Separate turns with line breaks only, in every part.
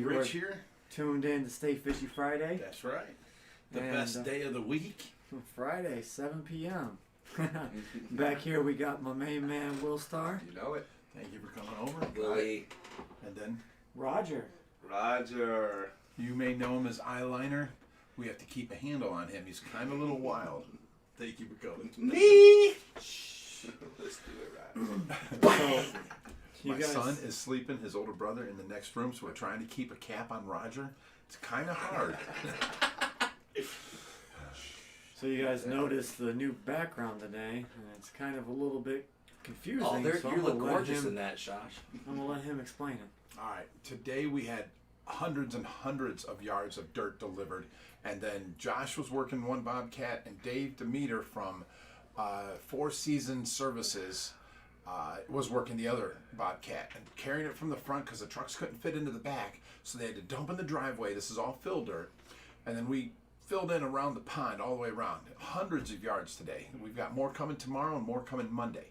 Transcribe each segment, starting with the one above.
Rich here.
Tuned in to Stay Fishy Friday.
That's right. The best day of the week.
Friday, 7 p.m. Back here we got my main man, willstar.
You know it.
Thank you for coming over.
Willie.
And then
Roger.
You may know him as Eyeliner. We have to keep a handle on him. He's kind of a little wild. Thank you for coming.
Me! Let's do it right.
My son is sleeping, his older brother, in the next room, so we're trying to keep a cap on Roger. It's kind of hard.
So you guys noticed the new background today, and it's kind of a little bit confusing.
Oh,
so
you look gorgeous in that, Shosh.
I'm going to let him explain it.
All right, today we had hundreds and hundreds of yards of dirt delivered, and then Josh was working one Bobcat, and Dave Demeter from Four Seasons Services was working the other Bobcat and carrying it from the front because the trucks couldn't fit into the back, so they had to dump in the driveway. This is all fill dirt, and then we filled in around the pond all the way around. Hundreds of yards today. We've got more coming tomorrow and more coming Monday.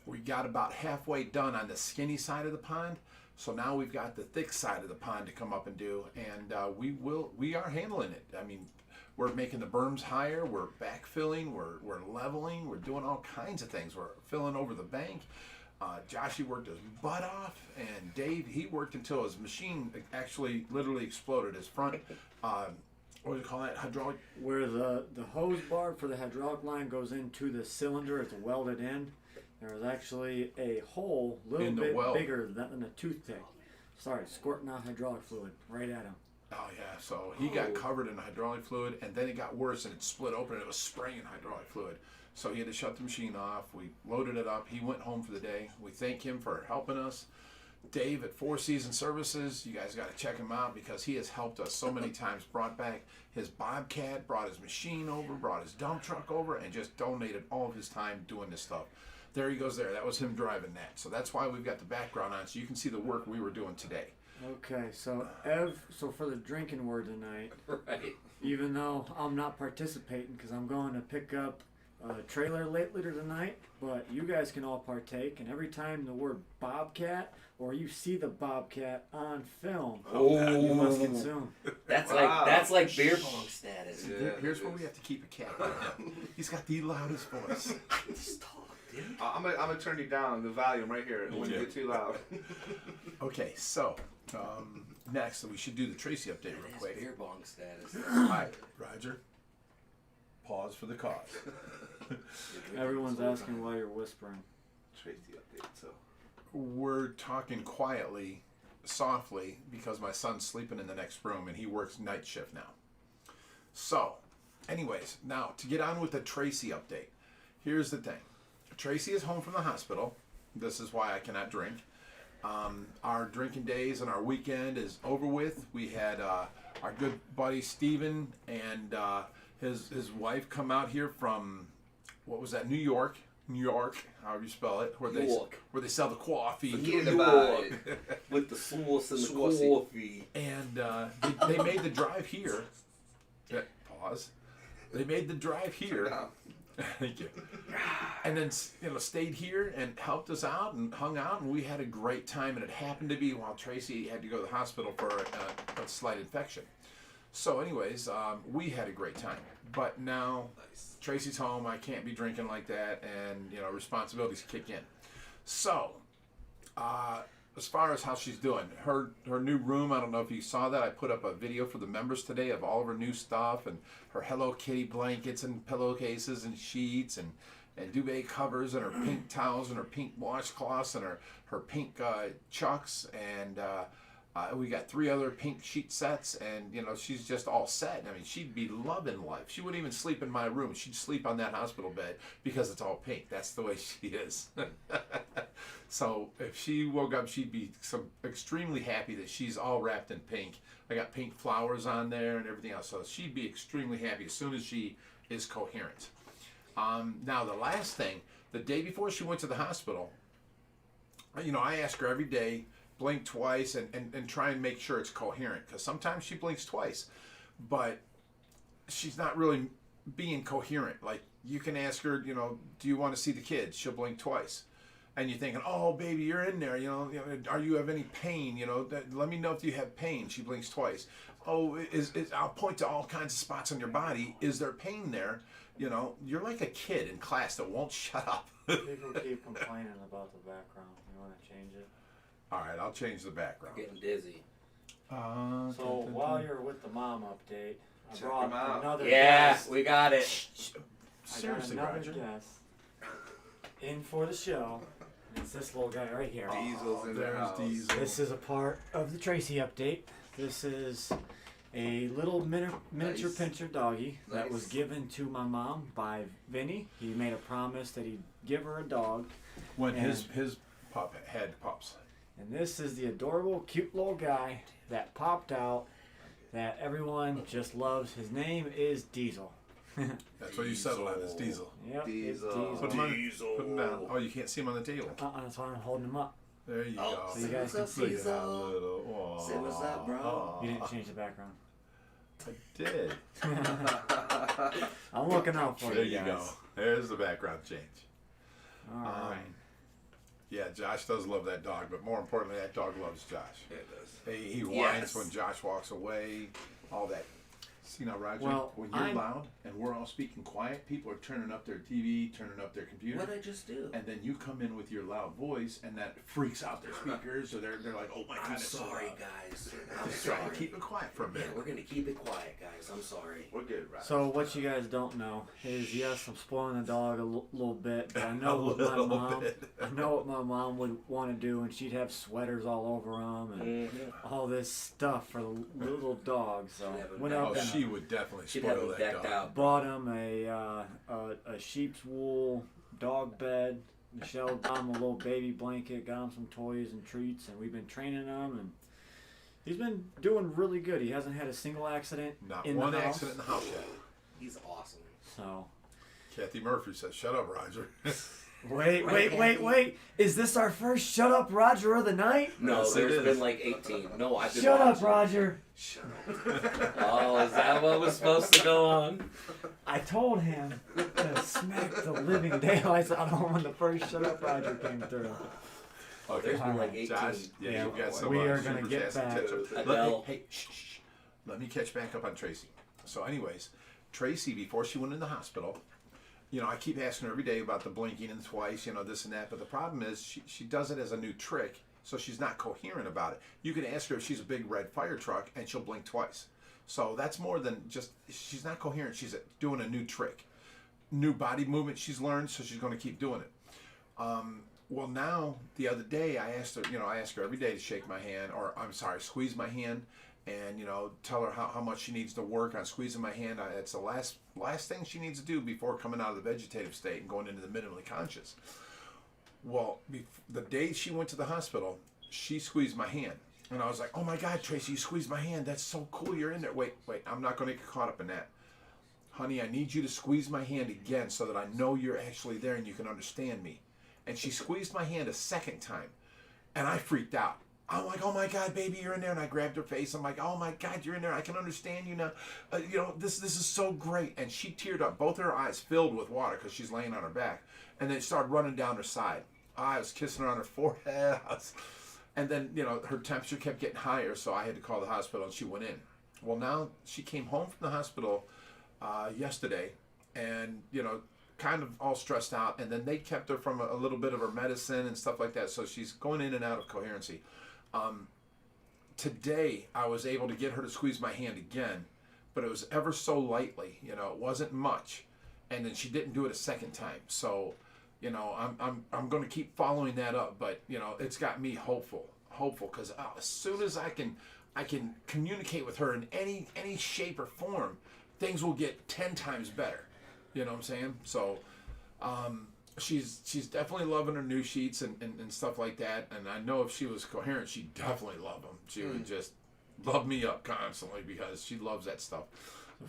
We got about halfway done on the skinny side of the pond, so now we've got the thick side of the pond to come up and do, and we are handling it. I mean, we're making the berms higher, we're backfilling, we're leveling, we're doing all kinds of things. We're filling over the bank. Joshy worked his butt off, and Dave, he worked until his machine actually literally exploded. His front, what do you call that, hydraulic?
Where the hose barb for the hydraulic line goes into the cylinder, it's welded in. There was actually a hole a little bit bigger than a toothpick. Sorry, squirting out hydraulic fluid right at him.
Oh yeah, so he got covered in hydraulic fluid, and then it got worse, and it split open, and it was spraying hydraulic fluid. So he had to shut the machine off. We loaded it up. He went home for the day. We thank him for helping us. Dave at Four Seasons Services, you guys got to check him out because he has helped us so many times. Brought back his Bobcat, brought his machine over, brought his dump truck over, and just donated all of his time doing this stuff. There he goes there. That was him driving that. So that's why we've got the background on, so you can see the work we were doing today.
Okay, so so for the drinking word tonight,
Right.
even though I'm not participating because I'm going to pick up a trailer later tonight, but you guys can all partake, and every time the word Bobcat or you see the Bobcat on film, you must consume.
That's like beer pong status.
Yeah, here's where we have to keep a cat on him. He's got the loudest voice.
Just talk, dude.
I'm gonna turn you down the volume right here when you get too loud.
Okay, so next we should do the Tracy update real quick.
Beer pong status.
All right, Roger. Pause for the cause.
Everyone's asking why you're whispering.
Tracy update. So
We're talking quietly, softly, because my son's sleeping in the next room and he works night shift now. So, anyways, now to get on with the Tracy update. Here's the thing. Tracy is home from the hospital. This is why I cannot drink. Our drinking days and our weekend is over with. We had our good buddy Steven and his wife come out here from, what was that, New York, however you spell it, where they sell the coffee.
Forget about it. With the sauce and the coffee.
And they made the drive here. Pause. They made the drive here. Thank you. And then stayed here and helped us out and hung out, and we had a great time. And it happened to be while Tracy had to go to the hospital for a slight infection. So, anyways, we had a great time. But now Tracy's home. I can't be drinking like that, and responsibilities kick in. So, as far as how she's doing, her new room, I don't know if you saw that. I put up a video for the members today of all of her new stuff and her Hello Kitty blankets and pillowcases and sheets and duvet covers and her pink towels and her pink washcloths and her pink chucks and we got 3 other pink sheet sets, and she's just all set. I mean, she'd be loving life. She wouldn't even sleep in my room. She'd sleep on that hospital bed because it's all pink. That's the way she is. So if she woke up, she'd be extremely happy that she's all wrapped in pink. I got pink flowers on there and everything else. So she'd be extremely happy as soon as she is coherent. Now the last thing, the day before she went to the hospital, I ask her every day, blink twice and try and make sure it's coherent, because sometimes she blinks twice, but she's not really being coherent. Like, you can ask her, do you want to see the kids? She'll blink twice. and you're thinking, oh baby, you're in there, are you have any pain, let me know if you have pain. She blinks twice. Oh, I'll point to all kinds of spots on your body. Is there pain there? You're like a kid in class that won't shut up.
People keep complaining about the background. You want to change it?
All right, I'll change the background.
I'm getting dizzy.
So while you're with the mom update, I
Check
brought
them out.
another
Yeah,
guest.
we got it.
Seriously,
I got another
Roger.
guest in for the show. It's this little guy right here.
Diesel's in the
There's
house.
Diesel.
This is a part of the Tracy update. This is a little miniature
Nice.
pincher doggy that was
Nice.
given to my mom by Vinny. He made a promise that he'd give her a dog.
When
And-
his pup had pups.
And this is the adorable, cute little guy that popped out that everyone just loves. His name is Diesel.
That's what you settled on, is Diesel.
Yep,
Diesel.
it's Diesel.
Put him on, put him down. Oh, you can't see him on the table.
That's why I'm holding him up.
There you
Oh,
go.
So you guys can
what's up,
see.
Diesel?
That little,
Say what's up, bro.
You didn't change the background.
I did.
I'm looking out for
There
you
you
guys.
go. There's the background change.
All right.
Yeah, Josh does love that dog, but more importantly, that dog loves Josh.
Yeah, it does.
He whines
Yes.
when Josh walks away, all that. See now, Roger,
Well,
when you're loud and we're all speaking quiet, people are turning up their TV, turning up their computer.
What'd I just do?
And then you come in with your loud voice, and that freaks out their speakers, so they're like, "Oh my God,
I'm
it's so
sorry,
loud."
guys. I'm
Just try
sorry.
to keep it quiet for a
Yeah,
minute.
we're gonna keep it quiet, guys. I'm sorry.
We're good, right?
So what you guys don't know is, yes, I'm spoiling the dog a little bit, but I know
A
what my
little
mom,
bit.
I know what my mom would want to do, and she'd have sweaters all over them and all this stuff for the little dog. So
She'd have a
went
bag.
up
Oh,
and
she would definitely
She'd have
spoil
him
that
decked
dog.
out.
bought him a sheep's wool dog bed. Michelle got him a little baby blanket, got him some toys and treats, and we've been training him, and he's been doing really good. He hasn't had a single accident
Not
in
one
the house.
accident in the house yet.
He's awesome.
So
Kathy Murphy says, "Shut up, Roger."
wait! Is this our first shut up Roger of the night?
No,
Yes, it
there's
is.
been like 18. No, I've been
Shut up,
watching.
Roger.
Shut up. Oh, is that what was supposed to go on?
I told him to smack the living daylights out of him when the first shut up Roger came through.
Okay,
There's been like 18.
Josh, yeah,
Yeah,
you've got some
we are gonna
super
get
chats to
back.
catch up.
Adele.
Hey, shh. Let me catch back up on Tracy. So, anyways, Tracy, before she went in the hospital, I keep asking her every day about the blinking and twice, this and that. But the problem is she does it as a new trick, so she's not coherent about it. You can ask her if she's a big red fire truck, and she'll blink twice. So that's more than just, she's not coherent. She's doing a new trick. New body movement she's learned, so she's going to keep doing it. Well, now, the other day, I asked her, I ask her every day to shake my hand, or squeeze my hand, and, tell her how much she needs to work on squeezing my hand. It's the last thing she needs to do before coming out of the vegetative state and going into the minimally conscious. Well, the day she went to the hospital, she squeezed my hand. And I was like, "Oh my God, Tracy, you squeezed my hand. That's so cool. You're in there." Wait, I'm not going to get caught up in that. Honey, I need you to squeeze my hand again so that I know you're actually there and you can understand me. And she squeezed my hand a second time. And I freaked out. I'm like, "Oh my God, baby, you're in there." And I grabbed her face. I'm like, "Oh my God, you're in there. I can understand you now. This is so great." And she teared up, both her eyes filled with water because she's laying on her back. And then it started running down her side. I was kissing her on her forehead. And then, her temperature kept getting higher, so I had to call the hospital, and she went in. Well, now she came home from the hospital yesterday, and, kind of all stressed out. And then they kept her from a little bit of her medicine and stuff like that, so she's going in and out of coherency. Today, I was able to get her to squeeze my hand again, but it was ever so lightly. It wasn't much. And then she didn't do it a second time. So, I'm going to keep following that up, but it's got me hopeful because as soon as I can communicate with her in any shape or form, things will get 10 times better. You know what I'm saying? So, she's definitely loving her new sheets and stuff like that. And I know if she was coherent, she'd definitely love them. She would just love me up constantly because she loves that stuff.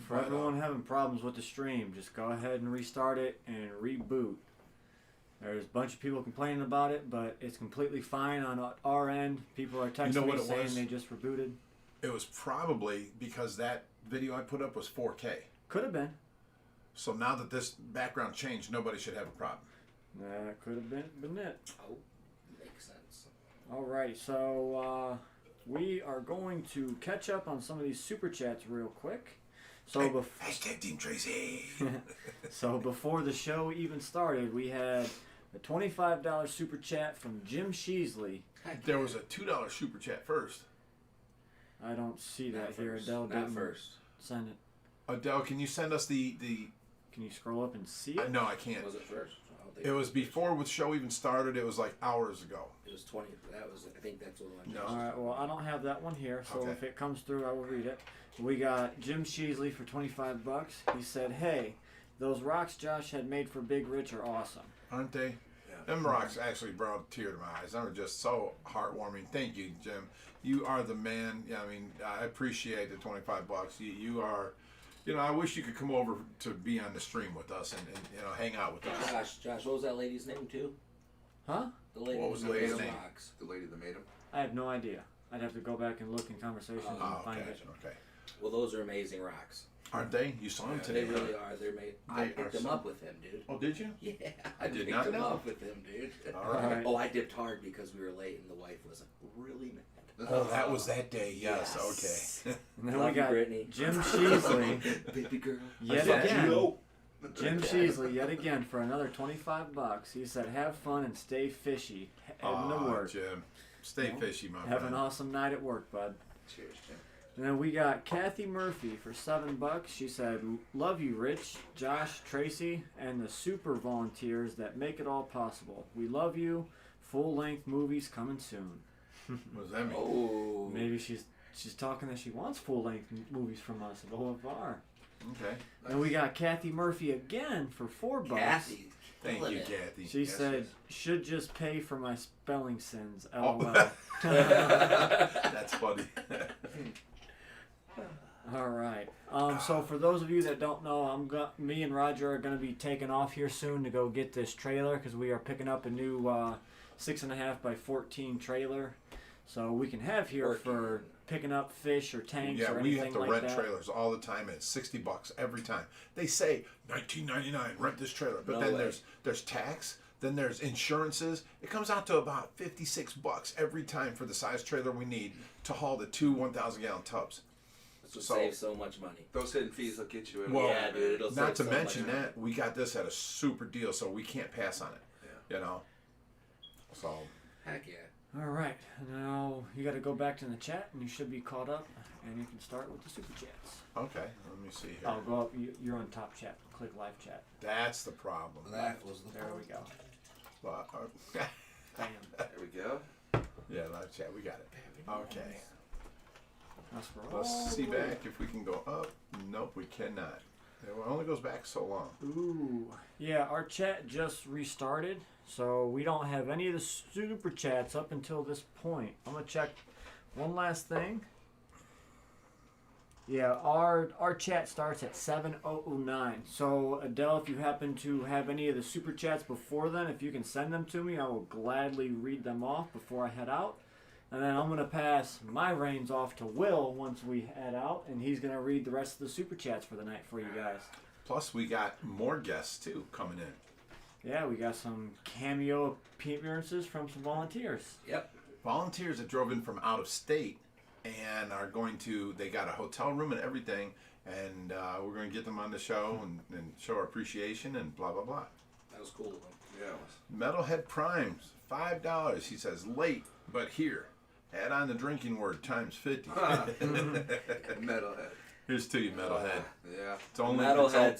For everyone having problems with the stream, just go ahead and restart it and reboot. There's a bunch of people complaining about it, but it's completely fine on our end. People are texting me saying they just rebooted.
It was probably because that video I put up was 4K.
Could have been.
So now that this background changed, nobody should have a problem.
That could have been it.
Oh, makes sense.
All right, so we are going to catch up on some of these super chats real quick. So
Hashtag Team Tracy.
So before the show even started, we had a $25 super chat from Jim Sheasley.
There was a $2 super chat first.
I don't see that
Not
here.
first.
Adele
Not
didn't
first.
send it.
Adele, can you send us the?
Can you scroll up and see it?
No, I can't.
Was it first? I don't think
It was before the show even started. It was like hours ago.
It was 20. That was. I think that's what I
No.
All right, well, I don't have that one here, so
Okay.
if it comes through, I will read it. We got Jim Sheasley for $25. He said, "Hey, those rocks Josh had made for Big Rich are awesome."
Aren't they?
Yeah.
Them rocks actually brought a tear to my eyes. They were just so heartwarming. Thank you, Jim. You are the man. Yeah, I mean, I appreciate the $25. You are. You know, I wish you could come over to be on the stream with us and hang out with us.
Josh, what was that lady's name too?
Huh?
The lady
What was
that
the lady's
made
name?
rocks.
The lady that made them.
I have no idea. I'd have to go back and look in conversations and
Oh,
find
okay,
it.
okay.
Well, those are amazing rocks.
Aren't they? You saw them
Yeah,
today.
They
huh?
really are. They're made.
They
I
are
picked them
so-
up with him, dude.
Oh, did you?
Yeah,
I did
picked
not
them
know.
up with him, dude.
All right.
Oh, I dipped hard because we were late and the wife was really mad.
Oh, that was that day. Yes. Okay.
And then
Love
we got
you, Brittany.
Jim Sheasley
Baby girl.
yet
Love
again.
you.
Jim Sheasley yet again for another $25. He said, "Have fun and stay fishy." Heading to
Aw,
work.
Jim. Stay fishy, my
Have
friend.
an awesome night at work, bud.
Cheers, Jim.
And then we got Kathy Murphy for $7. She said, "Love you, Rich, Josh, Tracy, and the super volunteers that make it all possible. We love you. Full-length movies coming soon."
What does that mean?
Oh.
Maybe she's talking that she wants full-length movies from us at OFR.
Okay.
And we got Kathy Murphy again for $4.
Kathy.
Thank
killing
you,
it.
Kathy.
She
Yes,
said,
yes.
"Should just pay for my spelling sins."
Oh.
LOL.
That's funny.
All right. So for those of you that don't know, me and Roger are going to be taking off here soon to go get this trailer because we are picking up a new 6.5 by 14 trailer. So we can have here for picking up fish or tanks
Yeah,
or
we
anything
have to
like
rent
that.
trailers all the time, and it's $60 every time. They say $19.99, rent this trailer, but
No
then
way.
there's tax, then there's insurances. It comes out to about $56 every time for the size trailer we need to haul the two 1,000-gallon tubs.
This will
So-
save so much money.
Those hidden fees will get you in.
Well,
Yeah, dude, it'll
Not
save
to
so
mention
much money.
that we got this at a super deal, so we can't pass on it.
Yeah.
You know. So
Heck yeah.
All right. Now you got to go back to the chat, and you should be caught up, and you can start with the super chats.
okay, let me see here.
I'll go up. You're on top chat. Click live chat.
That's the problem.
That was the
There we go.
But,
Bam.
There we go.
yeah, live chat, we got it. Okay.
That's for
Let's
all
see
the way.
back if we can go up. Nope, we cannot. It only goes back so long.
Ooh. Yeah, our chat just restarted, so we don't have any of the super chats up until this point. I'm gonna check one last thing. Yeah, our chat starts at 7:09. So Adele, if you happen to have any of the super chats before then, if you can send them to me, I will gladly read them off before I head out. And then I'm gonna pass my reins off to Will once we head out, and he's gonna read the rest of the super chats for the night for you guys.
Plus, we got more guests too coming in.
Yeah, we got some cameo appearances from some volunteers.
Yep.
Volunteers that drove in from out of state and are going to. They got a hotel room and everything, and we're going to get them on the show and show our appreciation and blah blah blah.
That was cool of them.
Yeah.
Metalhead Primes, $5. He says late but here. Add on the drinking word times 50.
Metalhead.
Here's to you, Metalhead.
Yeah.
It's only
Metalhead,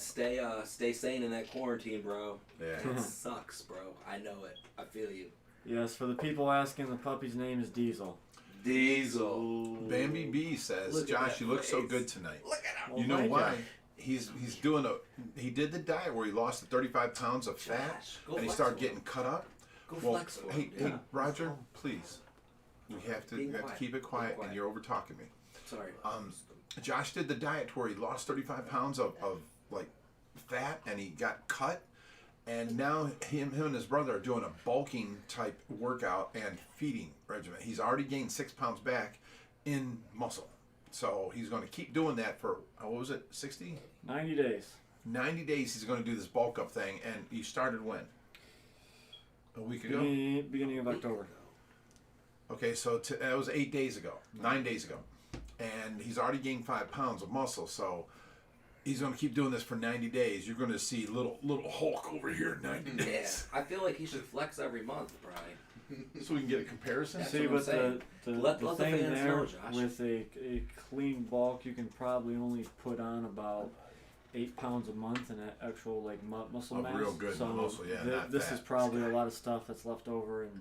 stay sane in that quarantine, bro.
Yeah.
It sucks, bro. I know it. I feel you.
Yes, for the people asking, the puppy's name is Diesel.
Diesel.
Bambi B says,
Look at
Josh,
that
you look so
face.
good tonight.
Look at him.
Oh
You know
my
why?
God.
He did the diet where he lost the 35 pounds of fat
Josh, go
and he
flex
started
on
getting
him.
cut up.
Go
Well,
flex on
hey,
him.
hey,
Yeah.
Roger, please. You have to
Being
you have to
quiet.
keep it quiet,
Being quiet.
and you're over talking me.
Sorry.
Josh did the diet where he lost 35 pounds of like fat and he got cut. And now him and his brother are doing a bulking type workout and feeding regimen. He's already gained 6 pounds back in muscle. So he's going to keep doing that for, what was it, 60?
90 days.
90 days he's going to do this bulk up thing. And you started when? A week ago.
Beginning of October.
Okay, so that was 8 days ago, 9 days ago, and he's already gained 5 pounds of muscle. So he's going to keep doing this for 90 days. You're going to see little Hulk over here in 90
Yeah,
days.
I feel like he should flex every month, Brian.
So we can get a comparison.
That's
See,
what I'm
but
saying.
the
Let the
thing
fans
there
know, Josh.
with a clean bulk, you can probably only put on about 8 pounds a month in an actual like muscle
Of
mass.
real good
so
muscle, yeah, not
this
fat.
is probably a lot of stuff that's left over in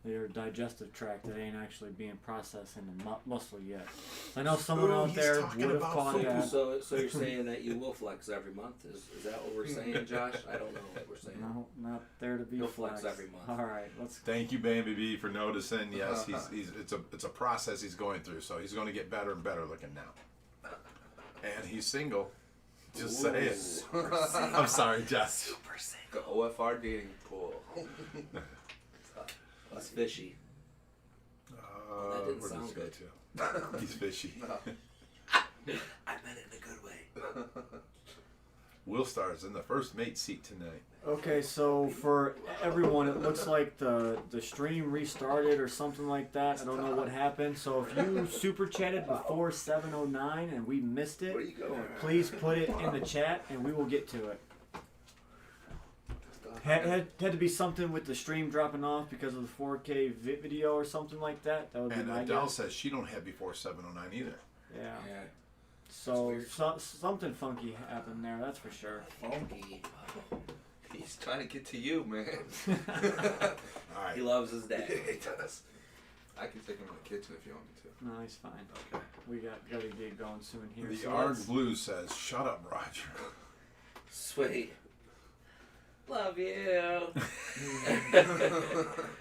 your digestive tract that ain't actually being processed into muscle yet. I know someone
Ooh,
out
he's
there
talking
would have
about
caught
food.
that.
So you're saying that you will flex every month? Is that what we're saying, Josh? I don't know what we're saying.
No, not there to be
He'll
flexed.
flex every month.
All right, let's.
Thank you, Bambi B, for noticing. Yes, it's a process he's going through. So he's going to get better and better looking now. And he's single. Just saying. I'm sorry, Jess.
Super sick.
The OFR dating pool.
That's fishy. That didn't
Where does
sound
it go
good.
to? He's fishy.
I meant it in a good way.
Willstar's in the first mate seat tonight.
Okay, so for everyone, it looks like the stream restarted or something like that. I don't know what happened. So if you super chatted before 7:09 and we missed it,
Where you going?
please put it in the chat and we will get to it. Had to be something with the stream dropping off because of the 4K video or something like that. That would be
And
my
Adele
guess.
says she don't have before 7:09 either.
Yeah.
Yeah.
So something funky happened there. That's for sure.
Funky.
He's trying to get to you, man.
All right.
He loves his dad.
He does. I can take him to the kitchen if you want me to.
No, he's fine.
Okay.
We got a gig going soon here.
The
so
Arg
let's-
Blue says, "Shut up, Roger."
Sweet. Love you.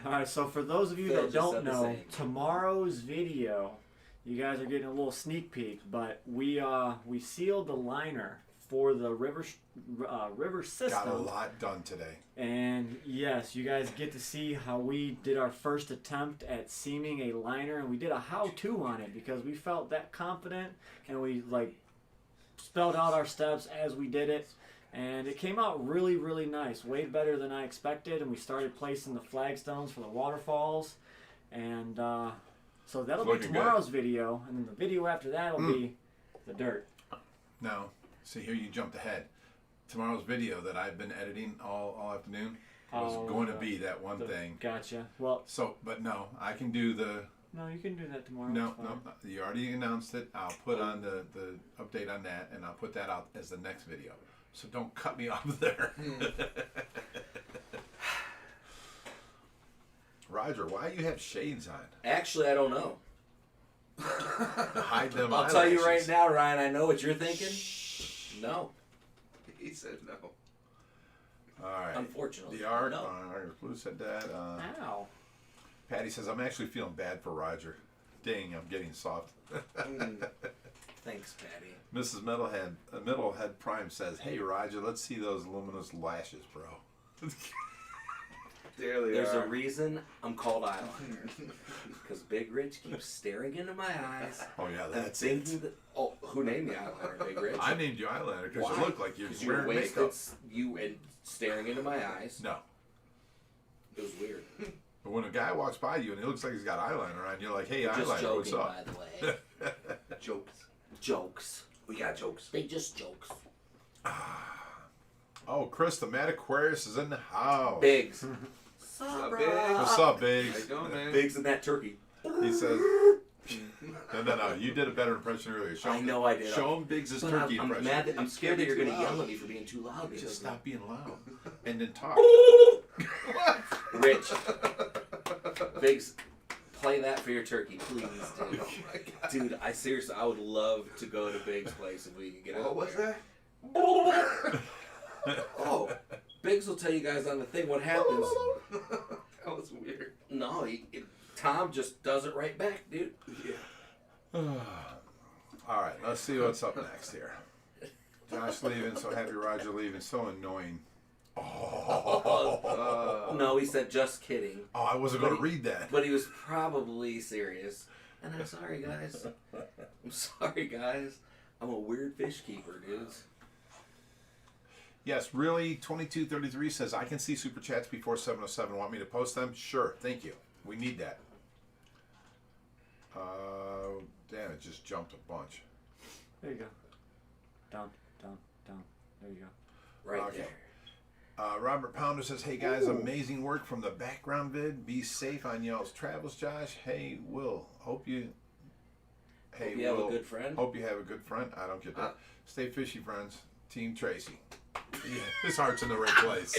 All right, so for those of you
Phil
that
just
don't
said the
know,
same.
tomorrow's video, you guys are getting a little sneak peek, but we sealed the liner for the river system.
Got a lot done today.
And yes, you guys get to see how we did our first attempt at seaming a liner, and we did a how-to on it because we felt that confident, and we like spelled out our steps as we did it, and it came out really, really nice, way better than I expected. And we started placing the flagstones for the waterfalls, and so that'll be
Looking
tomorrow's video, and then the video after that will be the dirt.
Now, see here, you jumped ahead. Tomorrow's video that I've been editing all afternoon was
Oh,
going to be that one thing.
Gotcha. Well,
So, but no, I can do the.
no, you can do that tomorrow.
No,
it's fine.
no, you already announced it. I'll put on the update on that, and I'll put that out as the next video. So don't cut me off there. Roger, why do you have shades on?
Actually, I don't know.
To hide them
I'll tell you right
eyelashes.
now, Ryan. I know what you're thinking. No,
He said no.
All right.
unfortunately.
The Arg
No.
Blue said that.
Ow.
Patty says, I'm actually feeling bad for Roger. Dang, I'm getting soft.
Thanks, Patty.
Mrs. Middlehead Prime says, hey, Roger, let's see those luminous lashes, bro.
There they
There's
are.
a reason I'm called eyeliner. Because Big Rich keeps staring into my eyes.
Oh, yeah,
and
that's
thinking
it.
that, oh, who named me eyeliner, Big Rich?
I named you eyeliner because
Why?
you look like you're
'Cause you were
wearing
wasted
makeup.
you and staring into my eyes.
No.
It was weird.
But when a guy walks by you and he looks like he's got eyeliner on, you're like, hey,
Just
eyeliner,
joking,
what's up?
by the way.
Jokes.
Jokes.
We got jokes.
They just jokes.
Oh, Chris, the Mad Aquarius is in the house.
Biggs.
up,
Sabra.
Biggs?
What's up,
How you
Biggs?
doing, man?
Biggs and that turkey.
He says, no. You did a better impression earlier. Show
I
him,
know I did.
Show him Biggs'
But
turkey
I'm
impression.
mad that I'm scared that you're
Too
going to
loud.
yell at me for being too loud.
Just
because
stop being loud and then talk.
Rich. Biggs, play that for your turkey, please, dude.
Oh my God.
Dude, I seriously, I would love to go to Biggs' place if we could get out
What was
there.
that?
Oh, Biggs will tell you guys on the thing what happens.
That was weird.
No, Tom just does it right back, dude.
Yeah.
All right, let's see what's up next here. Josh leaving, so happy Roger leaving, so annoying. Oh,
No, he said just kidding.
I wasn't going to read that.
But he was probably serious. And I'm sorry, guys. I'm sorry, guys. I'm a weird fish keeper, dudes.
Yes, really. 2233 says I can see super chats before 7:07. Want me to post them? Sure. Thank you. We need that. Damn, it just jumped a bunch.
There you go. Down, down, down. There you go.
Right
Okay.
there.
Robert Pounder says, hey guys, amazing work from the background vid. Be safe on y'all's travels, Josh. Hey, Will. Hope you
Hope you have a good friend.
Hope you have a good friend. I don't get that. Stay fishy, friends. Team Tracy. Yeah, his heart's in the right place.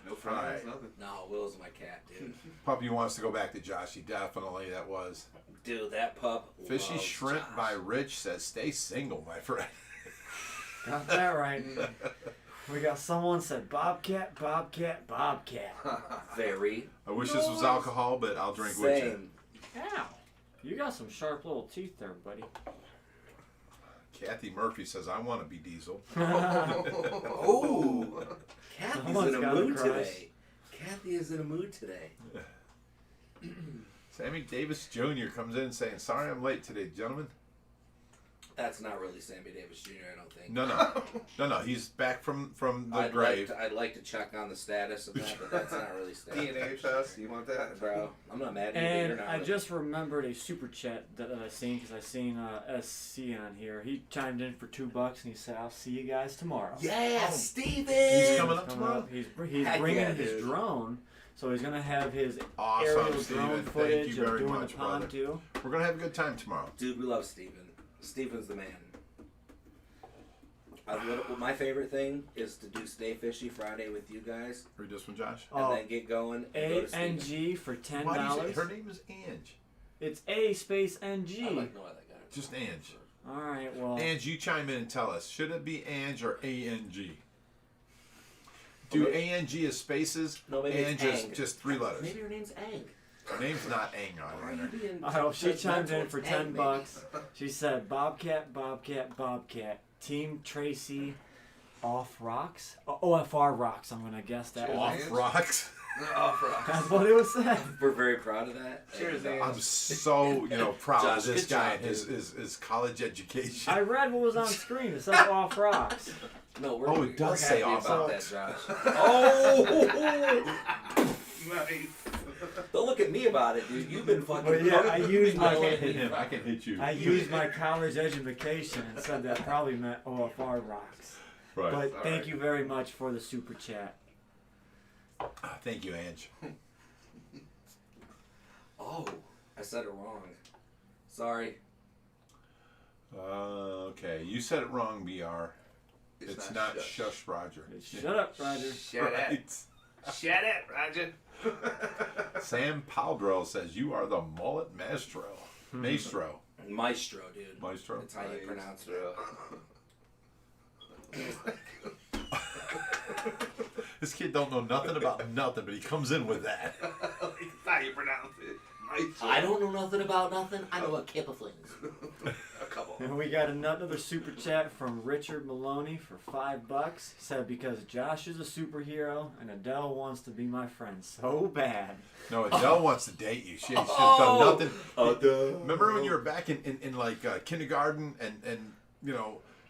No friends,
Alright.
nothing.
No, Will's my cat, dude.
Puppy wants to go back to Josh. He definitely, that was.
Dude, that pup
Fishy
loves
Shrimp
Josh.
by Rich says, stay single, my friend.
Got that right. We got someone said Bobcat, Bobcat, Bobcat.
Very.
I wish this was alcohol, but I'll drink with you.
Same.
Ow. You got some sharp little teeth there, buddy.
Kathy Murphy says, I want to be Diesel.
Oh, Kathy's
Someone's
in a
got a
mood
crush.
today. Kathy is in a mood today.
Sammy Davis Jr. comes in saying, sorry I'm late today, gentlemen.
That's not really Sammy Davis Jr., I don't think.
No. He's back from the
I'd
grave.
I'd like to check on the status of that, but that's not really Sammy.
DNA test, you want that?
Bro, I'm not mad at you, but
And
you're not.
I just remembered a super chat that I seen because I seen SC on here. He chimed in for $2 and he said, "I'll see you guys tomorrow."
Yeah, Steven!
He's coming up
He's
tomorrow?
He's
Heck
bringing
yeah,
his
dude.
drone, so he's gonna have his
Awesome,
aerial drone
Steven. Thank
footage
you
of
very
doing
much,
the pond
brother.
too.
We're going to have a good time tomorrow.
Dude, we love Steven. Steven's the man. My favorite thing is to do Stay Fishy Friday with you guys,
Read this one, Josh.
and then get going and go to Steven.
ANG for
Why do you say
$10.
her name is Ange?
It's A space
I
NG.
like no other guy.
Just Ange.
All right, well.
Ange, you chime in and tell us. Should it be Ange or A-N-G? Do
Well,
A-N-G as spaces?
No, maybe it's
Ange is
Ang.
just 3 letters.
Maybe her name's Ang.
Her name's not Ang
Why are you
on
being
Oh, she chimed in
judgmental?
for
It's Ang,
$10. She said, Bobcat, Bobcat, Bobcat. Team Tracy off rocks? OFR rocks, I'm going to guess that.
Cheers,
Off
Ange.
rocks.
Oh, for
That's what it was said.
maybe. We're very proud of that.
Cheers,
And,
Ange.
I'm so, proud
Josh,
of this
good
guy
job,
and
dude.
his college education.
I read what was on screen. It said off rocks.
No, we're,
Oh, it does
we're
say
happy
off
about
rocks.
that, Josh. Oh!
Nice.
Don't look at me about it, dude. You've been fucking.
Well, yeah, I used my-
I can't hit him. I can hit you.
I used my college education and said that probably meant OFR rocks.
Right.
But
All
thank
right.
you very much for the super chat.
Thank you, Ange.
Oh, I said it wrong. Sorry.
Okay, you said it wrong, BR. It's not shush Roger.
Shut up, Roger.
Shut it.
Right.
Shut it, Roger.
Sam Paldrell says you are the mullet maestro. Maestro.
Maestro, dude.
Maestro.
That's how you pronounce it.
This kid don't know nothing about nothing, but he comes in with that.
That's how you pronounce it. Maestro.
I don't know nothing about nothing. I know a couple things.
A couple.
And we got another super chat from Richard Maloney for $5. He said, because Josh is a superhero and Adele wants to be my friend so bad.
No, Adele wants to date you. She's
Oh!
done nothing. Remember when you were back in like kindergarten and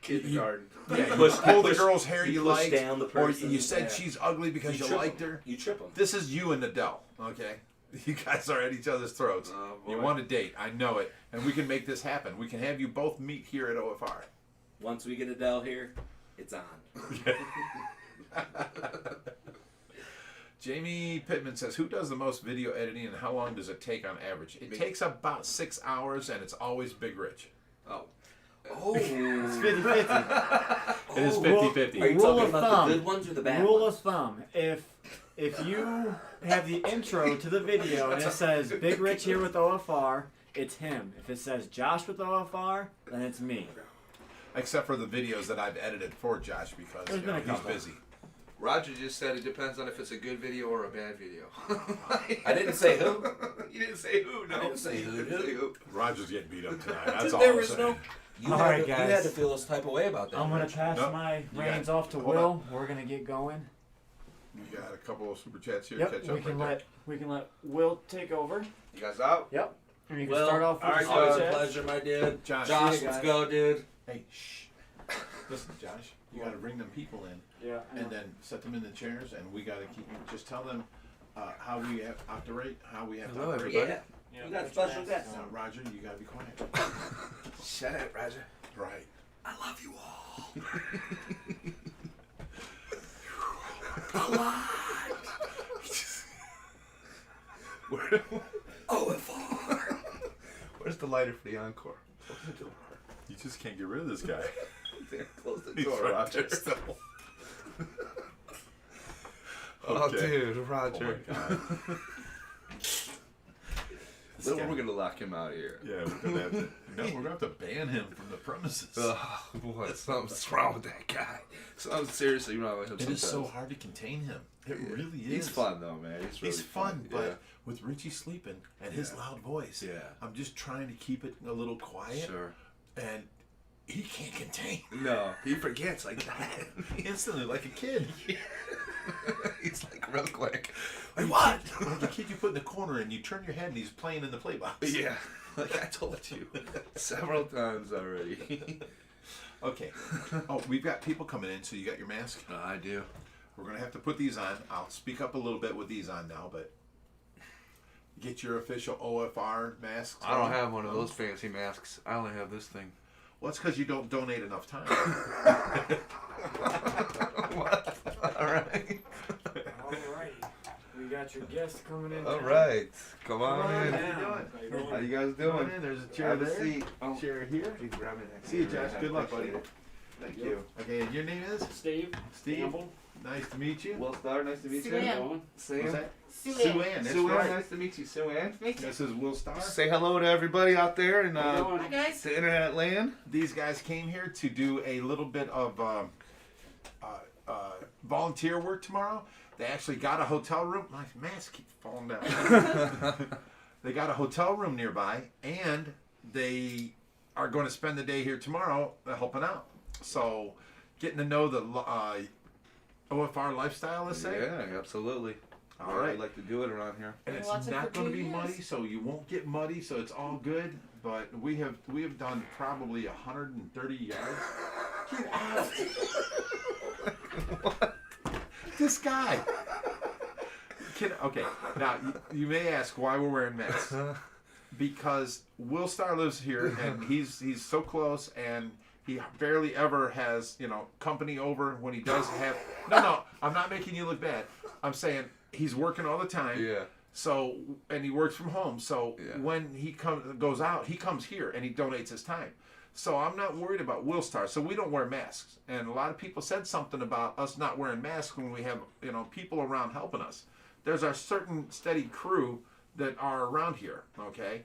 Kindergarten.
Yeah, you
Push-
pulled the
push-
girl's hair you
push
liked,
down the
or
person,
you said
yeah.
she's ugly because you
trip
liked
'em.
her.
You trip them.
This is you and Adele, okay? You guys are at each other's throats.
Oh,
You
boy.
want to date, I know it, and we can make this happen. We can have you both meet here at OFR.
Once we get Adele here, it's on.
Jamie Pittman says, who does the most video editing and how long does it take on average? It
Me.
takes about 6 hours and it's always Big Rich.
Oh.
Oh.
It's 50-50.
It is
Oh.
50-50.
Are you
Rule
talking
of
about
thumb.
the good ones or the bad
Rule
ones?
of thumb. If you have the intro to the video and it says Big Rich here with OFR, it's him. If it says Josh with OFR, then it's me.
Except for the videos that I've edited for Josh because
There's been a
he's
couple.
busy.
Roger just said it depends on if it's a good video or a bad video.
I didn't say who.
You didn't say who, no.
I didn't say who,
You didn't say who.
Roger's getting beat up tonight. That's
Dude,
all
there
I'm
was
saying.
no. You,
All
had
right,
to, you
guys.
had to feel this type of way about that.
I'm going
Rich.
to pass
Nope.
my
You
reins
got-
off to
hold
Will. We're going to get going.
You got a couple of super chats here.
Yep,
Catch
we
up
can
right
let Will take over.
You guys out?
Yep. And you can
Well,
start off with
all
the
right,
super
Always a
chat.
pleasure, my dude.
Josh,
Josh,
see you
let's
guys.
go, dude.
there. Hey, shh. Listen, Josh, you got to bring them people in,
Yeah.
and then set them in the chairs, and we got to just tell them how we have to operate, how we have to operate.
Yeah. We got special guests.
Now, Roger, you got to be quiet.
Shut up, Roger.
Right.
I love you all. OFR.
Where's the lighter for the encore? Close the door.
You just can't get rid of this guy.
There, close the
He's
door,
right
Roger.
there still.
Oh,
Okay.
dude,
Oh
Roger.
my God.
So we're gonna lock him out here.
Yeah, we're gonna have to. No, we're gonna have to ban him from the premises.
Oh, boy, something's wrong with that guy. So seriously wrong with him.
It is so
sometimes.
hard to contain him. It
Yeah.
really is.
He's fun though, man. He's really
He's fun, but
Yeah.
with Richie sleeping and his
Yeah.
loud voice,
Yeah.
I'm just trying to keep it a little quiet.
Sure.
And he can't contain
No, he forgets like that.
instantly, like a kid.
He's like real quick.
Like
What?
Like a kid you put in the corner and you turn your head and he's playing in the play box.
Yeah, like I told you several times already.
Okay. Oh, we've got people coming in, so you got your mask?
I do.
We're going to have to put these on. I'll speak up a little bit with these on now, but get your official OFR masks.
I don't
on.
have one of those fancy masks. I only have this thing.
Well, it's because you don't donate enough time.
What? All right.
Alrighty. We got your guests coming in.
All
now.
right. Come
Come
on
on
in.
down.
How you guys
Come on
doing?
in. There's a chair
Have a
there.
seat.
Chair here.
Please grab it.
See you, Josh. Good luck, buddy.
Thank you.
Okay, and your name is?
Steve.
Steve.
Campbell.
Nice to meet you.
Willstar, nice to meet you.
Going.
What's that?
Sue
Sue
Ann.
Ann. That's
Sue Ann,
right.
nice to meet you, Sue Ann.
This is willstar.
Say hello to everybody out there in
How you doing?
Hi guys.
the internet land.
These guys came here to do a little bit of volunteer work tomorrow. They actually got a hotel room. My mask keeps falling down. They got a hotel room nearby, and they are going to spend the day here tomorrow helping out. So, getting to know the OFR lifestyle, let's say.
Yeah, absolutely.
All
Yeah,
right.
we like to do it around here.
And it's
Lots of
not going to be
forgiveness.
muddy, so you won't get muddy, so it's all good. But we have done probably 130 yards. Get out! This guy. Okay, now you may ask why we're wearing masks. Because Willstar lives here, and he's so close, and he barely ever has company over. When he does have, no, I'm not making you look bad. I'm saying he's working all the time.
Yeah.
So, and he works from home. So
Yeah.
when he goes out, he comes here and he donates his time. So I'm not worried about Willstar. So we don't wear masks. And a lot of people said something about us not wearing masks when we have people around helping us. There's our certain steady crew that are around here. Okay.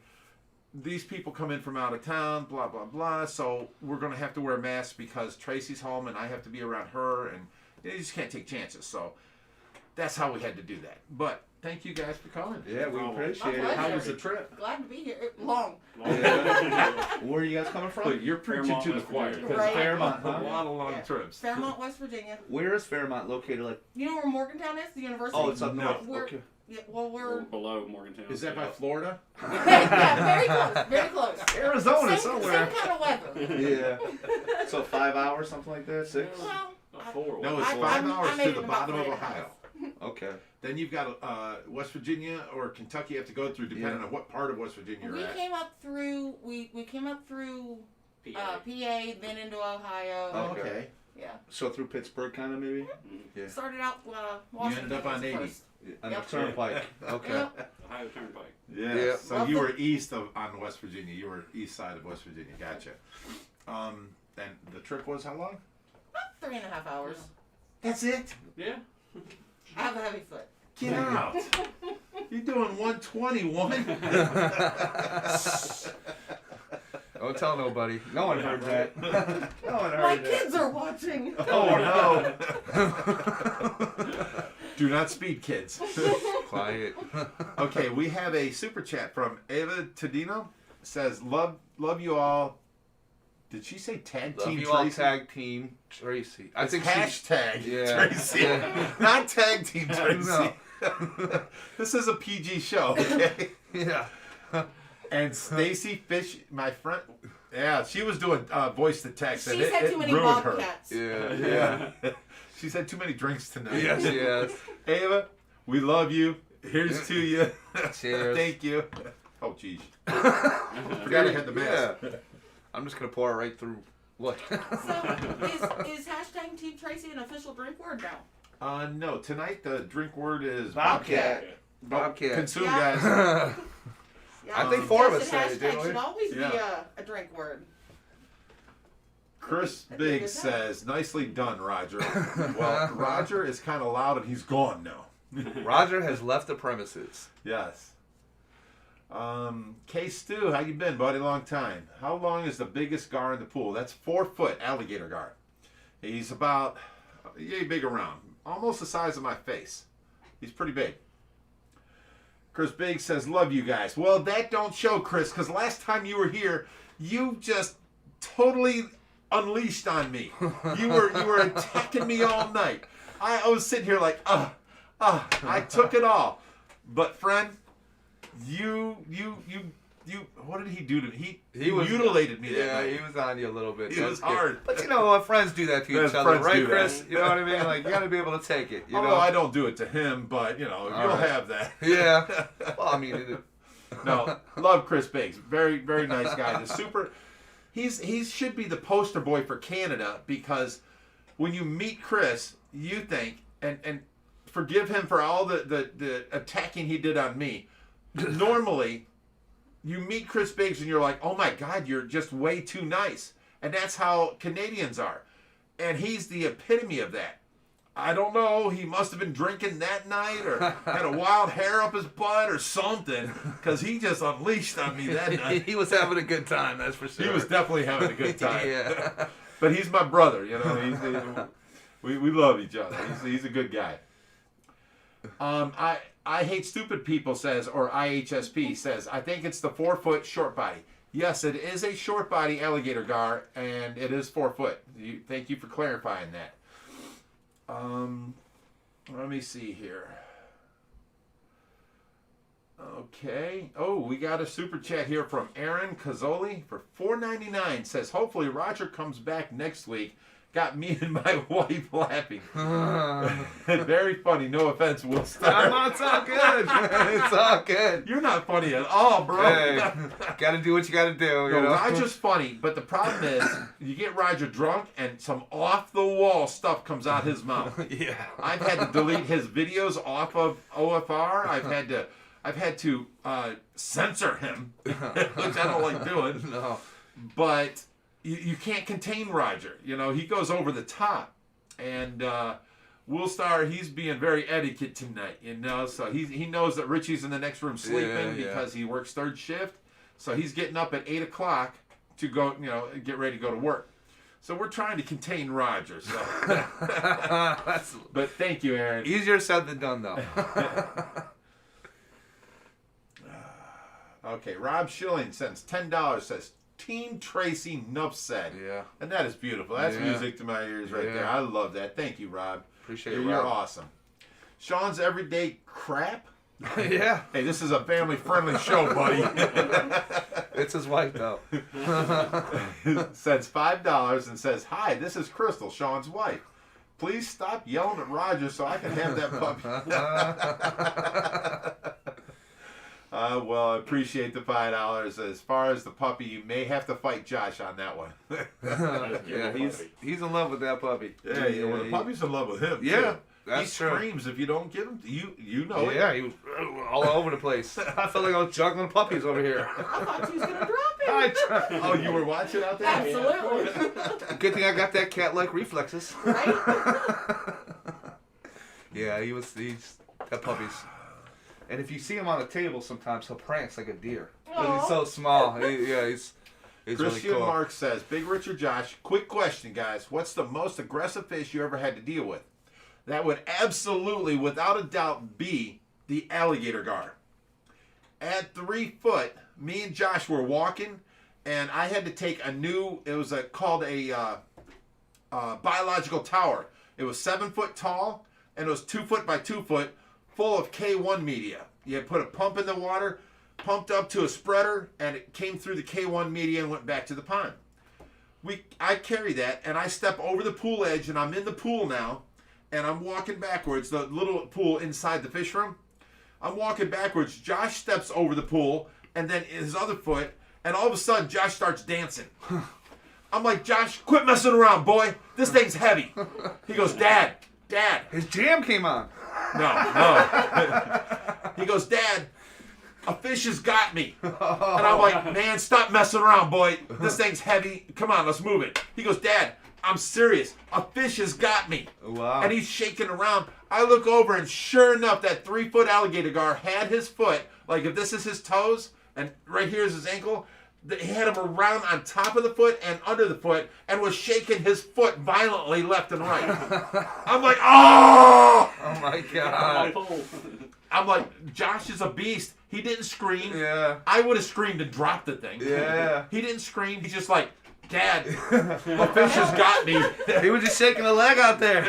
These people come in from out of town, blah blah blah. So we're gonna have to wear masks because Tracy's home and I have to be around her, and you just can't take chances. So that's how we had to do that. But thank you guys for coming.
Yeah, we appreciate it.
My
How
pleasure.
was the trip?
Glad to be here. Long.
Where are you guys coming from?
But you're preaching
Fairmont,
to the
West
choir.
Virginia.
'Cause
Right.
Fairmont,
a
huh?
lot of long
Yeah.
trips.
Fairmont, West Virginia.
Where is Fairmont located? Like,
You know where Morgantown is? The university?
oh, it's up
No.
north.
We're-
Okay.
Yeah, well,
We're
we're...
below Morgantown.
Is that by Florida?
yeah, very close. Very close.
Arizona
Same kind of weather.
Yeah. So 5 hours, something like that. 6.
Well,
About 4.
No, it's
I-
5
I
hours
made
to
it
the
in about
bottom of
3 and a half.
Ohio.
Okay.
Then you've got West Virginia or Kentucky you have to go through, depending on what part of West Virginia you're
we
at.
came up through... We came up through PA, then into Ohio.
Oh,
Okay.
okay.
Yeah.
So through Pittsburgh, kind of maybe. Yeah.
Started out
You
Washington.
ended up on
was
80.
first.
On the
Yep.
turnpike. Okay.
Yep.
Ohio Turnpike.
Yeah.
Yeah.
So
Love
you
the-
were east on West Virginia. You were east side of West Virginia. Gotcha. And the trip was how long?
About 3.5 hours.
That's it?
Yeah.
I have a heavy foot.
Get out. You're doing 120, woman.
Don't tell nobody. No one heard that. No one heard
My
that.
kids are watching.
Oh no.
Do not speed, kids.
Quiet.
Okay, we have a super chat from Eva Tadino. Says, love you all. Did she say tag
Love
team
you
Tracy?
all, tag team Tracy. I
It's
think
hashtag
Yeah.
Tracy.
Yeah.
Not tag team Tracy.
No.
This is a PG show, okay?
Yeah.
And Stacy Fish, my friend, Yeah, she was doing voice to text, and
She's
it,
had
it
too many
ruined her.
bobcats.
Yeah.
She's had too many drinks tonight.
Yes, yes.
Ava, we love you. Here's to you.
Cheers.
Thank you. Oh, jeez. Forgot I had the mask.
Yeah. I'm just gonna pour it right through. What?
So is hashtag Team Tracy an official drink word now?
No, tonight the drink word is
Bobcat.
Bobcat.
Consume,
Yeah.
guys.
Yeah,
I think four of us
suggested
said it, didn't
hashtag
we?
should always be
Yeah.
a drink word.
Chris
I think
Biggs
it's that.
says, nicely done, Roger. Well, Roger is kind of loud and he's gone now.
Roger has left the premises.
Yes. K Stu, how you been, buddy? Long time. How long is the biggest gar in the pool? That's 4 foot alligator gar. He's about yay big around, almost the size of my face. He's pretty big. Chris Biggs says, love you guys. Well, that don't show, Chris, because last time you were here, you just totally unleashed on me. You were attacking me all night. I was sitting here like, I took it all. But friend, you what did he do to me? He mutilated me that
Yeah,
night.
he was on you a little bit.
It
That's
was
good.
hard.
But you know what? Friends do that to
Yes,
each other,
friends
right,
do that.
Chris? You know what I mean? Like, you gotta be able to take it, you know?
Although I don't do it to him, but you know,
All
you'll
right.
have that.
Yeah. Well, I mean,
No, love Chris Biggs. Very, very nice guy. The super. He should be the poster boy for Canada, because when you meet Chris, you think and forgive him for all the attacking he did on me. Normally, you meet Chris Biggs and you're like, oh my God, you're just way too nice, and that's how Canadians are, and he's the epitome of that. I don't know. He must have been drinking that night, or had a wild hair up his butt, or something, because he just unleashed on me that night.
he was having a good time, that's for sure.
He was definitely having a good time.
Yeah.
But he's my brother, you know. We love each other. He's a good guy. I hate stupid people says, or IHSP says, I think it's the 4 foot short body. Yes, it is a short body alligator gar, and it is 4 foot. Thank you for clarifying that. Let me see here. Okay. Oh, we got a super chat here from Aaron Cazzoli for $4.99. Says, hopefully Roger comes back next week. Got me and my wife laughing. Very funny. No offense, willstar.
It's all good. It's all good.
You're not funny at all, bro.
Hey, gotta do what you gotta do, you
No,
know?
Roger's funny, but the problem is you get Roger drunk and some off-the-wall stuff comes out his mouth.
Yeah.
I've had to delete his videos off of OFR. I've had to censor him, which I don't like doing.
No.
But you can't contain Roger. You know, he goes over the top. And willstar, he's being very etiquette tonight, you know. So he knows that Richie's in the next room sleeping because he works third shift. So he's getting up at 8 o'clock to go, you know, get ready to go to work. So we're trying to contain Roger. So. But thank you, Aaron.
Easier said than done, though.
Okay, Rob Schilling sends $10. Says, Team Tracy, nuff said.
Yeah.
And that is beautiful. That's
Yeah.
music to my ears right there. I love that. Thank you, Rob.
Appreciate it,
You're
Rob.
awesome. Sean's Everyday Crap.
Yeah.
Hey, this is a family-friendly show, buddy.
It's his wife, though.
Sends $5 and says, hi, this is Crystal, Sean's wife. Please stop yelling at Roger so I can have that puppy. Well, I appreciate the $5. As far as the puppy, you may have to fight Josh on that one.
Yeah, he's in love with that puppy.
Yeah, well, the puppy's in love with him.
Yeah,
too.
that's
he
true.
screams if you don't give him. You know it.
Yeah, he was all over the place. I felt like I was juggling puppies over here.
I thought you was gonna drop it.
Oh, you were watching out there?
Absolutely.
Good thing I got that cat-like reflexes.
Right?
Yeah, he's that puppy's. And if you see him on the table, sometimes he'll prance like a deer. 'Cause he's so small. He's really
Christian
cool.
Mark says, Big Richard Josh, quick question, guys. What's the most aggressive fish you ever had to deal with? That would absolutely, without a doubt, be the alligator gar. At 3 foot, me and Josh were walking, and I had to take a new, it was called a biological tower. It was 7 foot tall, and it was 2 foot by 2 foot, full of K1 media. You had put a pump in the water, pumped up to a spreader, and it came through the K1 media and went back to the pond. I carry that, and I step over the pool edge, and I'm in the pool now, and I'm walking backwards, the little pool inside the fish room. I'm walking backwards. Josh steps over the pool, and then his other foot, and all of a sudden, Josh starts dancing. I'm like, Josh, quit messing around, boy. This thing's heavy. He goes, Dad.
His jam came on.
No. He goes, Dad, a fish has got me. And I'm like, man, stop messing around, boy. This thing's heavy. Come on, let's move it. He goes, Dad, I'm serious. A fish has got me.
Wow.
And he's shaking around. I look over, and sure enough, that 3-foot alligator gar had his foot, like if this is his toes, and right here is his ankle, he had him around on top of the foot and under the foot, and was shaking his foot violently left and right. I'm like, oh!
Oh my God.
I'm like, Josh is a beast. He didn't scream.
Yeah.
I would have screamed and dropped the thing.
Yeah.
He didn't scream. He's just like, Dad, a fish has got me.
He was just shaking a leg out there.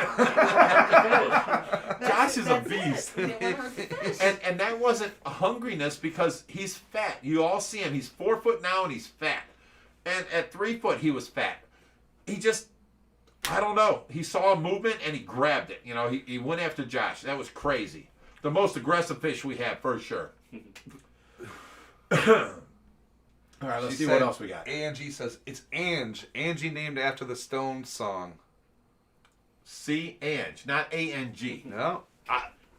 Josh is a
That's
beast.
it. It hurt the fish.
And that wasn't a hungriness, because he's fat. You all see him. He's 4 foot now, and he's fat. And at 3 foot, he was fat. He just, I don't know. He saw a movement, and he grabbed it. You know, he went after Josh. That was crazy. The most aggressive fish we have, for sure. All right, let's see what else we got.
Angie says, it's Ange. Angie named after the Stones song.
C. Ange, not A-N-G.
No.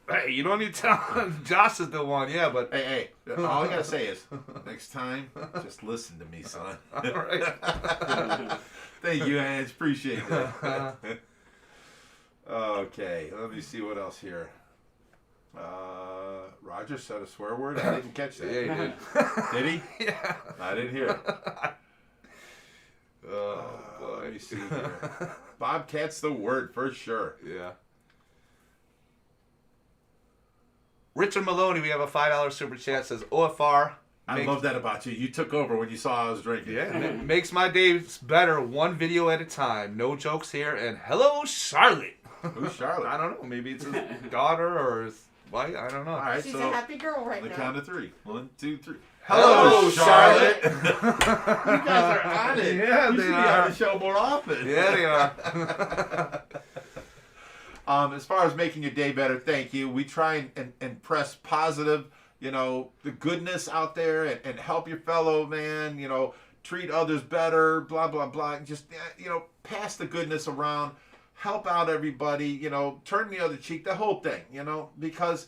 Hey, you don't need to tell. Josh is the one, yeah, but.
Hey, all I gotta say is, next time, just listen to me, son.
All right.
Thank you, Ange. Appreciate that. Okay, let me see what else here. Roger said a swear word. I didn't catch that.
Yeah, he did.
Did he?
Yeah.
I didn't hear it.
Oh, boy.
Let me see here. Bobcat's the word for sure.
Yeah. Richard Maloney, we have a $5 super chat, says OFR.
I love that about you. You took over when you saw I was drinking.
Yeah, makes my days better one video at a time. No jokes here. And hello, Charlotte.
Who's Charlotte?
I don't know. Maybe it's his daughter or his wife. I don't know.
All right,
She's
so
a happy girl right
on the
now.
count of 3. 1, 2, 3.
Hello, Charlotte.
You guys are on it.
Yeah,
you
they
should be
are.
on the show more often.
Yeah, they are.
As far as making your day better, thank you. We try and press positive, the goodness out there, and help your fellow man, treat others better, blah, blah, blah. Just, pass the goodness around, help out everybody, turn the other cheek, the whole thing, because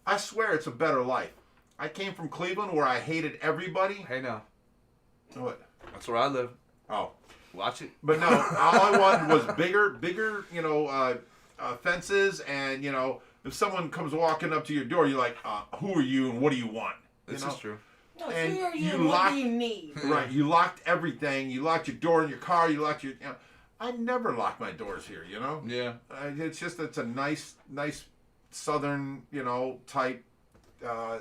I swear it's a better life. I came from Cleveland where I hated everybody.
Hey, now.
What?
That's where I live.
Oh.
Watch it.
But no, all I wanted was bigger, fences, and if someone comes walking up to your door, you're like, who are you and what do you want?
This is true.
No,
And
who are
you
you? What
lock-
do you need?
Right, you locked everything. You locked your door in your car. You locked your. I never lock my doors here.
Yeah.
It's a nice southern type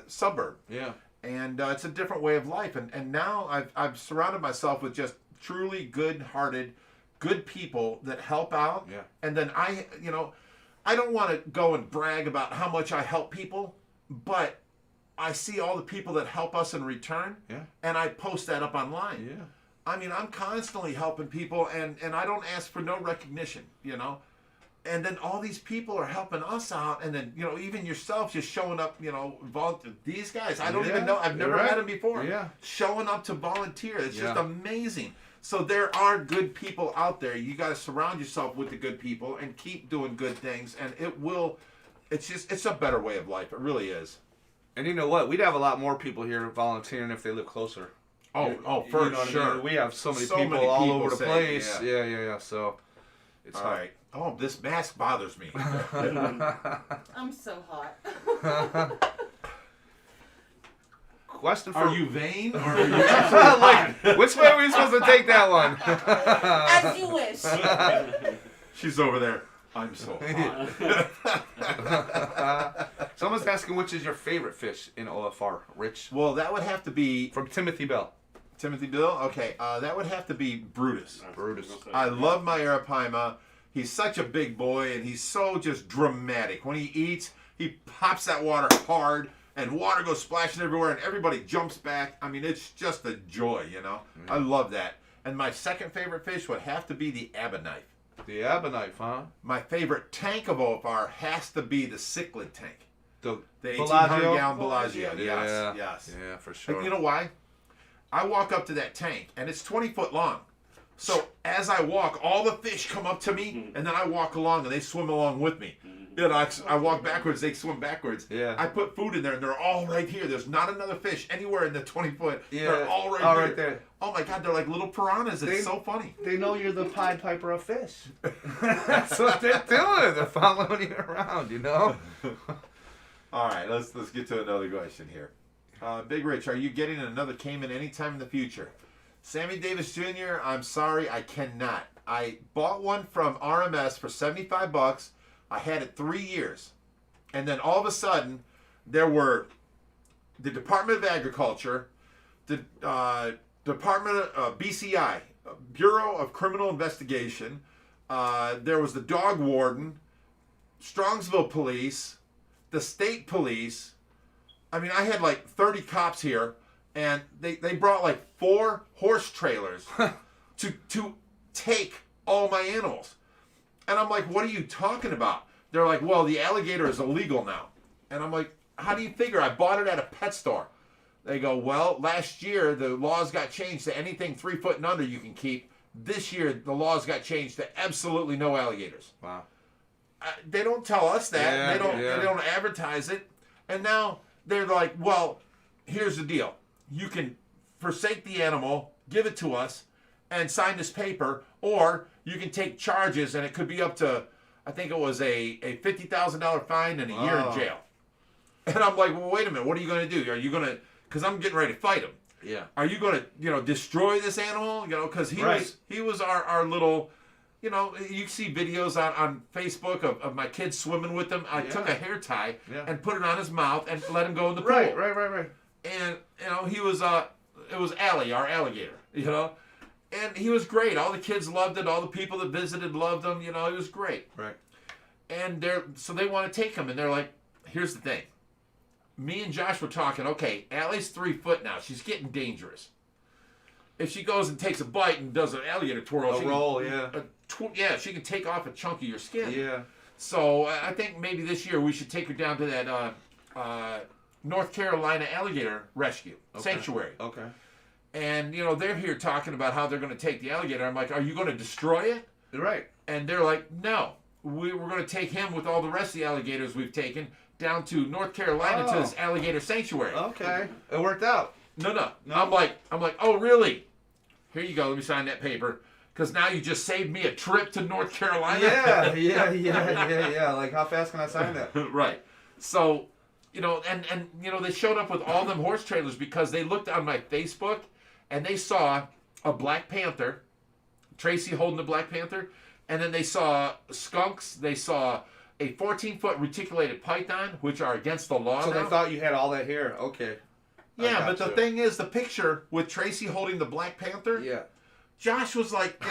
suburb.
Yeah.
And it's a different way of life. And now I've surrounded myself with just truly good-hearted, good people that help out.
Yeah.
And then I don't want to go and brag about how much I help people, but I see all the people that help us in return.
Yeah.
And I post that up online.
Yeah.
I mean, I'm constantly helping people, and I don't ask for no recognition, And then all these people are helping us out, and then, even yourself just showing up, these guys, I don't even know, I've never met them before.
Yeah.
Showing up to volunteer, it's just
Yeah.
amazing. So there are good people out there. You got to surround yourself with the good people and keep doing good things, and it's a better way of life. It really is.
And you know what? We'd have a lot more people here volunteering if they live closer.
Oh, for
You know what I
sure.
mean? We have so many
So
people
many
all
people
over the
say,
place.
yeah.
Yeah. So it's
All
hard.
right. Oh, this mask bothers me.
I'm so hot.
Question for
Are you vain or are you actually
like, which way are we supposed to take that one?
As you wish.
She's over there. I'm so hot.
Someone's asking which is your favorite fish in OFR, Rich?
Well, that would have to be
From Timothy Bell.
Timothy Bill. Okay, that would have to be Brutus.
Brutus.
I love my arapaima. He's such a big boy, and he's so just dramatic. When he eats, he pops that water hard. and water goes splashing everywhere, and everybody jumps back. I mean, it's just a joy, you know. I love that. And my second favorite fish would have to be the abenite.
The abenite, huh?
My favorite tank of OFR has to be the cichlid tank.
The
1800-gallon Bellagio.
Yeah.
Yes.
Yeah, for sure.
And you know why? I walk up to that tank, and it's 20 foot long. So as I walk, all the fish come up to me, and then I walk along, and they swim along with me. You know, I walk backwards, they swim backwards.
Yeah.
I put food in there, and they're all right here. There's not another fish anywhere in the 20 foot.
Yeah.
They're all right
All
here.
right there.
Oh my God, they're like little piranhas. It's
They-
so funny.
They know you're the Pied Piper of fish. That's what they're doing. They're following you around, you know?
All right, let's get to another question here. Big Rich, are you getting another Cayman anytime in the future? Sammy Davis Jr., I'm sorry, I cannot. I bought one from RMS for $75. I had it 3 years. And then all of a sudden, there were the Department of Agriculture, the Department of BCI, Bureau of Criminal Investigation, there was the dog warden, Strongsville Police, the state police. I mean, I had like 30 cops here, and they brought like 4 horse trailers to take all my animals. And I'm like, what are you talking about? They're like, well, the alligator is illegal now. And I'm like, how do you figure? I bought it at a pet store. They go, well, last year the laws got changed to anything 3 foot and under you can keep. This year the laws got changed to absolutely no alligators.
Wow.
They don't tell us that.
Yeah,
They don't advertise it. And now they're like, well, here's the deal. You can forsake the animal, give it to us, and sign this paper, or you can take charges, and it could be up to, I think it was a $50,000 fine and a year in jail. And I'm like, well, wait a minute. What are you going to do? Are you going to, because I'm getting ready to fight him.
Yeah.
Are you going to, destroy this animal? Because he was our little, you see videos on Facebook of my kids swimming with him. I took a hair tie and put it on his mouth and let him go in the pool.
Right.
And, he was, it was Allie, our alligator, And he was great. All the kids loved it. All the people that visited loved him. He was great.
Right.
And so they want to take him. And they're like, here's the thing. Me and Josh were talking, okay, Allie's 3 foot now. She's getting dangerous. If she goes and takes a bite and does an alligator twirl, she can take off a chunk of your skin.
Yeah.
So I think maybe this year we should take her down to that North Carolina alligator rescue sanctuary.
Okay.
And, they're here talking about how they're going to take the alligator. I'm like, are you going to destroy it?
Right.
And they're like, no. We're going to take him with all the rest of the alligators we've taken down to North Carolina to this alligator sanctuary.
Okay. It worked out.
No. I'm like, oh, really? Here you go. Let me sign that paper. Because now you just saved me a trip to North Carolina.
Yeah. Like, how fast can I sign that?
Right. So, and they showed up with all them horse trailers because they looked on my Facebook and they saw a Black Panther, Tracy holding the Black Panther, and then they saw skunks, they saw a 14-foot reticulated python, which are against the law
So
now.
they thought you had all that here. Okay.
Yeah, but the thing is, the picture with Tracy holding the Black Panther,
Yeah.
Josh was like 4.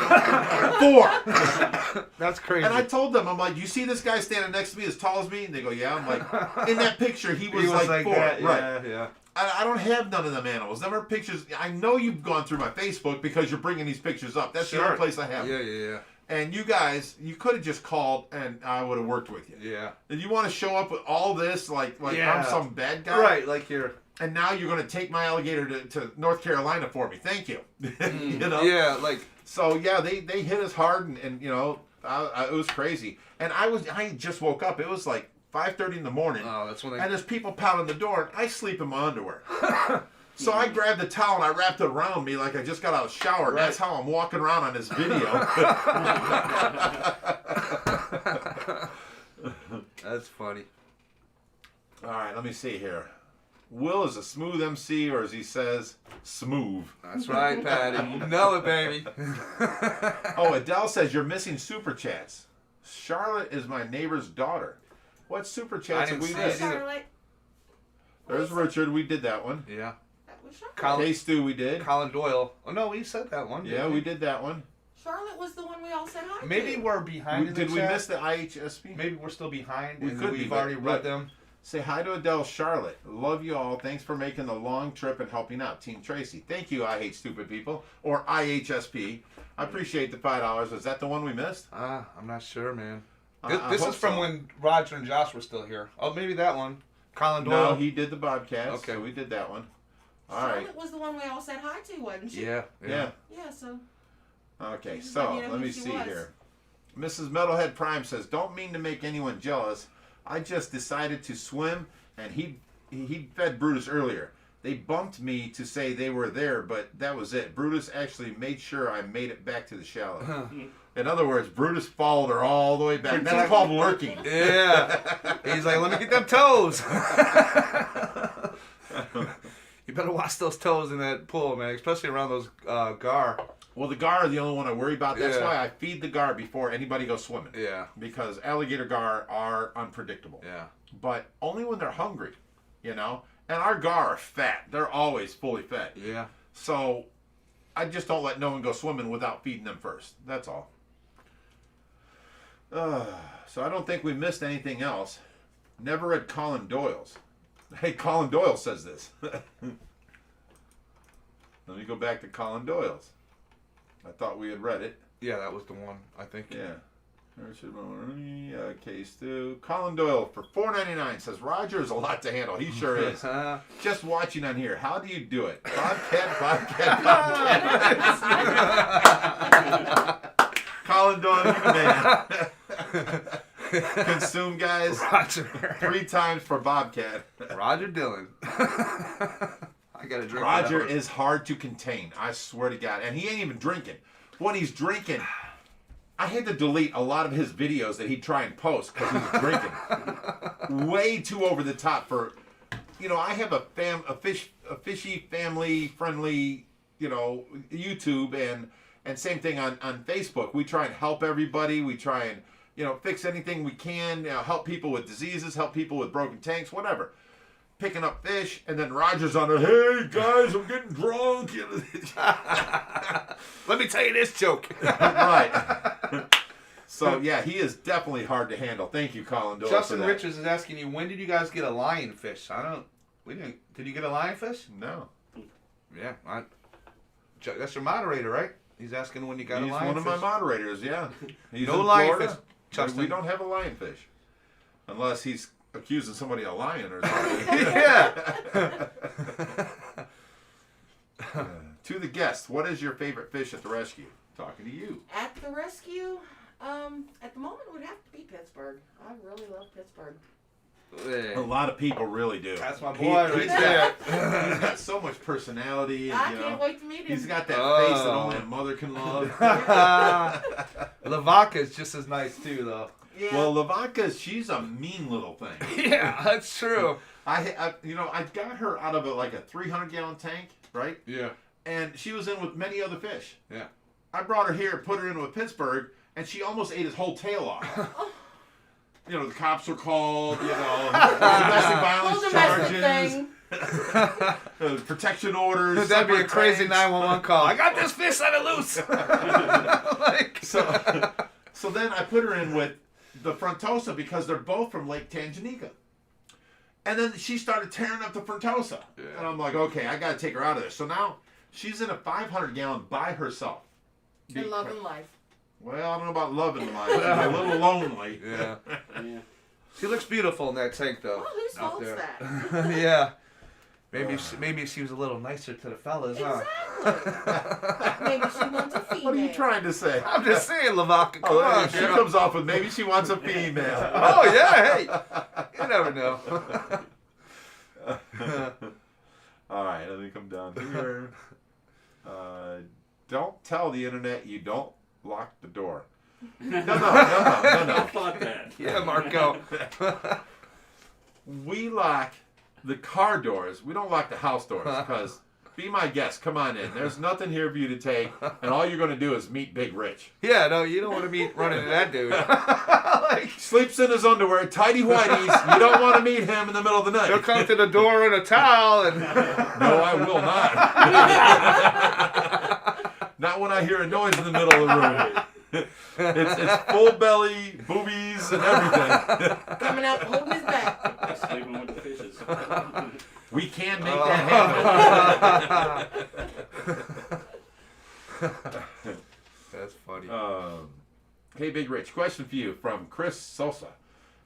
That's crazy.
And I told them, I'm like, you see this guy standing next to me as tall as me? And they go, yeah. I'm like, in that picture, he was like 4.
that.
Right.
Yeah.
I don't have none of them animals. Them are pictures. I know you've gone through my Facebook because you're bringing these pictures up. That's the only place I have them.
Yeah.
And you guys, you could have just called and I would have worked with you.
Yeah.
And you want to show up with all this like
Yeah.
I'm some bad guy?
Right, like here.
And now you're going to take my alligator to North Carolina for me. Thank you.
Yeah, like.
So, yeah, they hit us hard and it was crazy. And I just woke up. It was like 5:30 in the morning.
Oh, that's when they.
And there's people pounding the door, and I sleep in my underwear. So I grabbed the towel and I wrapped it around me like I just got out of the shower. Right. That's how I'm walking around on this video.
That's funny.
All right, let me see here. Will is a smooth MC, or as he says, smooth.
That's right, Patty. You know it, baby.
Oh, Adele says you're missing super chats. Charlotte is my neighbor's daughter. What super chats have we
didn't
missed?
see it.
Charlotte.
There's Richard. We did that one.
Yeah.
That was Charlotte.
Colin,
Hey Stu, we did.
Colin Doyle. Oh, no, we said that one.
Yeah, we did that one.
Charlotte was the one we all said hi
Maybe
to.
we're behind in the
Did we
chat.
miss the IHSP?
Maybe we're still behind
We
and
could be,
we've
but-
already read them.
Say hi to Adele Charlotte. Love you all. Thanks for making the long trip and helping out. Team Tracy. Thank you, I Hate Stupid People. Or IHSP. I appreciate the $5. Is that the one we missed?
I'm not sure, man.
I
This
hope
is from
so.
when Roger and Josh were still here. Oh, maybe that one. Colin Doyle.
No, he did the Bobcats.
Okay.
So we did that one. All right.
Charlotte was the one we all said hi to, wasn't she?
Yeah.
Yeah.
Yeah, so.
Okay,
Just
so
let me know
let
who
me
she
see
was.
here. Mrs. Metalhead Prime says, "Don't mean to make anyone jealous. I just decided to swim, and he fed Brutus earlier. They bumped me to say they were there, but that was it. Brutus actually made sure I made it back to the shallow. In other words, Brutus followed her all the way back. That's called lurking.
Yeah. He's like, let me get them toes. You better watch those toes in that pool, man, especially around those gar.
Well, the gar are the only one I worry about. That's
Yeah.
why I feed the gar before anybody goes swimming.
Yeah.
Because alligator gar are unpredictable.
Yeah.
But only when they're hungry, you know? And our gar are fat. They're always fully fed.
Yeah.
So I just don't let no one go swimming without feeding them first. That's all. So I don't think we missed anything else. Never read Colin Doyle's. Hey, Colin Doyle says this. Let me go back to Colin Doyle's. I thought we had read it.
Yeah, that was the one, I think.
Yeah. Okay, Stu. Colin Doyle for $4.99 says, Roger is a lot to handle. He sure is. Just watching on here. How do you do it? Bobcat. Colin Doyle, you the man. Consume, guys.
Roger.
3 times for Bobcat.
Roger Dillon. I got to drink.
Roger is hard to contain. I swear to God. And he ain't even drinking. When he's drinking, I had to delete a lot of his videos that he'd try and post because he was drinking. Way too over the top for, I have a fishy family friendly, YouTube and same thing on Facebook. We try and help everybody. We try and, fix anything we can, help people with diseases, help people with broken tanks, whatever. Picking up fish, and then Roger's on it. Hey guys, I'm getting drunk.
Let me tell you this joke.
Right. So yeah, he is definitely hard to handle. Thank you, Colin Doyle.
Justin
for that.
Richards is asking you, when did you guys get a lionfish? Did you get a lionfish?
No.
Yeah, that's your moderator, right? He's asking when you got
He's
a lionfish.
one of my moderators, yeah. He's
No
in
lionfish,
Florida.
Justin.
We don't have a lionfish. Unless he's accusing somebody of lying or something.
Yeah.
To the guests, what is your favorite fish at the rescue? Talking to you.
At the rescue, at the moment it would have to be Pittsburgh. I really love Pittsburgh.
A lot of people really do.
That's my boy right there.
He's got so much personality. And,
I can't wait to meet him.
He's got that face that only a mother can love.
Lavaca is just as nice too, though.
Yeah.
Well, Lavaca, she's a mean little thing.
Yeah, that's true.
I got her out of a 300-gallon tank, right?
Yeah.
And she was in with many other fish.
Yeah.
I brought her here, put her in with Pittsburgh, and she almost ate his whole tail off. The cops were called, domestic violence charges, protection orders.
That'd be a
separate
crazy
tanks.
911 call. I got this fish let it loose.
So then I put her in with the Frontosa because they're both from Lake Tanganyika. And then she started tearing up the Frontosa.
Yeah.
And I'm like, okay, I got to take her out of there. So now she's in a 500-gallon by herself.
And love and life.
Well, I don't know about loving life. She's a little lonely.
Yeah.
Yeah.
She looks beautiful in that tank, though.
Well, whose
out
fault's
there.
that?
Yeah. Maybe she was a little nicer to the fellas, huh?
Exactly. Maybe she wants a female.
What are you trying to say?
I'm just saying, Lavaca. Come
Oh,
on,
she
girl.
comes off with maybe she wants a female.
Oh yeah, hey. You never know.
All right, let me come down here. Don't tell the internet you don't lock the door. No.
Fuck that.
Yeah, Marco.
We lock the car doors. We don't lock the house doors because, be my guest, come on in. There's nothing here for you to take, and all you're going to do is meet Big Rich.
Yeah, no, you don't want to be running into that dude.
Sleeps in his underwear, tidy whities. You don't want to meet him in the middle of the night.
He'll come to the door in a towel and.
No, I will not. Not when I hear a noise in the middle of the room. It's full belly, boobies, and everything.
Coming out holding his back.
Sleeping with the fishes.
We can make that happen.
That's funny.
Hey, Big Rich, question for you from Chris Sosa.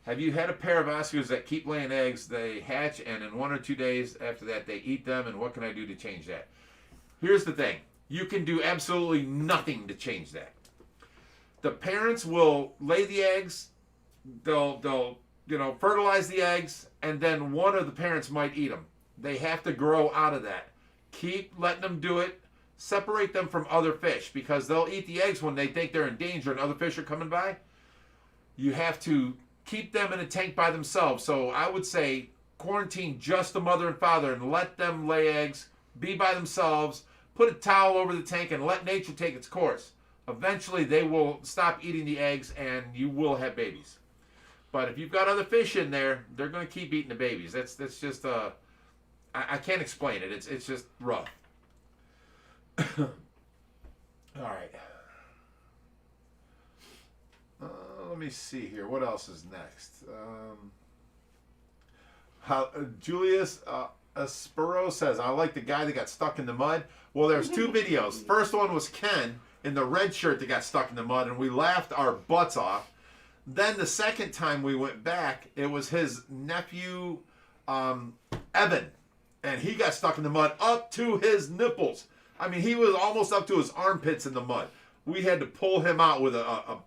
Have you had a pair of Oscars that keep laying eggs, they hatch, and in 1 or 2 days after that they eat them, and what can I do to change that? Here's the thing. You can do absolutely nothing to change that. The parents will lay the eggs, they'll fertilize the eggs, and then one of the parents might eat them. They have to grow out of that. Keep letting them do it. Separate them from other fish because they'll eat the eggs when they think they're in danger and other fish are coming by. You have to keep them in a tank by themselves. So I would say quarantine just the mother and father and let them lay eggs, be by themselves, put a towel over the tank and let nature take its course. Eventually they will stop eating the eggs and you will have babies. But if you've got other fish in there, they're going to keep eating the babies. That's just I can't explain it. It's just rough. All right. Let me see here. What else is next? Julius Aspero says, I like the guy that got stuck in the mud. Well, there's 2 videos. First one was Ken in the red shirt that got stuck in the mud, and we laughed our butts off. Then the second time we went back, it was his nephew, Evan, and he got stuck in the mud up to his nipples. I mean, he was almost up to his armpits in the mud. We had to pull him out with a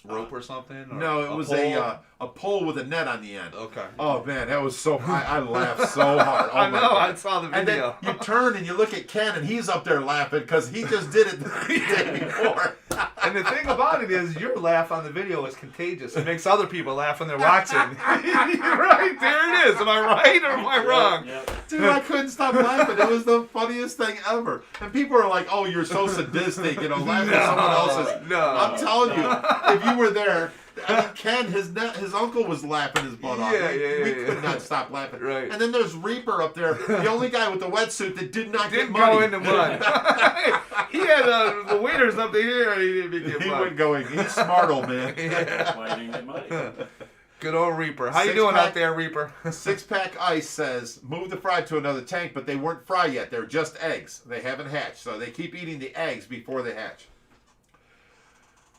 rope or something? Or
no, it was
pole?
a pole with a net on the end.
Okay.
Oh man, that was so. I laughed so hard. Oh,
I
my
know.
God.
I saw the
And
video.
then you turn and you look at Ken, and he's up there laughing because he just did it the day before.
And the thing about it is, your laugh on the video is contagious. It makes other people laugh when they're watching. Right, there it is. Am I right or am I wrong?
Yep.
Dude, I couldn't stop laughing. It was the funniest thing ever. And people are like, "Oh, you're so sadistic," laughing at someone else's.
No.
I'm telling you, if you were there. I mean, Ken, his uncle was laughing his butt off. We could not stop laughing.
Right.
And then there's Reaper up there, the only guy with the wetsuit that did not
Didn't
get muddy.
go in the mud. He had the waiters up here. He didn't get
He
mud.
wasn't going. He's smart, old man.
Yeah.
Why didn't get money?
Good old Reaper. How you doing out there, Reaper?
Six Pack Ice says, move the fry to another tank, but they weren't fry yet. They're just eggs. They haven't hatched, so they keep eating the eggs before they hatch.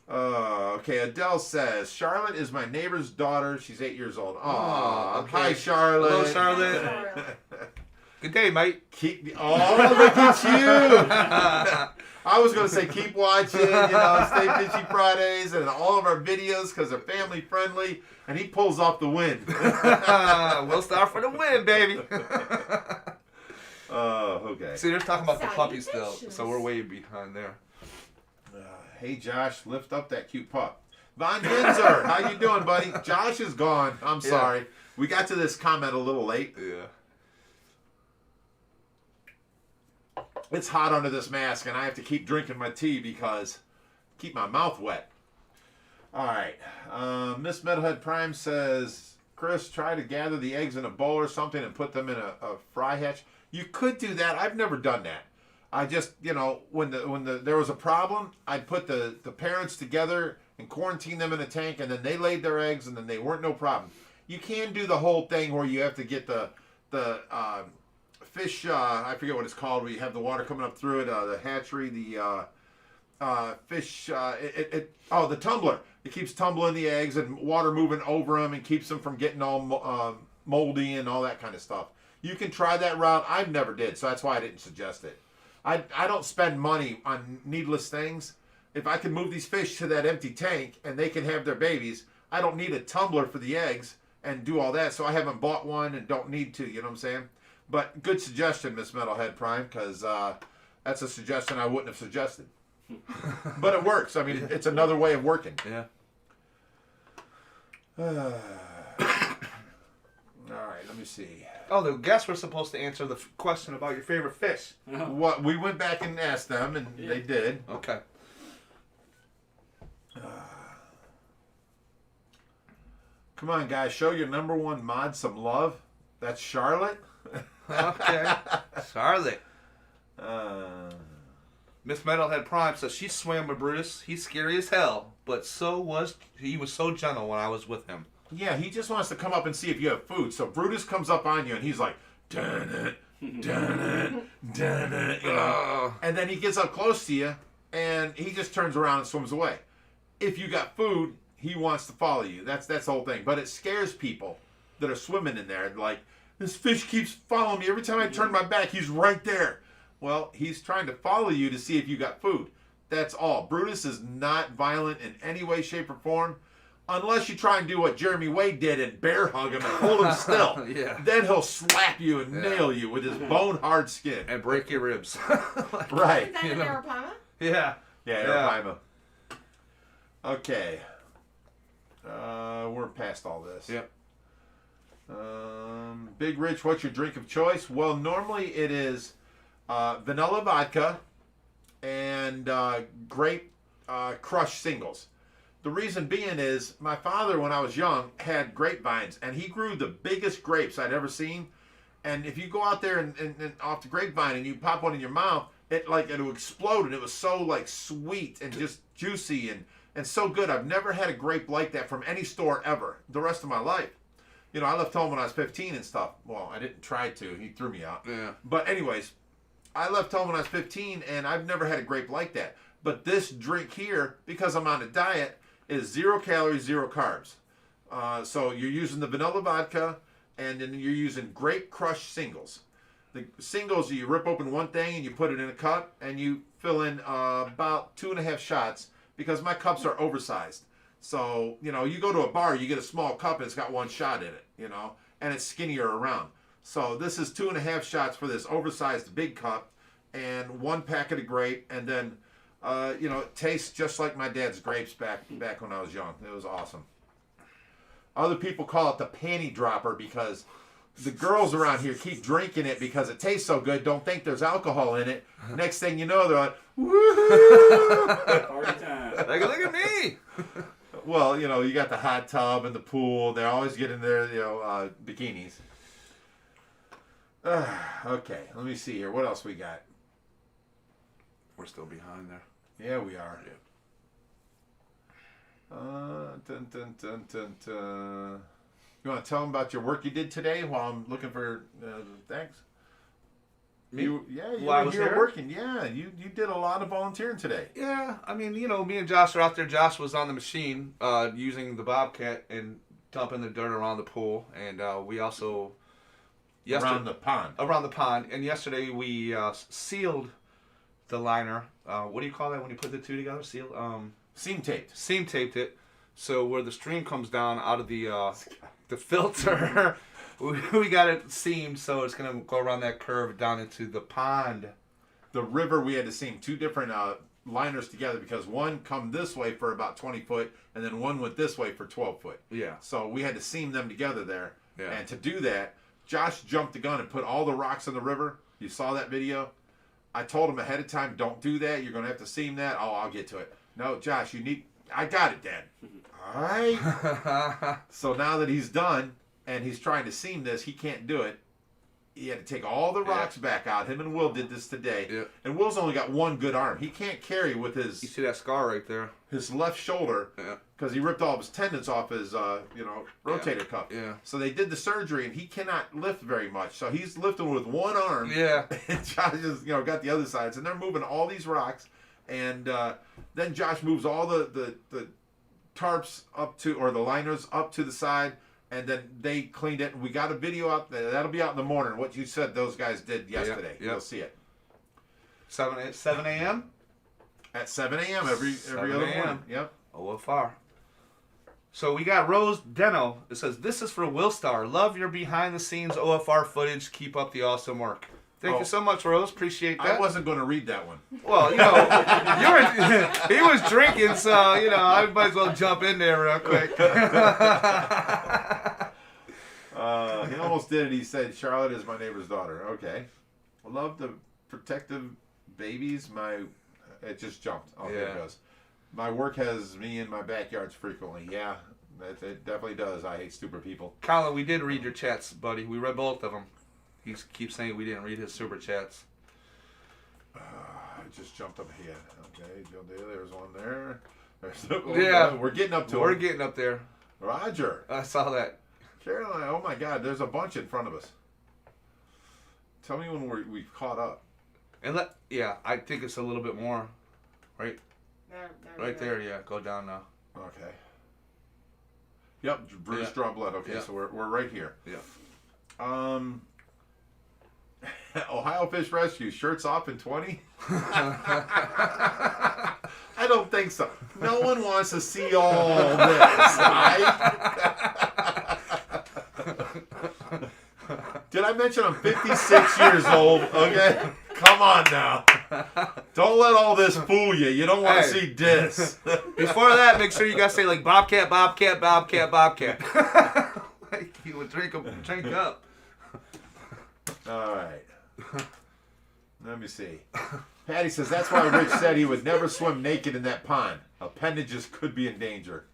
Okay, Adele says, Charlotte is my neighbor's daughter. She's 8 years old. Aww,
okay.
Hi, Charlotte.
Hello, Charlotte. Good day, mate.
Look at you. I was going to say keep watching, stay Fishy Fridays and all of our videos because they're family friendly. And he pulls off the win.
willstar for the win, baby.
Okay.
See, they're talking about the puppies still,
Salutations.
so we're way behind there.
Hey, Josh, lift up that cute pup. Von Ginzer, how you doing, buddy? Josh is gone. I'm sorry. We got to this comment a little late.
Yeah.
It's hot under this mask, and I have to keep drinking my tea because keep my mouth wet. All right. Miss Metalhead Prime says, Chris, try to gather the eggs in a bowl or something and put them in a fry hatch. You could do that. I've never done that. I just, when there was a problem, I'd put the parents together and quarantine them in a tank, and then they laid their eggs, and then they weren't no problem. You can do the whole thing where you have to get the fish, I forget what it's called, where you have the water coming up through it, the hatchery, the fish, the tumbler. It keeps tumbling the eggs and water moving over them and keeps them from getting all moldy and all that kind of stuff. You can try that route. I never did, so that's why I didn't suggest it. I don't spend money on needless things. If I can move these fish to that empty tank and they can have their babies, I don't need a tumbler for the eggs and do all that. So I haven't bought one and don't need to, you know what I'm saying? But good suggestion, Miss Metalhead Prime, because that's a suggestion I wouldn't have suggested. But it works. I mean, it's another way of working.
Yeah.
All right, let me see.
Oh, the guests were supposed to answer the question about your favorite fish.
What we went back and asked them, and they did.
Okay.
Come on, guys, show your number one mod some love. That's Charlotte.
Okay. Charlotte. Miss Metalhead Prime says she swam with Brutus. He's scary as hell, but he was so gentle when I was with him.
Yeah, he just wants to come up and see if you have food. So Brutus comes up on you and he's like, dun it, dun it, dun it, you know. And then he gets up close to you and he just turns around and swims away. If you got food, he wants to follow you. That's the whole thing. But it scares people that are swimming in there. Like, this fish keeps following me. Every time I turn my back, he's right there. Well, he's trying to follow you to see if you got food. That's all. Brutus is not violent in any way, shape, or form. Unless you try and do what Jeremy Wade did and bear hug him and hold him still.
Yeah.
Then he'll slap you and nail you with his bone-hard skin.
And break your ribs.
Right.
Is that in Arapaima?
Yeah.
Yeah, Arapaima. Okay. We're past all this.
Yep.
Big Rich, what's your drink of choice? Well, normally it is vanilla vodka and grape crush singles. The reason being is my father, when I was young, had grapevines, and he grew the biggest grapes I'd ever seen. And if you go out there and off the grapevine and you pop one in your mouth, it'll explode, and it was so like sweet and just juicy and so good. I've never had a grape like that from any store ever the rest of my life. You know, I left home when I was 15 and stuff. Well, I didn't try to. He threw me out.
Yeah.
But anyways, I left home when I was 15, and I've never had a grape like that. But this drink here, because I'm on a diet, is 0 calories, 0 carbs. So you're using the vanilla vodka, and then you're using grape crush singles. The singles, you rip open one thing and you put it in a cup, and you fill in about 2.5 shots, because my cups are oversized. So, you know, you go to a bar, you get a small cup and it's got 1 shot in it, you know, and it's skinnier around. So this is 2.5 shots for this oversized big cup, and 1 packet of grape, and then, you know, it tastes just like my dad's grapes back when I was young. It was awesome. Other people call it the panty dropper because the girls around here keep drinking it because it tastes so good, don't think there's alcohol in it. Next thing you know, they're like, woohoo!
Party time.
Like, look at me!
Well, you know, you got the hot tub and the pool. They always get in their, you know, bikinis. Okay, let me see here. What else we got?
We're still behind there.
Yeah, we are.
Yeah.
Dun, dun, dun, dun, dun. You want to tell them about your work you did today while I'm looking for thanks?
Me?
You
While I
were
was
here
here?
working. Yeah, you did a lot of volunteering today.
Yeah, I mean, you know, me and Josh are out there. Josh was on the machine using the Bobcat and dumping the dirt around the pool. And we also...
Around the pond.
Around the pond. And yesterday we sealed the liner. What do you call that when you put the two together? Sealed?
Seam taped.
Seam taped it. So where the stream comes down out of the filter, we got it seamed so it's going to go around that curve down into the pond.
The river, we had to seam 2 different liners together because one come this way for about 20 foot and then one went this way for 12 foot.
Yeah.
So we had to seam them together there.
Yeah.
And to do that, Josh jumped the gun and put all the rocks in the river. You saw that video? I told him ahead of time, don't do that. You're going to have to seam that. Oh, I'll get to it. No, Josh, I got it, Dad. All right. So now that he's done and he's trying to seam this, he can't do it. He had to take all the rocks back out. Him and Will did this today.
Yeah.
And Will's only got 1 good arm. He can't carry with
You
his
see that scar right there?
left shoulder
Yeah.
because he ripped all of his tendons off his rotator cuff.
Yeah.
So they did the surgery and he cannot lift very much. So he's lifting with 1 arm.
Yeah.
And Josh has got the other sides, and they're moving all these rocks. And then Josh moves all the tarps up to, or the liners up to the side, and then they cleaned it. And we got a video out there. That'll be out in the morning. What you said those guys did yesterday.
Yeah.
You'll see it.
7 a.m.?
At 7 a.m. every
7
other
a.m.
morning. Yep.
OFR. So we got Rose Deno. It says, this is for Willstar. Love your behind-the-scenes OFR footage. Keep up the awesome work. Thank you so much, Rose. Appreciate that.
I wasn't going to read that one.
Well, you know, he was drinking, so, you know, I might as well jump in there real quick.
He almost did it. He said, Charlotte is my neighbor's daughter. Okay. I love the protective babies. It just jumped. Oh, there it goes. My work has me in my backyards frequently. Yeah, it definitely does. I hate stupid people.
Colin, we did read your chats, buddy. We read both of them. He keeps saying we didn't read his super chats.
just jumped up ahead. Okay, there's one there. There's one
Yeah.
there. We're getting up to
We're
him.
getting up there.
Roger.
I saw that.
Caroline, oh my God, there's a bunch in front of us. Tell me when we've caught up.
And I think it's a little bit more. Right? Right there, yeah. Go down now.
Okay. Yep, Bruce
Yeah.
draw blood. Okay,
Yeah.
so we're right here.
Yeah.
Ohio Fish Rescue, shirts off in 20? I don't think so. No one wants to see all this, right? Did I mention I'm 56 years old? Okay? Come on now. Don't let all this fool you. You don't want to see this.
Before that, make sure you guys say like Bobcat, Bobcat, Bobcat, Bobcat. Like you would drink up.
All right. Let me see. Patty says that's why Rich said he would never swim naked in that pond. Appendages could be in danger.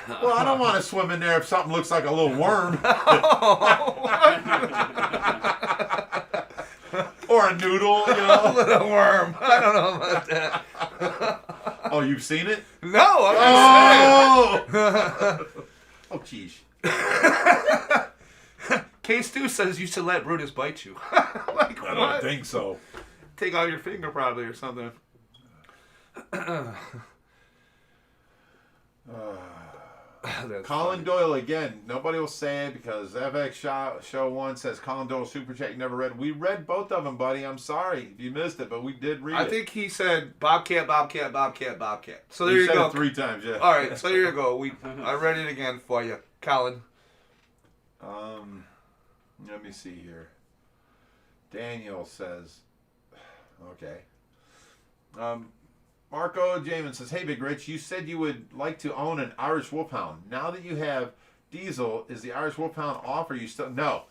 Well, I don't want to swim in there if something looks like a little worm. Or a noodle, you know.
A little worm. I don't know about that.
Oh, you've seen it?
No.
Oh! Oh, geez.
K-Stu says you should let Brutus bite you. Like,
I don't
what?
think so.
Take out your finger probably or something. That's
Colin
funny.
Doyle again. Nobody will say it because FX Show 1 says Colin Doyle Super Chat you never read. We read both of them, buddy. I'm sorry if you missed it, but we did read it.
I think he said Bobcat, Bobcat, Bobcat, Bobcat. So there
You
you
said
go.
it 3 times, yeah.
All right, so there you go. I read it again for you, Colin.
Let me see here. Daniel says, okay. Marco Jamin says, hey, Big Rich, you said you would like to own an Irish Wolfhound. Now that you have Diesel, is the Irish Wolfhound off or you still... No.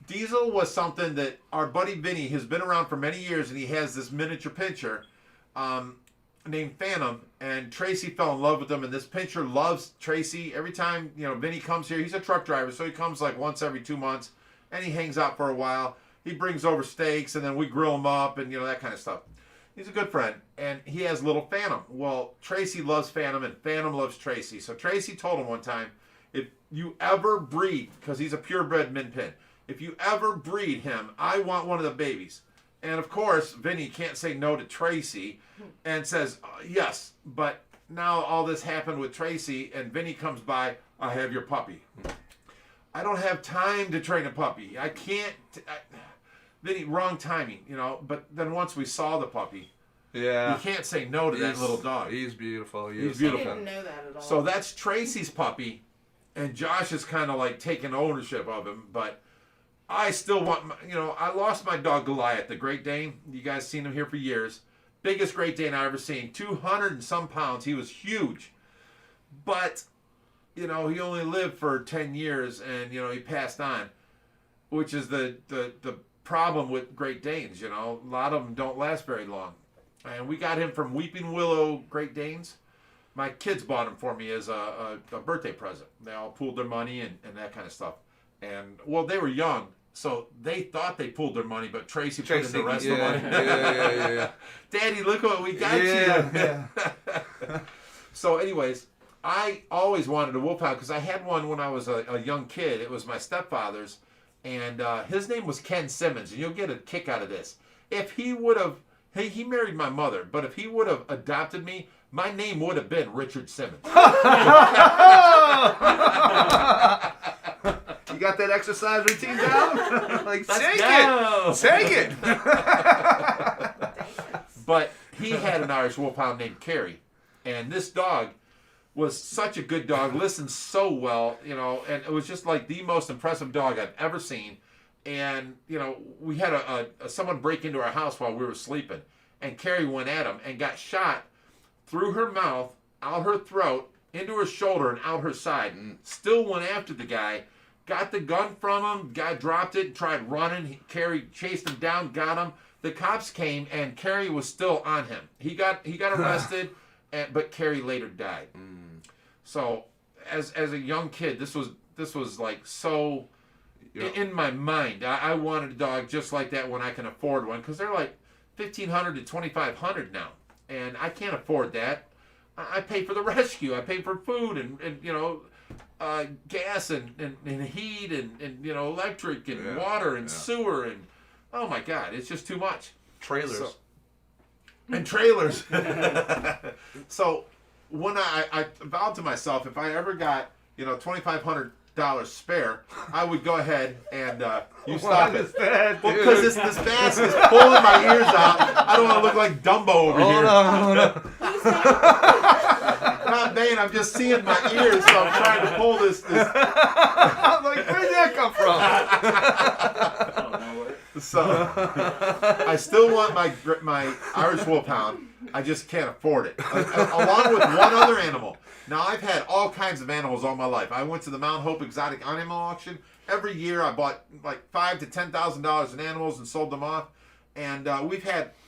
Diesel was something that our buddy Vinny has been around for many years, and he has this miniature pincher named Phantom, and Tracy fell in love with him, and this pincher loves Tracy. Every time, Vinny comes here, he's a truck driver, so he comes like once every 2 months, and he hangs out for a while. He brings over steaks, and then we grill him up, and, that kind of stuff. He's a good friend, and he has little Phantom. Well, Tracy loves Phantom, and Phantom loves Tracy. So Tracy told him one time, if you ever breed, because he's a purebred min pin, if you ever breed him, I want one of the babies. And of course, Vinny can't say no to Tracy, and says, yes, but now all this happened with Tracy, and Vinny comes by, I have your puppy. I don't have time to train a puppy. I can't... Vinny, wrong timing, but then once we saw the puppy,
Yeah.
you can't say no to that little dog.
He's beautiful.
He's
I
beautiful.
didn't know that at all.
So that's Tracy's puppy, and Josh is kind of like taking ownership of him, but I still want, I lost my dog Goliath, the Great Dane. You guys seen him here for years. Biggest Great Dane I ever seen. 200 and some pounds. He was huge. But, he only lived for 10 years, and, he passed on, which is the problem with Great Danes. A lot of them don't last very long. And we got him from Weeping Willow Great Danes. My kids bought him for me as a birthday present. They all pooled their money and that kind of stuff. And, well, they were young, so they thought they pooled their money, but Tracy put in the rest of the money.
Yeah.
Daddy, look what we got you.
Yeah.
So anyways, I always wanted a wolfhound because I had one when I was a young kid. It was my stepfather's, and his name was Ken Simmons, and you'll get a kick out of this. If he would have, he married my mother, but if he would have adopted me, my name would have been Richard Simmons.
You got that exercise routine down? Like, take it.
But he had an Irish Wolfhound named Carrie, and this dog was such a good dog, listened so well, and it was just like the most impressive dog I've ever seen. And, we had someone break into our house while we were sleeping, and Carrie went at him and got shot through her mouth, out her throat, into her shoulder, and out her side. Still went after the guy, got the gun from him, guy dropped it, tried running. Carrie chased him down, got him. The cops came, and Carrie was still on him. He got arrested, but Carrie later died. So, as a young kid, this was like so in my mind. I wanted a dog just like that when I can afford one, because they're like $1,500 to $2,500 now, and I can't afford that. I pay for the rescue. I pay for food and gas and heat and electric and water and sewer and oh my God, it's just too much.
Trailers.
And trailers. So when I vowed to myself, if I ever got $2,500 spare, I would go ahead and you stop it. Well, because this mask is pulling my ears out. I don't want to look like Dumbo over here.
Hold on.
Not Bane, I'm just seeing my ears, so I'm trying to pull this.
I'm like, where did that come from?
So I still want my Irish Wolfhound. I just can't afford it. Along with one other animal. Now I've had all kinds of animals all my life. I went to the Mount Hope Exotic Animal Auction. Every year I bought like $5,000 to $10,000 in animals and sold them off. And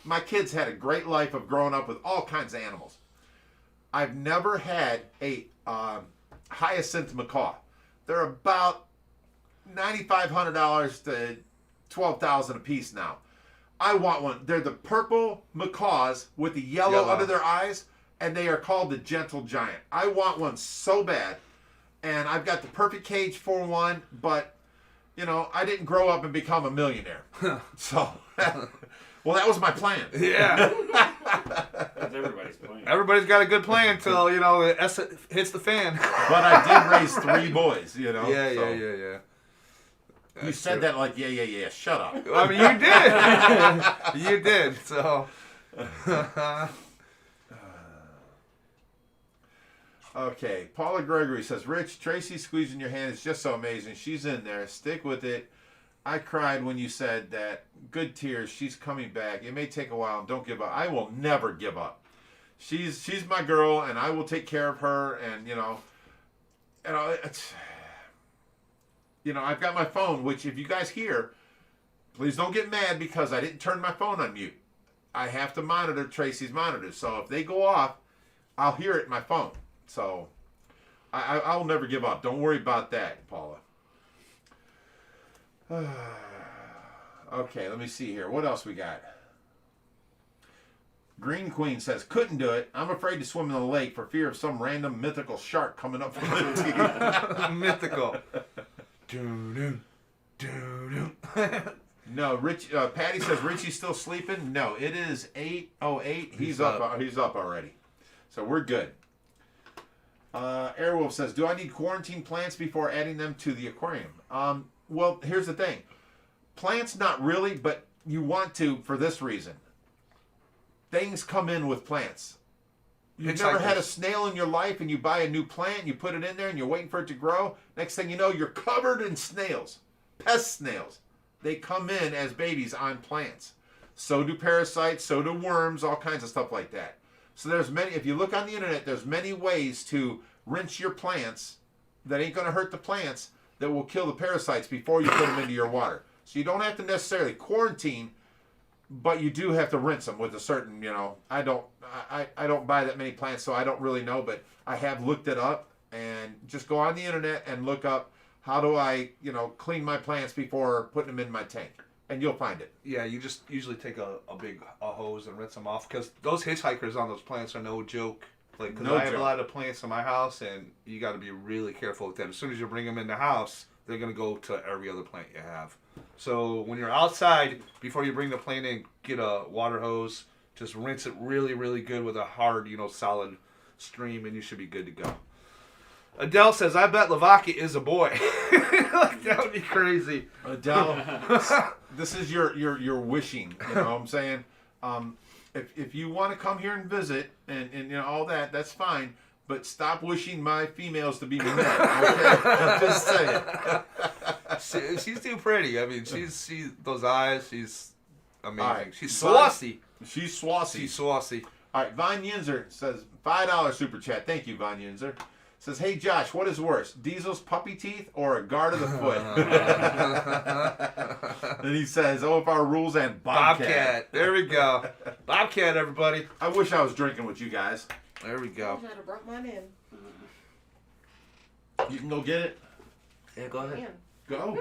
my kids had a great life of growing up with all kinds of animals. I've never had a hyacinth macaw. They're about $9,500 to $12,000 a piece now. I want one. They're the purple macaws with the yellow under their eyes, and they are called the Gentle Giant. I want one so bad, and I've got the perfect cage for one, but, I didn't grow up and become a millionaire. So, well, that was my plan.
Yeah.
That's everybody's plan.
Everybody's got a good plan until, the S hits the fan.
But I did raise 3 boys,
Yeah.
You
That's
said
true.
that like, yeah, shut up.
I mean, you did. You did, so.
Okay, Paula Gregory says, Rich, Tracy squeezing your hand is just so amazing. She's in there. Stick with it. I cried when you said that. Good tears. She's coming back. It may take a while. Don't give up. I will never give up. She's my girl, and I will take care of her. And I've got my phone. Which, if you guys hear, please don't get mad because I didn't turn my phone on mute. I have to monitor Tracy's monitors. So if they go off, I'll hear it in my phone. So I'll never give up. Don't worry about that, Paula. Okay, let me see here. What else we got? Green Queen says, couldn't do it. I'm afraid to swim in the lake for fear of some random mythical shark coming up from the teeth.
Mythical. Doo-doo. Doo-doo.
No, Patty says, Richie's still sleeping? No, it is 8:08. He's up. He's up already. So we're good. Airwolf says, do I need quarantine plants before adding them to the aquarium? Well, here's the thing. Plants, not really, but you want to for this reason. Things come in with plants. You've never had a snail in your life and you buy a new plant, you put it in there and you're waiting for it to grow. Next thing you know, you're covered in snails. Pest snails. They come in as babies on plants. So do parasites, so do worms, all kinds of stuff like that. So there's many, if you look on the internet, there's many ways to rinse your plants that ain't going to hurt the plants that will kill the parasites before you put them into your water. So you don't have to necessarily quarantine, but you do have to rinse them with a certain, I don't buy that many plants, so I don't really know, but I have looked it up. And just go on the internet and look up how do I, clean my plants before putting them in my tank. And you'll find it.
Yeah, you just usually take a big hose and rinse them off because those hitchhikers on those plants are no joke. Like, because I have a lot of plants in my house, and you got to be really careful with them. As soon as you bring them in the house, they're going to go to every other plant you have. So when you're outside, before you bring the plant in, get a water hose. Just rinse it really, really good with a hard, solid stream, and you should be good to go. Adele says, I bet Lavaca is a boy. Like, that would be crazy.
Adele, this is your wishing, you know what I'm saying? If you want to come here and visit and all that, that's fine. But stop wishing my females to be men, okay? I'm just saying.
She's too pretty. I mean, she's those eyes, she's amazing.
Right.
She's saucy.
She's saucy.
She's saucy.
All right, Von Yinzer says, $5 super chat. Thank you, Von Yinzer. Says, hey, Josh, what is worse, Diesel's puppy teeth or a guard of the foot? And he says, OFR rules and Bobcat.
There we go. Bobcat, everybody.
I wish I was drinking with you guys.
There we
I
go.
wish I'd have brought mine in.
You can go get it.
Yeah, go ahead.
Man.
Go.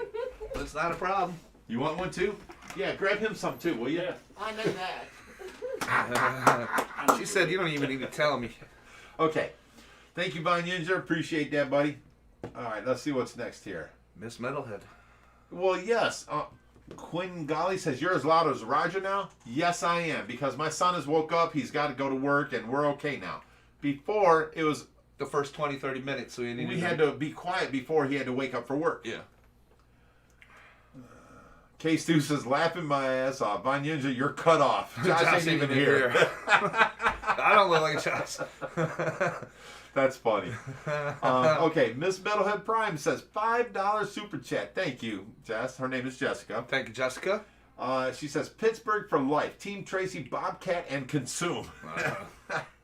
That's not a problem.
You want one too? Yeah, grab him some too, will you?
I know that.
She said you don't even need to tell me.
Okay. Thank you, Von Yinzer. Appreciate that, buddy. All right, let's see what's next here.
Miss Metalhead.
Well, yes. Quinn Golly says, you're as loud as Roger now? Yes, I am, because my son has woke up. He's got to go to work, and we're okay now. Before, it was...
The first 20, 30 minutes, so
we had to be quiet before he had to wake up for work.
Yeah.
K-Stu says, laughing my ass off. Von Yinzer, you're cut off. Josh ain't even here.
I don't look like Josh.
That's funny. Okay, Miss Metalhead Prime says, $5 super chat. Thank you, Jess. Her name is Jessica.
Thank you, Jessica.
She says, Pittsburgh for life. Team Tracy, Bobcat, and Consume.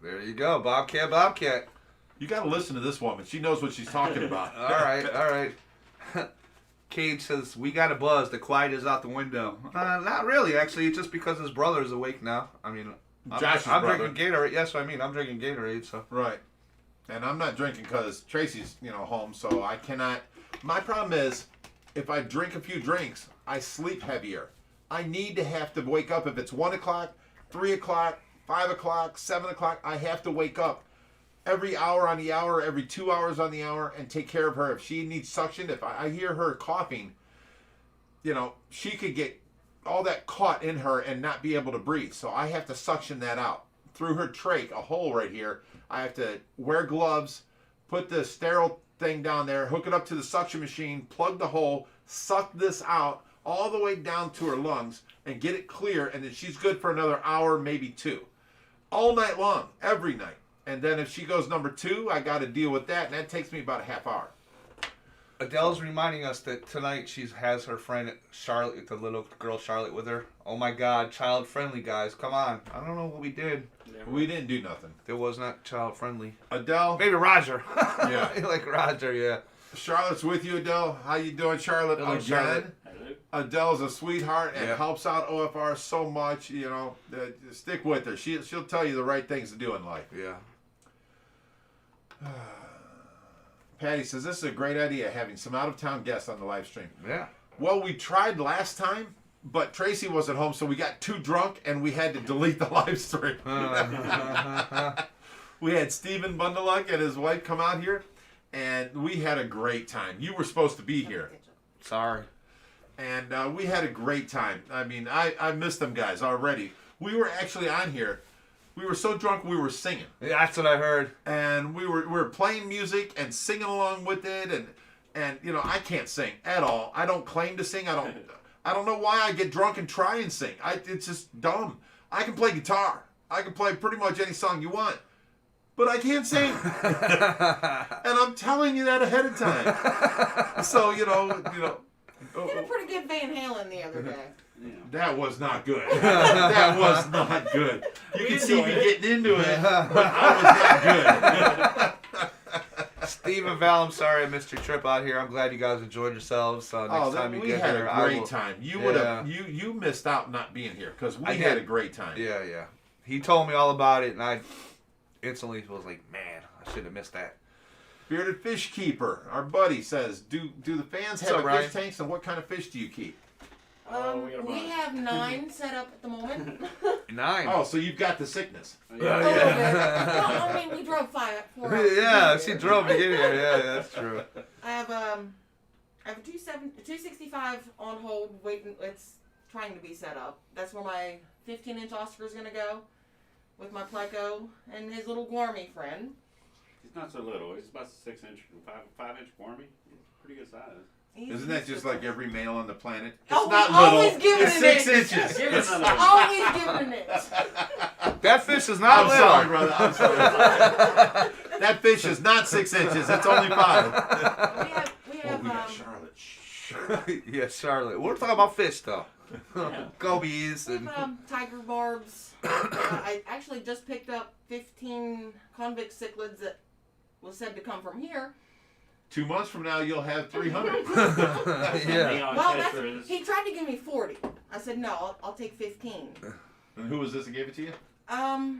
There you go. Bobcat.
You got to listen to this woman. She knows what she's talking about.
All right. Cage says, we got a buzz. The quiet is out the window. Not really, actually. It's just because his brother is awake now. I mean, I'm drinking Gatorade. Yes, I'm drinking Gatorade. So
right. And I'm not drinking because Tracy's, home, so I cannot. My problem is, if I drink a few drinks, I sleep heavier. I need to have to wake up. If it's 1 o'clock, 3 o'clock, 5 o'clock, 7 o'clock, I have to wake up every hour on the hour, every 2 hours on the hour, and take care of her. If she needs suction, if I hear her coughing, she could get all that caught in her and not be able to breathe. So I have to suction that out through her trach, a hole right here. I have to wear gloves, put the sterile thing down there, hook it up to the suction machine, plug the hole, suck this out all the way down to her lungs and get it clear, and then she's good for another hour, maybe 2. All night long, every night. And then if she goes number 2, I got to deal with that, and that takes me about a half hour.
Adele's reminding us that tonight she has her friend Charlotte, the little girl Charlotte, with her. Oh my God, child friendly, guys. Come on. I don't know what we did.
We didn't do nothing.
It was not child friendly.
Adele.
Maybe Roger.
Yeah.
Like Roger, yeah.
Charlotte's with you, Adele. How you doing, Charlotte?
Hello,
Again.
Charlotte.
Adele's a sweetheart and
Yeah.
helps out OFR so much. Stick with her. She'll tell you the right things to do in life.
Yeah.
Patty says, this is a great idea, having some out-of-town guests on the live stream.
Yeah.
Well, we tried last time, but Tracy wasn't home, so we got too drunk and we had to delete the live stream. We had Stephen Bundeluck and his wife come out here, and we had a great time. You were supposed to be here.
Sorry.
And we had a great time. I mean, I missed them guys already. We were actually on here. We were so drunk we were singing.
Yeah, that's what I heard.
And we were playing music and singing along with it, and I can't sing at all. I don't claim to sing. I don't know why I get drunk and try and sing. It's just dumb. I can play guitar. I can play pretty much any song you want. But I can't sing. And I'm telling you that ahead of time. So,
Did a pretty good Van Halen the other day.
Yeah.
that was not good. That was not good. You can see me getting into it, but I was not good.
Steve and Val, I'm sorry I missed your trip out here. I'm glad you guys enjoyed yourselves. Next time you
we
get
had
here,
a great time. You would have you missed out not being here because we had a great time.
Yeah. He told me all about it, and I instantly was like, man, I should have missed that.
Bearded Fish Keeper, our buddy, says, do the fans have
What's up,
fish tanks, and what kind of fish do you keep?
We have 9 set up at the moment.
9.
Oh, so you've got the sickness.
Well, I mean, we drove 4 hours.
Yeah, she drove to get here. Yeah, that's true.
I have a 265 on hold, waiting. It's trying to be set up. That's where my 15-inch Oscar is gonna go, with my pleco and his little Gormy friend.
He's not so little. He's about 6-inch, 5-inch Gormy. He's pretty good size.
Isn't that just like every male on the planet? It's
Oh,
not
we
little.
always give
It's
it an
6
inch.
inches.
Give it another one.
Always giving it.
That fish is not
I'm
little.
sorry, brother. I'm sorry. That fish is not 6 inches. It's only 5.
We have
Charlotte.
Yeah, Charlotte. We're talking about fish, though.
Yeah.
Gobies and...
tiger barbs. I actually just picked up 15 convict cichlids that was said to come from here.
2 months from now, you'll have 300.
Yeah.
Neon
Well,
catchers.
he tried to give me 40. I said no, I'll take 15.
And who was this that gave it to you?
I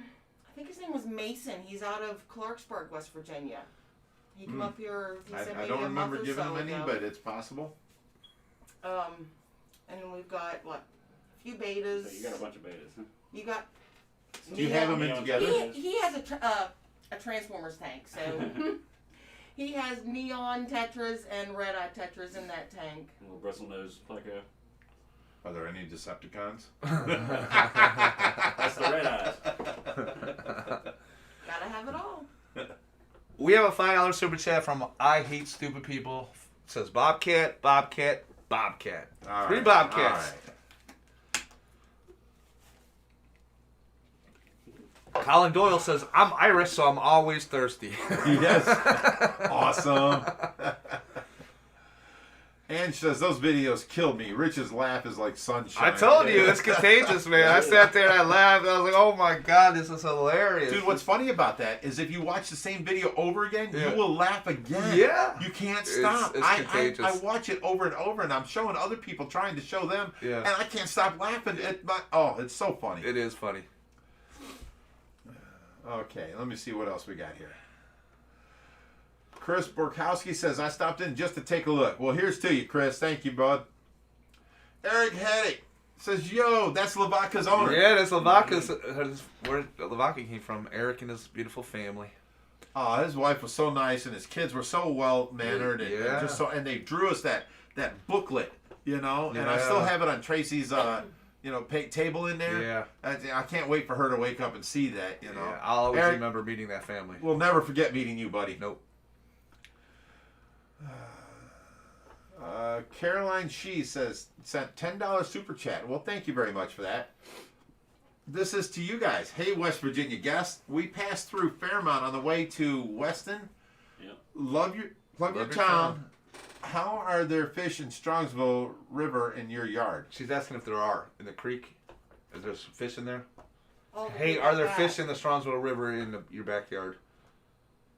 think his name was Mason. He's out of Clarksburg, West Virginia. He came up here. He sent
I
me
don't
a month
remember
or
giving
so
him any,
ago.
but it's possible.
And then we've got a few betas.
So you got a bunch of betas, huh?
You got
Do you have them in together?
He has a Transformers tank, so he has neon tetras and red-eye tetras in that tank.
Little bristlenose Pleco.
Are there any Decepticons?
That's the red eyes.
Gotta have it all.
We have a $5 super chat from I Hate Stupid People. It says Bobcat, Bobcat, Bobcat.
All
3
right,
Bobcats.
all
Colin Doyle says, I'm Irish, so I'm always thirsty.
right. Yes. Awesome. And she says, those videos killed me. Rich's laugh is like sunshine.
I told you, it's contagious, man. I sat there and I laughed. I was like, oh my God, this is hilarious.
Dude, what's funny about that is if you watch the same video over again,
Yeah.
you will laugh again.
Yeah.
You can't stop.
It's
I
contagious.
watch it over and over, and I'm showing other people trying to show them,
Yeah.
and I can't stop laughing. It's so funny.
It is funny.
Okay, let me see what else we got here. Chris Borkowski says, I stopped in just to take a look. Well, here's to you, Chris. Thank you, bud. Eric Heddick says, yo, that's Lavaca's owner.
Yeah, that's Lavaca's. Where Lavaca came from. Eric and his beautiful family.
Oh, his wife was so nice, and his kids were so well-mannered. And
Yeah.
just so, and they drew us that booklet, you know, and I
Yeah.
still have it on Tracy's, table in there.
Yeah.
I can't wait for her to wake up and see that, you know.
Yeah, I'll always
Eric,
remember meeting that family.
we'll never forget meeting you, buddy.
Nope.
Caroline Shee sent $10 super chat. Well, thank you very much for that. This is to you guys. Hey, West Virginia guests. We passed through Fairmount on the way to Weston.
Yep.
Love your town. How are there fish in Strongsville River in your yard?
She's asking if there are in the creek. Is there fish in there?
Oh,
Hey, are there fish in the Strongsville River in your backyard?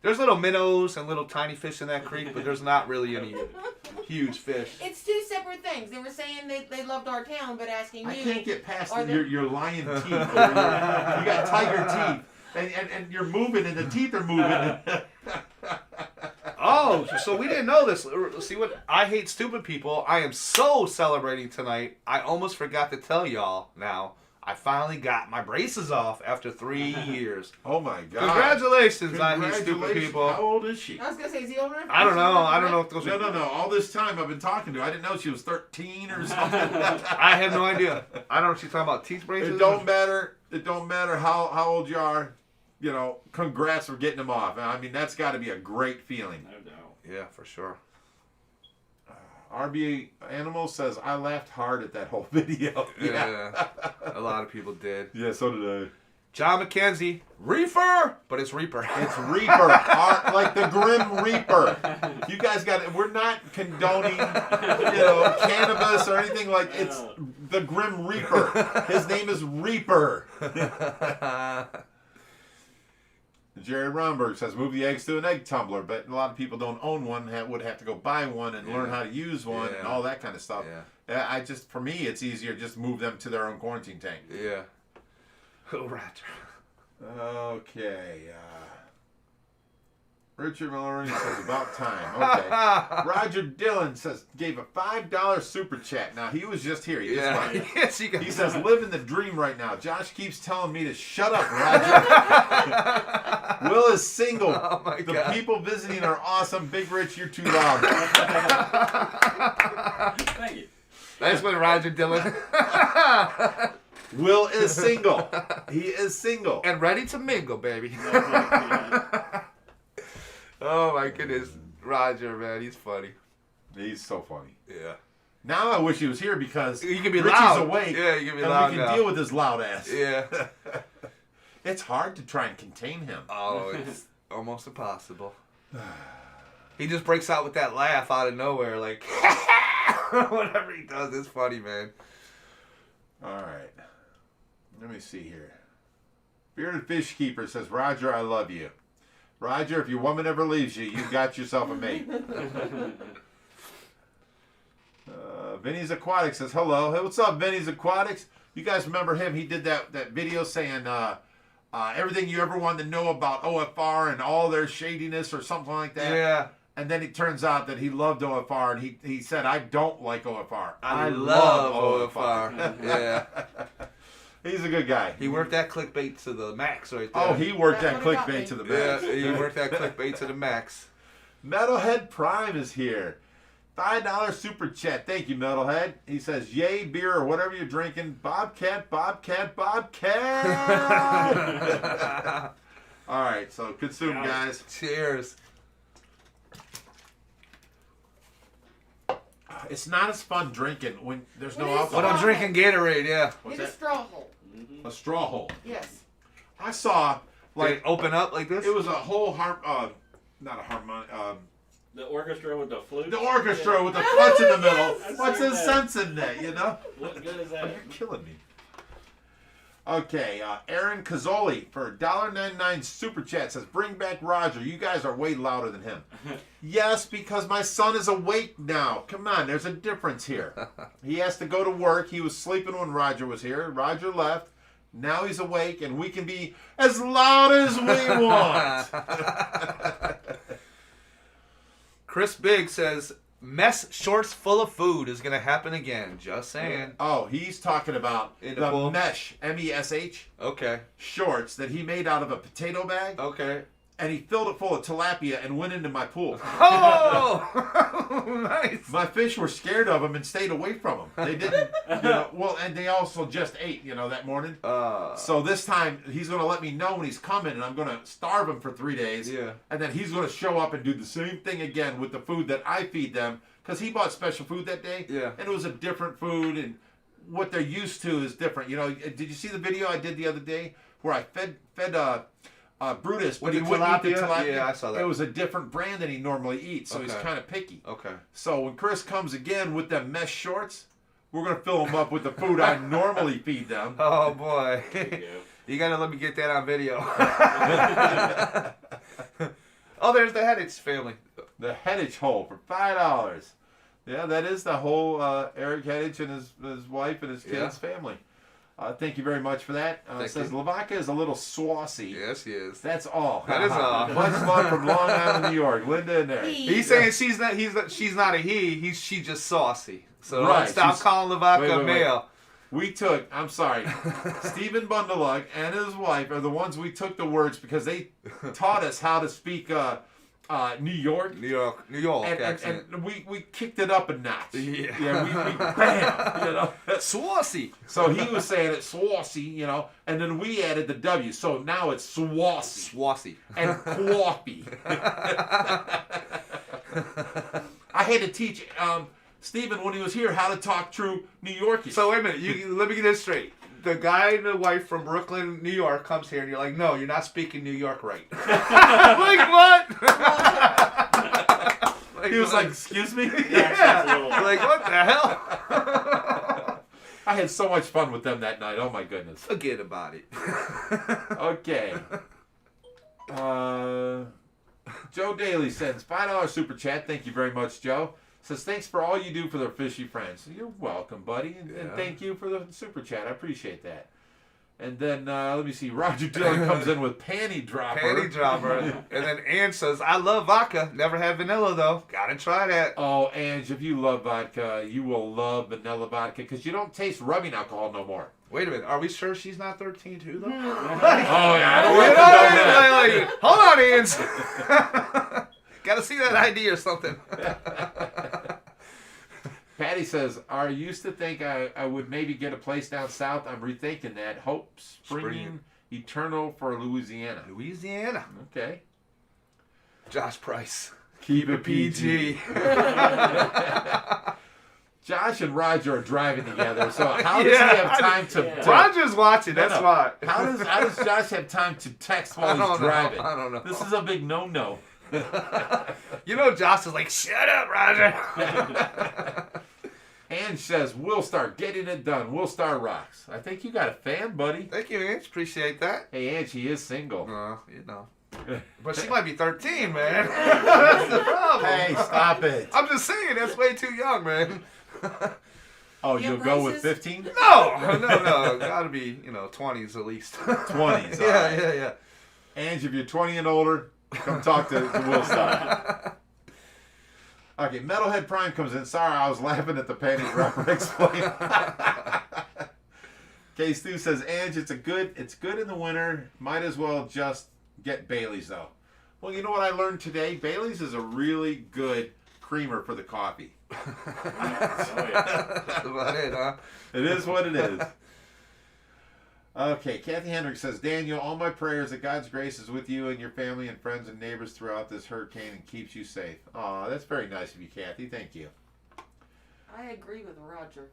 There's little minnows and little tiny fish in that creek, but there's not really any huge fish.
It's two separate things. They were saying they loved our town, but asking
I
you.
can't get past
are there-
your lion teeth. You got tiger teeth. And you're moving, and the teeth are moving.
Oh, so we didn't know this. See what? I Hate Stupid People. I am so celebrating tonight. I almost forgot to tell y'all now. I finally got my braces off after 3 years.
Oh, my God.
Congratulations, I Hate Stupid People.
How old is she?
I was gonna say, is he older?
I don't know. I don't know if those are...
No. All this time I've been talking to her. I didn't know she was 13 or something.
I have no idea. I don't know if she's talking about teeth braces.
It don't matter. It don't matter how old you are. You know, congrats for getting them off. I mean, that's got to be a great feeling.
No doubt.
Yeah, for sure.
RBA Animal says, I laughed hard at that whole video.
Yeah. A lot of people did.
Yeah, so did I.
John McKenzie, Reefer, but it's Reaper.
It's Reaper, like the Grim Reaper. You guys got it. We're not condoning, cannabis or anything like. It's the Grim Reaper. His name is Reaper. Jerry Romberg says, move the eggs to an egg tumbler, but a lot of people don't own one, would have to go buy one and learn how to use one and all that kind of stuff.
Yeah.
For me, it's easier just move them to their own quarantine tank.
Yeah. Oh, Roger.
Okay. Richard Mallory says, about time. Okay. Roger Dillon gave a $5 super chat. Now, he was just here. He just left.
Yes, you can.
He says, living the dream right now. Josh keeps telling me to shut up, Roger. Will is single.
Oh, my
The
God.
people visiting are awesome. Big Rich, you're too loud.
Thank you.
That's what Roger Dillon.
Will is single. He is single.
And ready to mingle, baby. Oh, my goodness. Roger, man, he's funny.
He's so funny.
Yeah.
Now I wish he was here because
You can be
Richie's
loud.
awake.
Yeah, you can be
and
loud
we can
now.
deal with his loud ass.
Yeah.
It's hard to try and contain him.
Oh, it's almost impossible. He just breaks out with that laugh out of nowhere, like, whatever he does, it's funny, man.
All right. Let me see here. Bearded Fish Keeper says, Roger, I love you. Roger, if your woman ever leaves you, you've got yourself a mate. Vinny's Aquatics says, hello. Hey, what's up, Vinny's Aquatics? You guys remember him? He did that video saying everything you ever wanted to know about OFR and all their shadiness or something like that.
Yeah.
And then it turns out that he loved OFR, and he said, I don't like OFR.
I love OFR. Yeah.
He's a good guy.
He worked that clickbait to the max right there.
Oh, he worked that
That's what it got
clickbait
me.
to the
Yeah,
max.
he worked that clickbait to the max.
Metalhead Prime is here. $5 super chat. Thank you, Metalhead. He says, yay, beer or whatever you're drinking. Bobcat, Bobcat, Bobcat. All right, so consume, guys.
Cheers.
It's not as fun drinking when there's no
It is
alcohol.
But I'm drinking Gatorade, yeah.
What's
Need a
that?
straw hole.
A straw hole.
Yes.
I saw,
Like,
like,
open up like this?
it was a whole not a harmonic,
The orchestra with the flute.
the orchestra with the punch in the middle.
Yes.
What's the
I've seen
sense in that, you know?
What good is that?
You're killing me. Okay, Aaron Cazzoli for $1.99 super chat says, bring back Roger. You guys are way louder than him. Yes, because my son is awake now. Come on, there's a difference here. He has to go to work. He was sleeping when Roger was here. Roger left. Now he's awake, and we can be as loud as we want.
Chris Big says, mess shorts full of food is going to happen again. Just saying.
Oh, he's talking about
In the
the
pool?
mesh, MESH,
Okay.
shorts that he made out of a potato bag,
Okay.
and he filled it full of tilapia and went into my pool.
Oh! Nice.
My fish were scared of him and stayed away from him. They didn't, well, and they also just ate, that morning. So this time, he's going to let me know when he's coming, and I'm going to starve him for 3 days.
Yeah.
And then he's going to show up and do the same thing again with the food that I feed them, because he bought special food that day.
Yeah.
And it was a different food, and what they're used to is different. Did you see the video I did the other day where I fed Brutus, but
With
he
the
wouldn't eat the
tilapia?
tilapia?
Yeah, I saw that.
It was a different brand than he normally eats, so he's
Okay.
kind of picky.
Okay.
So when Chris comes again with them mesh shorts, we're going to fill them up with the food I normally feed them.
Oh, boy.
There you go.
You got to let me get that on video. Oh, there's the Headage family.
The Headage hole for $5. Yeah, that is the whole Eric Headage and his wife and his kids' family. Thank you very much for that. It says Lavaca is a little saucy.
Yes, he is.
That's all.
That is all.
Much love from Long Island, New York. Linda in there.
He's saying she's not a he. She's just saucy. So
Right,
don't stop
she's-
calling Lavaca
wait, wait, wait.
male.
We took, I'm sorry, Stephen Bundelug and his wife are the ones we took the words because they taught us how to speak New York.
New York accent.
And we kicked it up a notch.
Yeah.
we bam,
Saucy.
So he was saying it's saucy, and then we added the W. So now it's swassy
Swassy.
and quappy. I had to teach Stephen when he was here how to talk true New Yorkish.
So wait a minute. Let me get this straight. The guy and the wife from Brooklyn, New York, comes here, and you're like, "No, you're not speaking New York right." Like what?
he was like, "Excuse me."
"Yeah." Like what the hell?
I had so much fun with them that night. Oh my goodness.
Forget about it.
Okay. Joe Daly sends $5 super chat. Thank you very much, Joe. Says, thanks for all you do for the fishy friends. You're welcome, buddy. And thank you for the super chat. I appreciate that. And then, let me see. Roger Dillon comes in with panty dropper.
Panty dropper. And then Ann says, I love vodka. Never had vanilla, though. Gotta try that.
Oh, Ange, if you love vodka, you will love vanilla vodka because you don't taste rubbing alcohol no more.
Wait a minute. Are we sure she's not 13, too, though?
Oh, yeah. I don't
You know, hold on, Ange. Gotta see that ID or something.
Patty says, I used to think I would maybe get a place down south. I'm rethinking that. Hope springing eternal for Louisiana.
Louisiana.
Okay.
Josh Price.
Keep it PG. Josh and Roger are driving together, so how does he have time to...
Roger's watching, that's
No.
why.
How does Josh have time to text while he's driving?
I don't know.
This is a big no-no.
You know, Josh is like, shut up, Roger.
Ange says, willstar, getting it done. Willstar rocks. I think you got a fan, buddy.
Thank you, Ange. Appreciate that.
Hey, Ange, he is single.
You know. But she might be 13, man. That's the problem.
Hey, stop it.
I'm just saying, that's way too young, man.
Oh,
Yeah,
you'll go with
braces?
15?
No. Gotta be, 20s at least.
20s.
Yeah.
Ange, if you're 20 and older, come talk to Willstar. Okay, Metalhead Prime comes in. Sorry, I was laughing at the panty dropper explain. K Stu says, Ange, it's good in the winter. Might as well just get Bailey's though. Well, you know what I learned today? Bailey's is a really good creamer for the coffee.
That's about it, huh?
It is what it is. Okay, Kathy Hendricks says, Daniel, all my prayers that God's grace is with you and your family and friends and neighbors throughout this hurricane and keeps you safe. Aw, that's very nice of you, Kathy. Thank you.
I agree with Roger.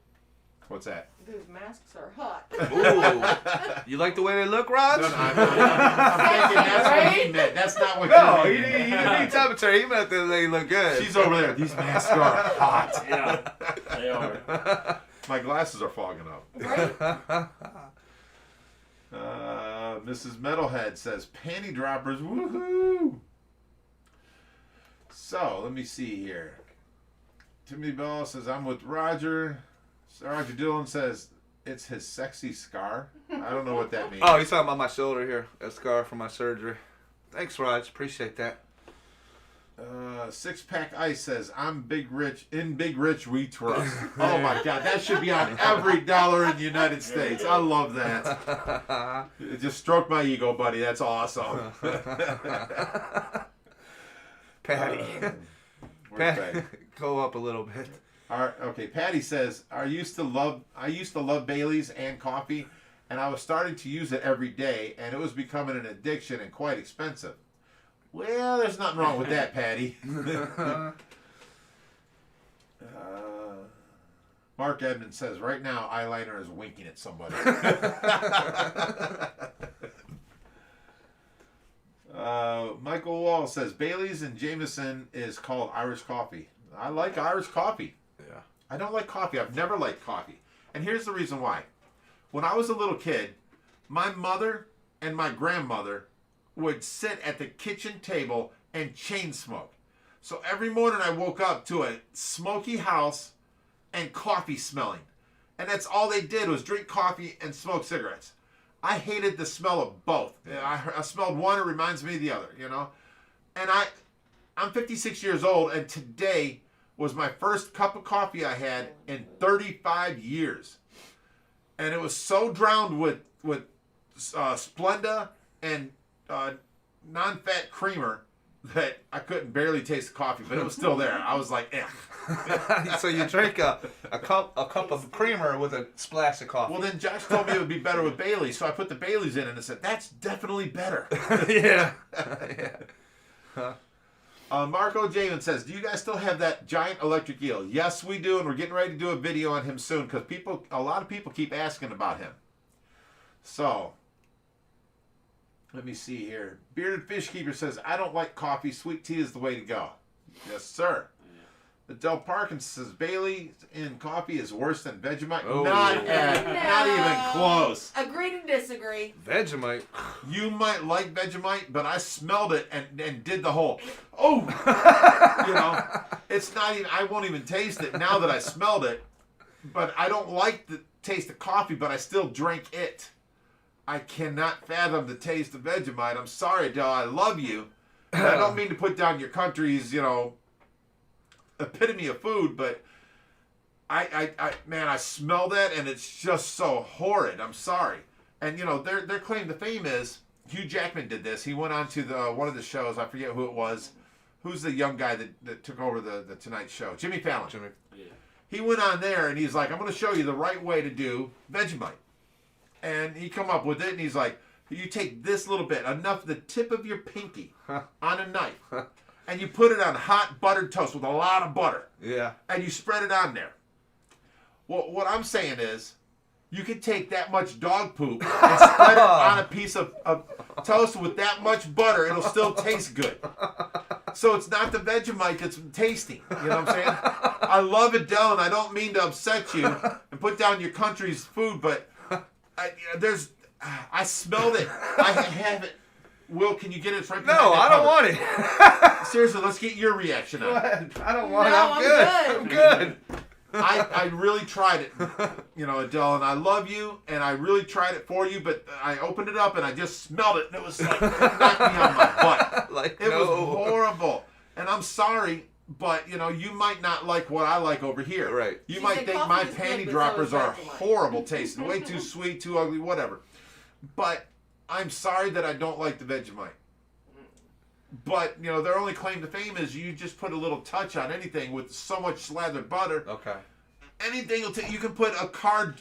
What's that?
Those masks are hot.
Ooh. You like the way they look, Rod?
No, I'm thinking that's what he meant. That's not what
No,
you
he
meant.
didn't mean temperature. He meant that they look good.
She's over there. These masks are hot.
Yeah, they are.
My glasses are fogging up.
Right?
Mrs. Metalhead says, panty droppers, woohoo! So, let me see here. Timothy Bell says, I'm with Roger. Roger Dillon says, it's his sexy scar. I don't know what that means.
Oh, he's talking about my shoulder here. That scar from my surgery. Thanks, Raj. Appreciate that.
Six Pack Ice says, I'm Big Rich. In Big Rich we trust. Oh my God, that should be on every dollar in the United States. I love that. It just stroked my ego, buddy. That's awesome.
Patty.
Where's
Patty.
Patty?
Go up a little bit.
All right, okay, Patty says, I used to love Bailey's and coffee, and I was starting to use it every day, and it was becoming an addiction and quite expensive. Well, there's nothing wrong with that, Patty. Mark Edmonds says, right now, eyeliner is winking at somebody. Michael Wall says, Bailey's and Jameson is called Irish coffee. I like Irish coffee.
Yeah.
I don't like coffee. I've never liked coffee. And here's the reason why. When I was a little kid, my mother and my grandmother would sit at the kitchen table and chain smoke. So every morning I woke up to a smoky house and coffee smelling. And that's all they did was drink coffee and smoke cigarettes. I hated the smell of both. I smelled one, it reminds me of the other, you know. And I'm 56 years old, and today was my first cup of coffee I had in 35 years. And it was so drowned with Splenda and non-fat creamer that I couldn't barely taste the coffee, but it was still there. I was like, eh.
So you drink a cup of creamer with a splash of coffee.
Well, then Josh told me it would be better with Bailey's, so I put the Bailey's in and I said, that's definitely better.
Yeah.
Marco Jamin says, do you guys still have that giant electric eel? Yes, we do, and we're getting ready to do a video on him soon because a lot of people keep asking about him. So, let me see here. Bearded Fish Keeper says, I don't like coffee. Sweet tea is the way to go. Yes, sir. Adele Parkins says, Bailey in coffee is worse than Vegemite.
Oh.
Not even close.
Agree to disagree.
Vegemite.
You might like Vegemite, but I smelled it and did the whole, oh, you know, it's not even, I won't even taste it now that I smelled it, but I don't like the taste of coffee, but I still drink it. I cannot fathom the taste of Vegemite. I'm sorry, Adele, I love you. And I don't mean to put down your country's, you know, epitome of food, but man, I smell that and it's just so horrid. I'm sorry. And you know, their claim to fame is Hugh Jackman did this. He went on to one of the shows. I forget who it was. Who's the young guy that took over the Tonight Show? Jimmy Fallon.
Jimmy.
Yeah.
He went on there and he's like, I'm going to show you the right way to do Vegemite. And he come up with it and he's like, you take this little bit, enough the tip of your pinky on a knife, and you put it on hot buttered toast with a lot of butter.
Yeah.
And you spread it on there. Well, what I'm saying is, you could take that much dog poop and spread it on a piece of toast with that much butter. It'll still taste good. So it's not the Vegemite that's tasty. You know what I'm saying? I love Adele, and I don't mean to upset you and put down your country's food, but I smelled it. I have it. Will, can you get it right behind
No,
that
I don't
cover?
want it.
Seriously, let's get your reaction on it.
Go ahead. I don't want
No,
it. I'm good. I'm good.
I really tried it, you know, Adele, and I love you, and I really tried it for you, but I opened it up and I just smelled it, and it was like, it knocked me on my butt.
Like,
It
no.
was horrible. And I'm sorry, but you know, you might not like what I like over here.
Right.
You
She
might
said
think
coffee
my
is good,
panty
but so
droppers
is
are
Vegemite.
horrible tasting, way too sweet, too ugly, whatever. But I'm sorry that I don't like the Vegemite. But you know, their only claim to fame is you just put a little touch on anything with so much slathered butter.
Okay.
Anything you can put a car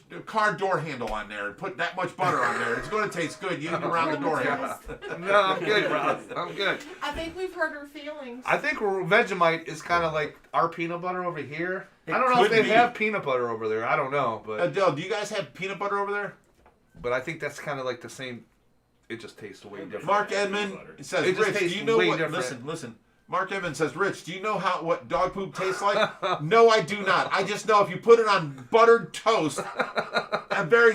door handle on there and put that much butter on there. It's going to taste good. You can around the door handle.
No, I'm good, Rob. I'm good.
I think we've hurt her feelings.
I think Vegemite is kind of like our peanut butter over here.
It
I don't know if
could
they
be.
have peanut butter over there. I don't know, but
Adele, do you guys have peanut butter over there?
I think that's kind of like the same. It just tastes way different.
Mark Edmond says,
It just
Rich, do
tastes
you know
way
what?
different.
Listen. Mark Edmond says, Rich, do you know what dog poop tastes like? No, I do not. I just know if you put it on buttered toast,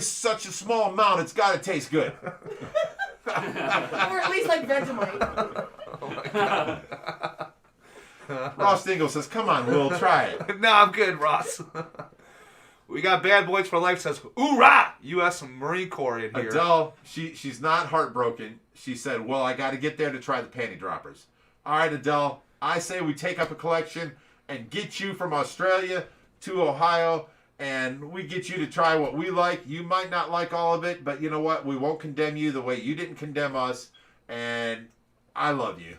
such a small amount, it's got to taste good.
Or at least like Vegemite.
Oh my God.
Ross Dingle says, come on, Will, try it.
No, I'm good, Ross. We got Bad Boys for Life says, "Hoorah! U.S. Marine Corps in here."
Adele, she's not heartbroken. She said, well, I got to get there to try the panty droppers. All right, Adele, I say we take up a collection and get you from Australia to Ohio, and we get you to try what we like. You might not like all of it, but you know what? We won't condemn you the way you didn't condemn us, and I love you.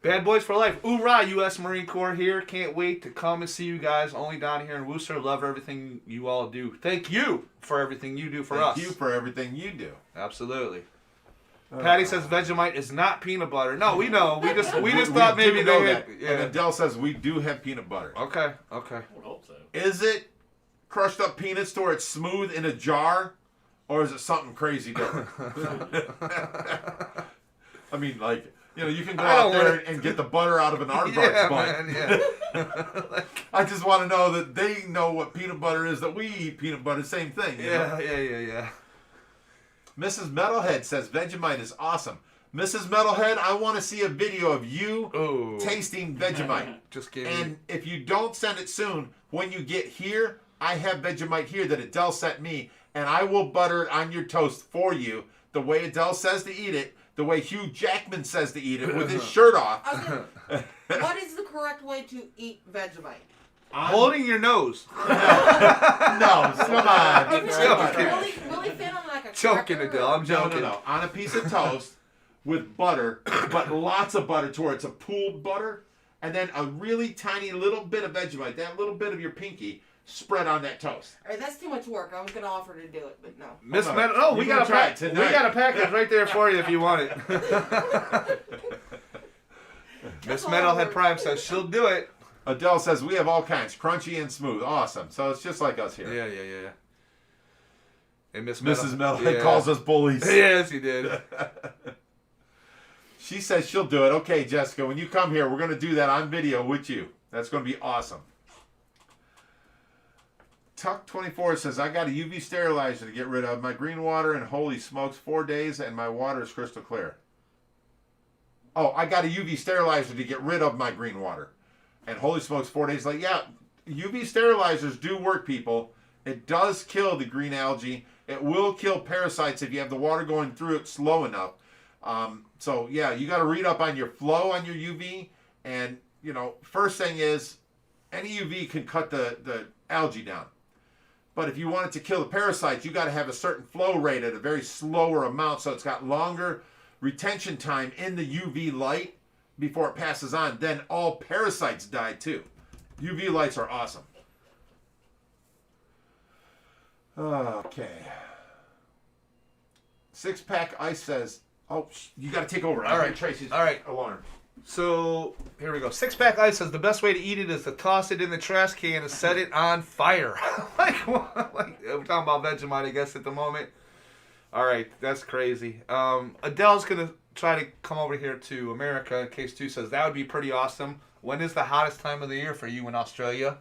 Bad Boys for Life. Hoorah! U.S. Marine Corps here. Can't wait to come and see you guys. Only down here in Worcester. Love everything you all do. Thank you for everything you do for us.
Thank you for everything you do.
Absolutely. Patty says Vegemite is not peanut butter. No, we know. We just
We
thought maybe
do know
they
that.
had.
And
Yeah.
Adele says we do have peanut butter.
Okay.
I would hope so.
Is it crushed up peanuts to where it's smooth in a jar, or is it something crazy different? I mean, like, you know, you can go
I don't
out there
wanna-
and get the butter out of an aardvark's
Yeah,
butt.
man. Yeah.
I just want to know that they know what peanut butter is, that we eat peanut butter, same thing. You know?
Yeah.
Mrs. Metalhead says Vegemite is awesome. Mrs. Metalhead, I want to see a video of you
Oh.
tasting Vegemite.
Just kidding.
And if you don't send it soon, when you get here, I have Vegemite here that Adele sent me, and I will butter it on your toast for you the way Adele says to eat it, the way Hugh Jackman says to eat it with his shirt off.
I was gonna, what is the correct way to eat Vegemite?
Holding your nose.
No, come on.
If it's
joking.
really thin on like a
Joking,
cracker
Adele.
or-
I'm joking.
No. On a piece of toast with butter, but lots of butter to where it's a pooled butter, and then a really tiny little bit of Vegemite, that little bit of your pinky, spread on that toast.
All right, that's too much work. I was gonna offer to do it, but no.
Miss
Hold on.
Metal. Oh, we
You
got a
can try
pack.
it
We
tonight.
got a package right there for you if you want it. Miss
all
Metalhead
work.
Prime says she'll do it.
Adele says we have all kinds, crunchy and smooth. Awesome. So it's just like us here.
Yeah. And Miss
Mrs. Metalhead calls us bullies.
Yes, he did.
She says she'll do it. Okay, Jessica, when you come here, we're going to do that on video with you. That's going to be awesome. Tuck24 says, I got a UV sterilizer to get rid of my green water, and holy smokes, 4 days, and my water is crystal clear. Oh, I got a UV sterilizer to get rid of my green water. And holy smokes, 4 days. Like, yeah, UV sterilizers do work, people. It does kill the green algae. It will kill parasites if you have the water going through it slow enough. So, yeah, you got to read up on your flow on your UV. And, you know, first thing is, any UV can cut the algae down. But if you want it to kill the parasites, you got to have a certain flow rate at a very slower amount, so it's got longer retention time in the UV light before it passes on. Then all parasites die too. UV lights are awesome. Okay. Six Pack Ice says, oh, you got to take over.
All right,
Tracy's
all right.
alarm.
So here we go. Six Pack Ice says the best way to eat it is to toss it in the trash can and set it on fire. like we're talking about Vegemite, I guess, at the moment. All right, that's crazy. Adele's gonna try to come over here to America. Case 2 says that would be pretty awesome. When is the hottest time of the year for you in Australia?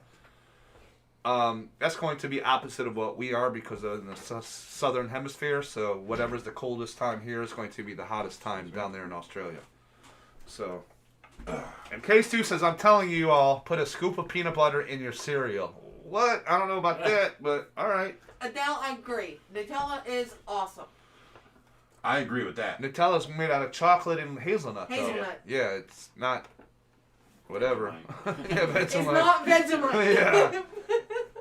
That's going to be opposite of what we are because of the southern hemisphere. So whatever's the coldest time here is going to be the hottest time down there in Australia. So, and Case 2 says, I'm telling you all, put a scoop of peanut butter in your cereal. What? I don't know about that, but all right.
Adele, I agree. Nutella is awesome.
I agree with that.
Nutella's made out of chocolate and hazelnut. Though.
Hazelnut.
Yeah, it's not. whatever. Yeah,
It's
Vegemite.
not Vegemite.
Yeah.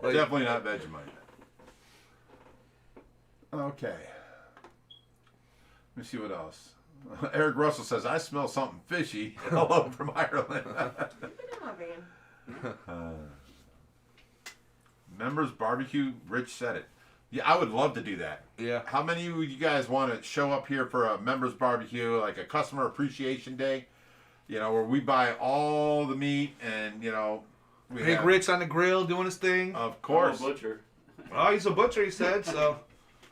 Like,
Definitely not Vegemite. Okay. Let me see what else. Eric Russell says, I smell something fishy. Hello from Ireland.
Get in my van.
Members barbecue, Rich said it. Yeah, I would love to do that.
yeah.
How many of you guys want to show up here for a members barbecue, like a customer appreciation day? You know, where we buy all the meat and, you know, we
Big
have,
Rich on the grill doing his thing.
of
I'm
course.
a butcher.
Oh, he's a butcher, he said, so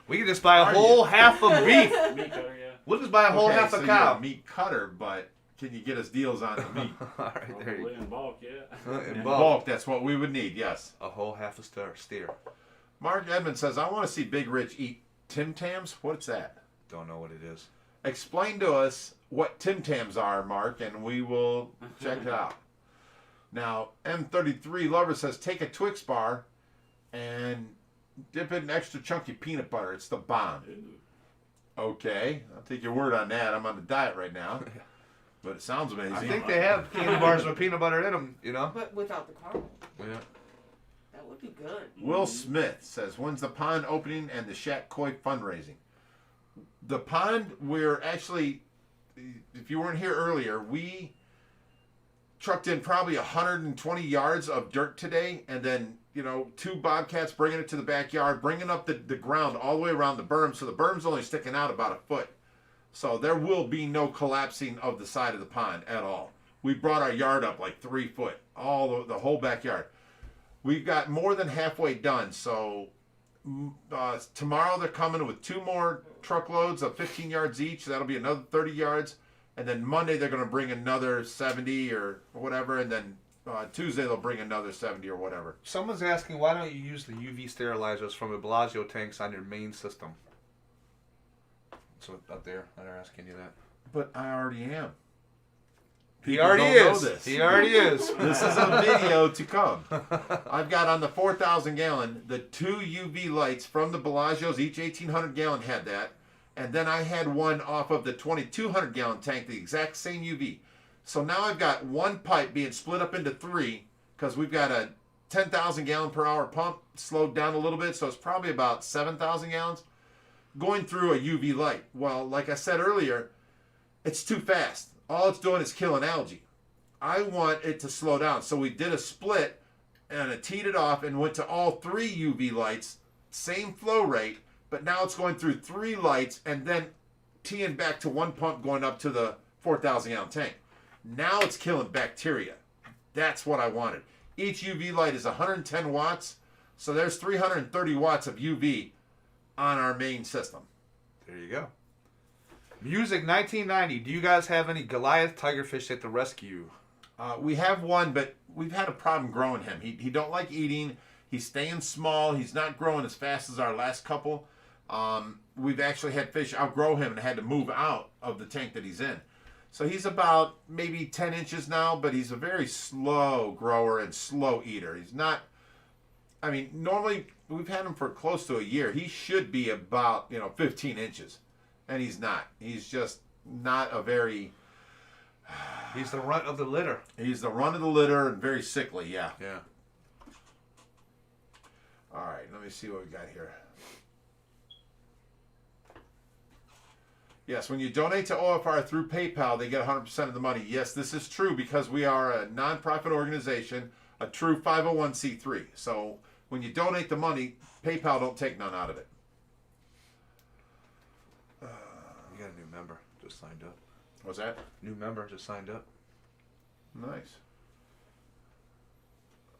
we can just buy a
Are
whole half of beef.
Meat cutter, yeah.
We'll just buy a whole
Okay,
half
so
a
you're a
cow.
meat cutter, but can you get us deals on the meat?
All right, there you
Probably in bulk, yeah.
go. In
In
bulk.
bulk, that's what we would need, yes.
A whole half a steer.
Mark Edmond says, I want to see Big Rich eat Tim Tams. What's that?
Don't know what it is.
Explain to us what Tim Tams are, Mark, and we will check it out. Now, M33 Lover says, take a Twix bar and dip it in extra chunky peanut butter. It's the bomb.
Ooh.
Okay, I'll take your word on that. I'm on a diet right now, but it sounds amazing.
I think they have candy bars with peanut butter in them, you know?
But without the caramel.
Yeah.
That would be good.
Will Smith says, when's the pond opening and the Shack Koi fundraising? The pond, we're actually, if you weren't here earlier, we trucked in probably 120 yards of dirt today, and then, you know, 2 bobcats bringing it to the backyard, bringing up the ground all the way around the berm, so the berm's only sticking out about a foot. So there will be no collapsing of the side of the pond at all. We brought our yard up like 3 foot, all the whole backyard. We've got more than halfway done, so tomorrow they're coming with 2 more truckloads of 15 yards each. That'll be another 30 yards. And then Monday they're going to bring another 70 or whatever. And then Tuesday they'll bring another 70 or whatever.
Someone's asking, why don't you use the UV sterilizers from the Bellagio tanks on your main system? So up there, they're asking you that.
But I already am.
He
People
already
don't know
is.
this.
He already is.
This is a video to come. I've got on the 4,000 gallon, the 2 UV lights from the Bellagio's, each 1,800 gallon had that. And then I had one off of the 2,200 gallon tank, the exact same UV. So now I've got 1 pipe being split up into 3 because we've got a 10,000 gallon per hour pump slowed down a little bit. So it's probably about 7,000 gallons going through a UV light. Well, like I said earlier, it's too fast. All it's doing is killing algae. I want it to slow down. So we did a split and I teed it off and went to all 3 UV lights, same flow rate, but now it's going through 3 lights and then teeing back to 1 pump going up to the 4,000 gallon tank. Now it's killing bacteria. That's what I wanted. Each UV light is 110 watts, so there's 330 watts of UV on our main system.
There you go. Music 1990. Do you guys have any Goliath tigerfish at the rescue?
We have one, but we've had a problem growing him. He don't like eating. He's staying small. He's not growing as fast as our last couple. We've actually had fish outgrow him and had to move out of the tank that he's in. So he's about maybe 10 inches now, but he's a very slow grower and slow eater. He's not, I mean, normally we've had him for close to a year. He should be about, 15 inches. And he's not. He's just not a very...
He's the runt of the litter.
He's the run of the litter and very sickly, yeah.
Yeah.
All right, let me see what we got here. Yes, when you donate to OFR through PayPal, they get 100% of the money. Yes, this is true because we are a nonprofit organization, a true 501c3. So when you donate the money, PayPal don't take none out of it.
You got a new member. Just signed up.
What's that?
New member just signed up.
Nice.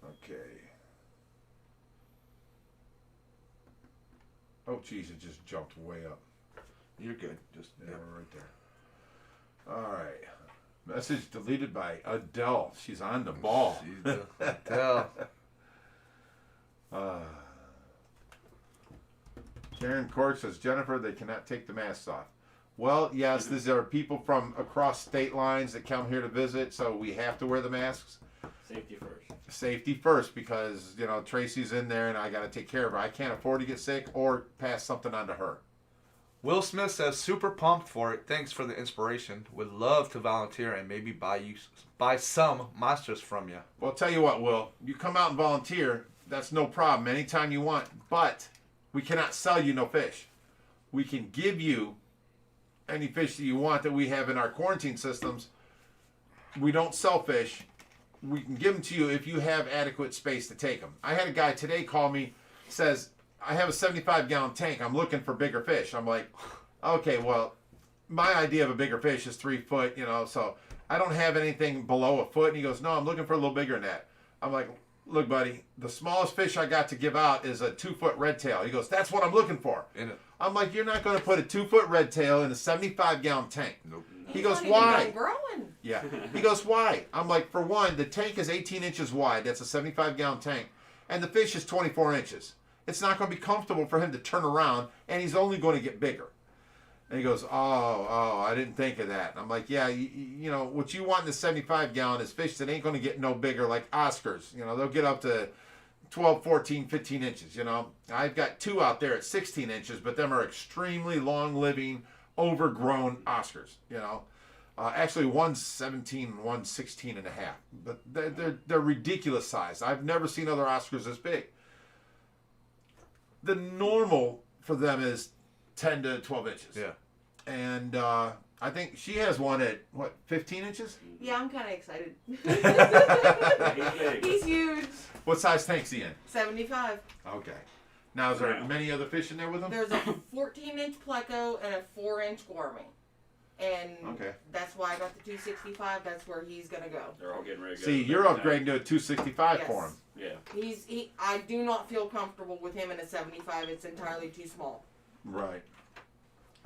Okay. Oh, geez, it just jumped way up.
You're good. Just
Yeah, we're right there. All right. Message deleted by Adele. She's on the ball.
She's Adele.
Karen Cork says, Jennifer, they cannot take the masks off. Well, yes, these are people from across state lines that come here to visit, so we have to wear the masks.
Safety first.
Safety first, because, Tracy's in there and I got to take care of her. I can't afford to get sick or pass something on to her.
Will Smith says, super pumped for it. Thanks for the inspiration. Would love to volunteer and maybe buy some monsters from you.
Well, I'll tell you what, Will. You come out and volunteer. That's no problem. Anytime you want. But we cannot sell you no fish. We can give you any fish that you want that we have in our quarantine systems. We don't sell fish. We can give them to you if you have adequate space to take them. I had a guy today call me, says, I have a 75-gallon tank. I'm looking for bigger fish. I'm like, okay, well, my idea of a bigger fish is 3 foot, so I don't have anything below a foot. And he goes, no, I'm looking for a little bigger than that. I'm like, look, buddy, the smallest fish I got to give out is a 2-foot red tail. He goes, that's what I'm looking for. I'm like, you're not going to put a 2-foot red tail in a 75-gallon tank.
Nope.
He goes, why?
Growing.
Yeah. He goes, why? I'm like, for one, the tank is 18 inches wide. That's a 75-gallon tank. And the fish is 24 inches. It's not going to be comfortable for him to turn around, and he's only going to get bigger. And he goes, oh, I didn't think of that. And I'm like, yeah, you know, what you want in the 75-gallon is fish that ain't going to get no bigger like Oscars. You know, they'll get up to 12, 14, 15 inches, I've got 2 out there at 16 inches, but them are extremely long-living, overgrown Oscars, Actually, one's 17, one's 16 and a half. But they're ridiculous size. I've never seen other Oscars this big. The normal for them is 10 to 12 inches.
Yeah.
And I think she has one at, 15 inches?
Yeah, I'm kind of excited.
He's big.
He's huge.
What size tank's he in?
75.
Okay. Now, is there
Wow.
many other fish in there with him?
There's a 14-inch pleco and a 4-inch gourmet. And
Okay.
that's why I got the 265. That's where he's going to go.
They're all getting ready to go.
See,
to
you're
bed
upgrading to a 265 for him.
Yeah.
I do not feel comfortable with him in a 75. It's entirely too small.
Right.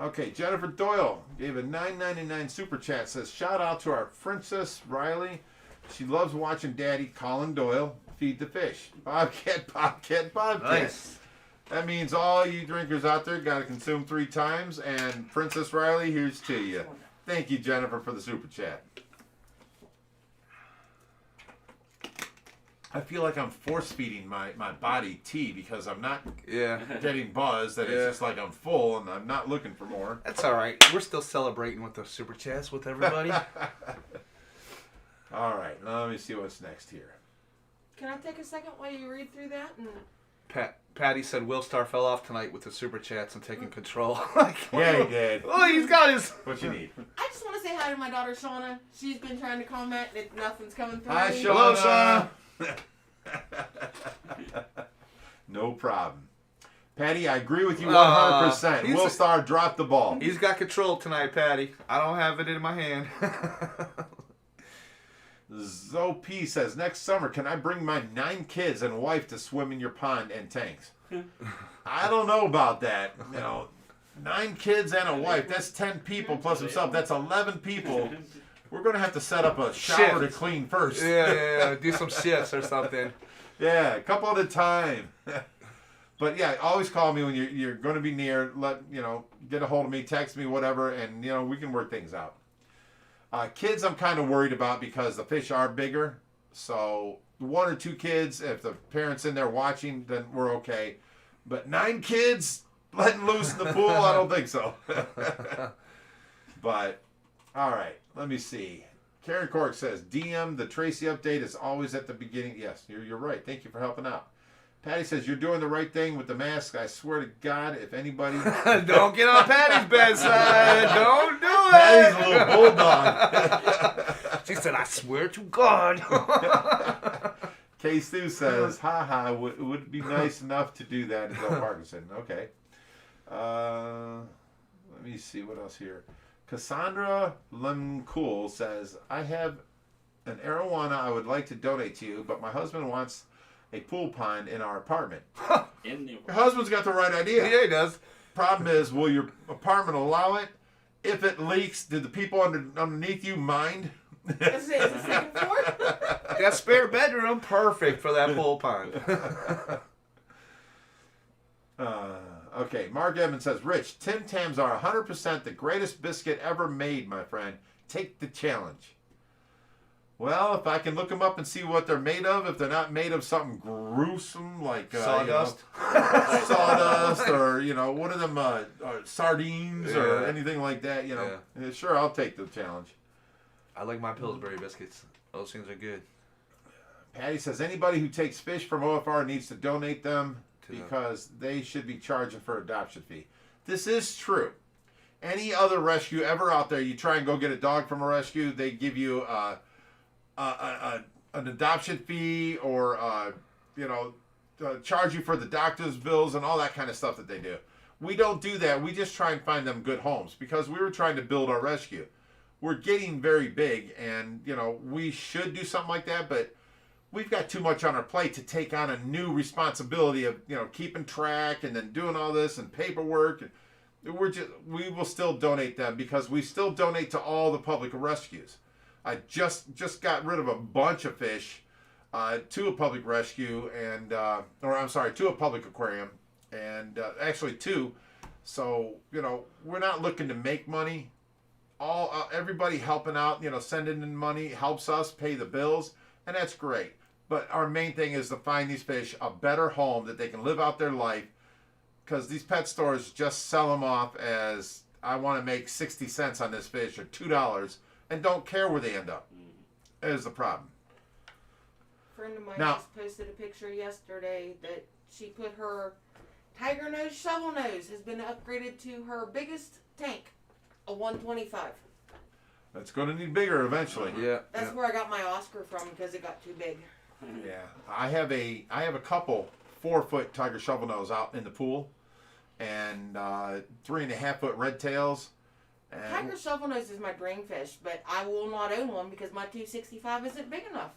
Okay, Jennifer Doyle gave a $9.99 super chat. Says, shout out to our Princess Riley. She loves watching Daddy Colin Doyle feed the fish. Bobcat, Bobcat, Bobcat.
Nice.
That means all you drinkers out there got to consume 3 times. And Princess Riley, here's to you. Thank you, Jennifer, for the super chat. I feel like I'm force feeding my body tea because I'm not
Yeah.
getting buzzed. That
Yeah.
it's just like I'm full and I'm not looking for more.
That's all right. We're still celebrating with the super chats with everybody.
All right, let me see what's next here.
Can I take a second while you read through that? And
Patty said Willstar fell off tonight with the super chats and taking control.
Yeah, he did.
Oh, he's got his.
What you need?
I just want to say hi to my daughter Shauna. She's been trying to comment and nothing's coming through.
Hi,
Hello,
Shauna. No problem. Patty, I agree with you 100%.
He's-
Willstar dropped the ball.
He's got control tonight, Patty. I don't have it in my hand.
Zoe P says, next summer, can I bring my 9 kids and wife to swim in your pond and tanks? I don't know about that. 9 kids and a wife, that's 10 people plus himself. That's 11 people. We're going to have to set up a shower to clean first.
Yeah. Do some shifts or something.
Yeah, a couple at a time. But yeah, always call me when you're going to be near. Get a hold of me, text me, whatever, and we can work things out. Kids, I'm kind of worried about because the fish are bigger. So 1 or 2 kids, if the parents in there watching, then we're okay. But 9 kids letting loose in the pool, I don't think so. But all right, let me see. Karen Cork says, DM, the Tracy update is always at the beginning. Yes, you're right. Thank you for helping out. Patty says, you're doing the right thing with the mask. I swear to God, if anybody...
Don't get on Patty's bedside. Don't do it.
Patty's a little bulldog.
She said, I swear to God.
K. Stu says, would it be nice enough to do that in Bill Parkinson? Okay. Let me see what else here. Cassandra Lemcool says, I have an arowana I would like to donate to you, but my husband wants a pool pond in our apartment. Your husband's got the right idea.
Yeah, he does.
Problem is, will your apartment allow it? If it leaks, do the people underneath you mind?
Is it the second floor?
That spare bedroom, perfect for that pool pond.
Okay, Mark Evans says, Rich, Tim Tams are 100% the greatest biscuit ever made, my friend. Take the challenge. Well, if I can look them up and see what they're made of, if they're not made of something gruesome like
Sawdust.
sawdust, or what are them sardines or
Yeah.
anything like that, Yeah, sure, I'll take the challenge.
I like my Pillsbury biscuits. Those things are good.
Patty says anybody who takes fish from OFR needs to donate them
To them.
because they should be charging for adoption fee. This is true. Any other rescue ever out there, you try and go get a dog from a rescue, they give you an adoption fee, or charge you for the doctor's bills and all that kind of stuff that they do. We don't do that. We just try and find them good homes because we were trying to build our rescue. We're getting very big, and we should do something like that, but we've got too much on our plate to take on a new responsibility of keeping track and then doing all this and paperwork. And we will still donate them because we still donate to all the public rescues. I just got rid of a bunch of fish to a public rescue to a public aquarium, and actually two. So we're not looking to make money. Everybody helping out, sending in money helps us pay the bills, and that's great. But our main thing is to find these fish a better home that they can live out their life, because these pet stores just sell them off as, I want to make 60 cents on this fish or $2, and don't care where they end up. That is the problem.
A friend of mine
Now-
just posted a picture yesterday that she put her tiger nose shovel nose has been upgraded to her biggest tank, a 125.
It's going to need bigger eventually.
Yeah.
That's where I got my Oscar from because it got too big.
Yeah, I have a couple 4-foot tiger shovel nose out in the pool, and 3.5-foot red tails. And
Tiger shovel nose is my dream fish, but I will not own one because my 265 isn't big enough.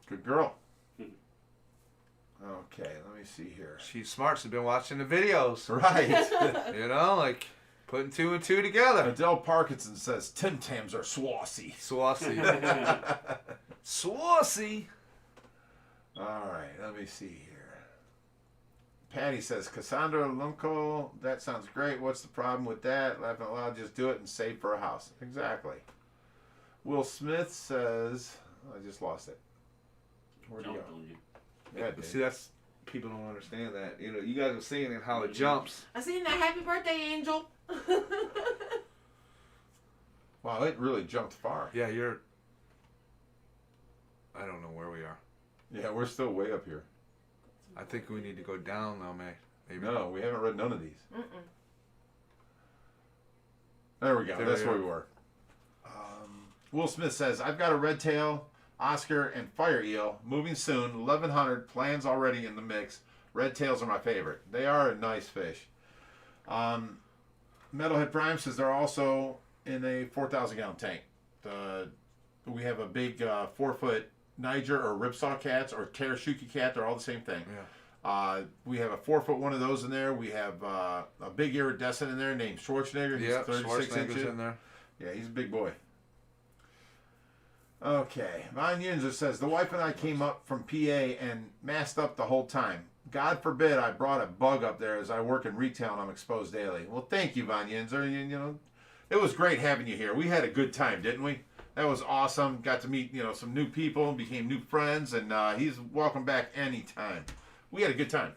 good girl. Okay, let me see here.
She's smart. She's been watching the videos.
Right.
Like putting 2 and 2 together.
Adele Parkinson says Tim Tams are swassy.
Swassy. Swassy.
All right, let me see here. Patty says Cassandra Lunko, that sounds great. What's the problem with that? Laughing out loud, just do it and save for a house. Exactly. Will Smith says, I just lost it. Where'd it go?
Jumped on you.
Yeah, it did.
See, that's people don't understand that. You guys are seeing it how it jumps.
I seen that. Happy birthday, Angel.
Wow, it really jumped far.
Yeah, you're. I don't know where we are.
Yeah, we're still way up here.
I think we need to go down though, May. Maybe.
No, we haven't read none of these.
Mm-mm.
There we go.
There
That's
we
where
are.
we were. Will Smith says, I've got a red tail, Oscar, and fire eel. Moving soon. 1100. Plans already in the mix. Red tails are my favorite. They are a nice fish. Metalhead Prime says they're also in a 4,000-gallon tank. We have a big 4-foot Niger or ripsaw cats or Terashuki cat. They're all the same thing.
Yeah.
We have a 4-foot one of those in there. We have a big iridescent in there named Schwarzenegger. He's
Yeah,
36
Schwarzenegger's
inches.
in there.
Yeah, he's a big boy. Okay. Von Yinzer says, the wife and I came up from PA and masked up the whole time. God forbid I brought a bug up there as I work in retail and I'm exposed daily. Well, thank you, Von Yinzer. It was great having you here. We had a good time, didn't we? That was awesome. Got to meet, some new people, became new friends, and he's welcome back anytime. We had a good time.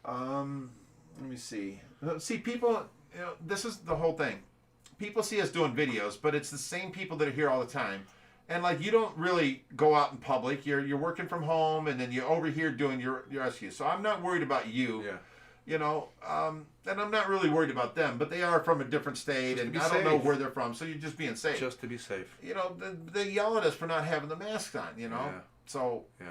Let me see. See, people, this is the whole thing. People see us doing videos, but it's the same people that are here all the time. And you don't really go out in public. You're working from home, and then you're over here doing your rescue. So I'm not worried about you.
Yeah.
And I'm not really worried about them, but they are from a different state, and I don't know where they're from, so you're just being safe.
Just to be safe.
They yell at us for not having the masks on,
Yeah.
So,
Yeah.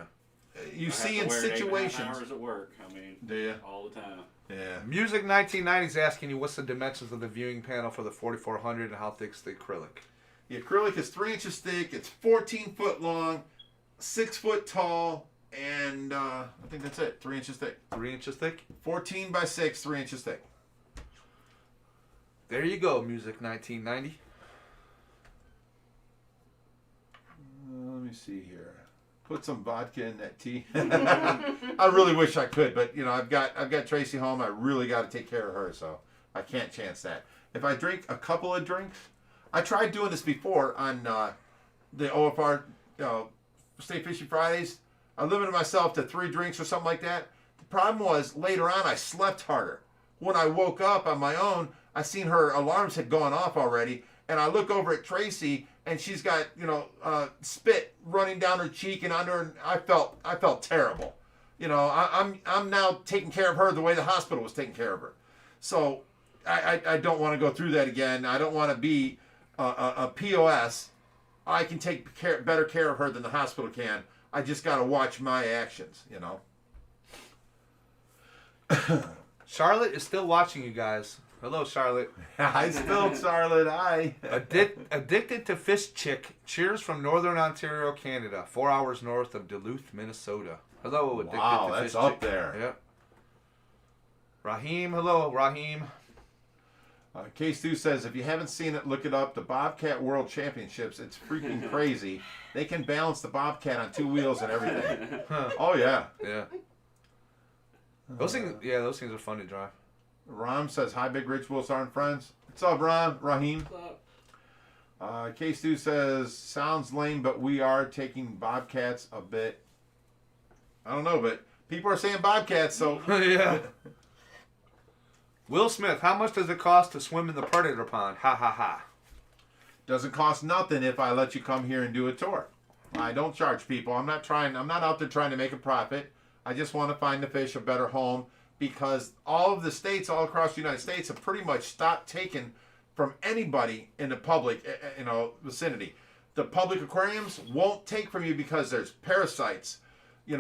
You
I
see
have
in
to wear it 8.5
situations.
hours at work. I mean,
Do you?
all the time.
Yeah.
Music 1990 is asking you what's the dimensions of the viewing panel for the 4400 and how thick's the acrylic?
The acrylic is 3 inches thick, it's 14 foot long, 6 foot tall, and I think that's it, 3 inches thick.
3 inches thick?
14 by 6, 3 inches thick.
There you go, Music 1990.
Let me see here. Put some vodka in that tea. I really wish I could, but I've got Tracy home. I really got to take care of her, so I can't chance that. If I drink a couple of drinks, I tried doing this before on the OFR State Fishy Fridays. I limited myself to 3 drinks or something like that. The problem was later on I slept harder. When I woke up on my own, I seen her alarms had gone off already, and I look over at Tracy, and she's got spit running down her cheek and under her. And I felt terrible. I'm now taking care of her the way the hospital was taking care of her. So I don't want to go through that again. I don't want to be a POS. I can take better care of her than the hospital can. I just got to watch my actions,
Charlotte is still watching you guys. Hello, Charlotte.
I spilled Charlotte. Hi.
Addicted to fish chick. Cheers from Northern Ontario, Canada. 4 hours north of Duluth, Minnesota. Hello, addicted
Wow,
to
that's
fish
up
chick.
there.
Yep. Raheem, hello, Raheem.
K-Stu says, if you haven't seen it, look it up. The Bobcat World Championships. It's freaking crazy. They can balance the Bobcat on 2 wheels and everything. Oh, yeah.
Yeah. Those things are fun to drive.
Ram says, hi, Big Rich, Willstar and friends. What's up, Ram? Raheem? K-Stu says, sounds lame, but we are taking Bobcats a bit. I don't know, but people are saying Bobcats, so...
Yeah. Will Smith, how much does it cost to swim in the predator pond? Ha ha ha.
Doesn't cost nothing if I let you come here and do a tour. I don't charge people. I'm not out there trying to make a profit. I just want to find the fish a better home, because all of the states all across the United States have pretty much stopped taking from anybody in the public, vicinity. The public aquariums won't take from you because there's parasites,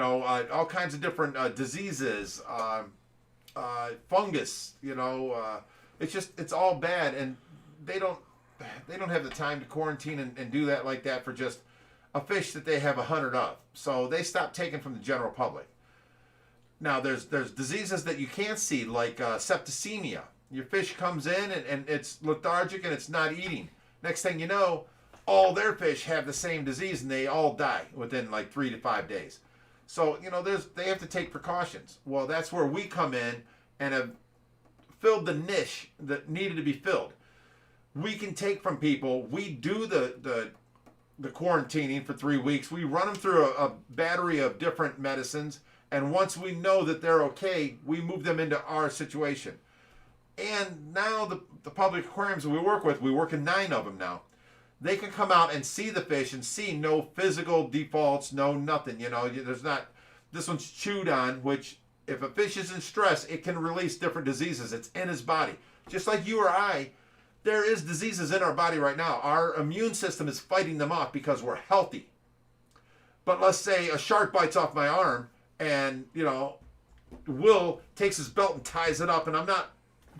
all kinds of different diseases, fungus, it's all bad, and they don't have the time to quarantine and do that like that for just a fish that they have 100 of. So they stop taking from the general public. Now there's diseases that you can't see, like septicemia. Your fish comes in and it's lethargic and it's not eating. Next thing you know, all their fish have the same disease and they all die within like 3 to 5 days. So, they have to take precautions. Well, that's where we come in and have filled the niche that needed to be filled. We can take from people. We do the quarantining for 3 weeks. We run them through a battery of different medicines. And once we know that they're okay, we move them into our situation. And now the public aquariums we work in 9 of them now. They can come out and see the fish and see no physical defaults, no nothing. There's not, this one's chewed on, which if a fish is in stress, it can release different diseases. It's in his body. Just like you or I, there is diseases in our body right now. Our immune system is fighting them off because we're healthy. But let's say a shark bites off my arm and, Will takes his belt and ties it up and I'm not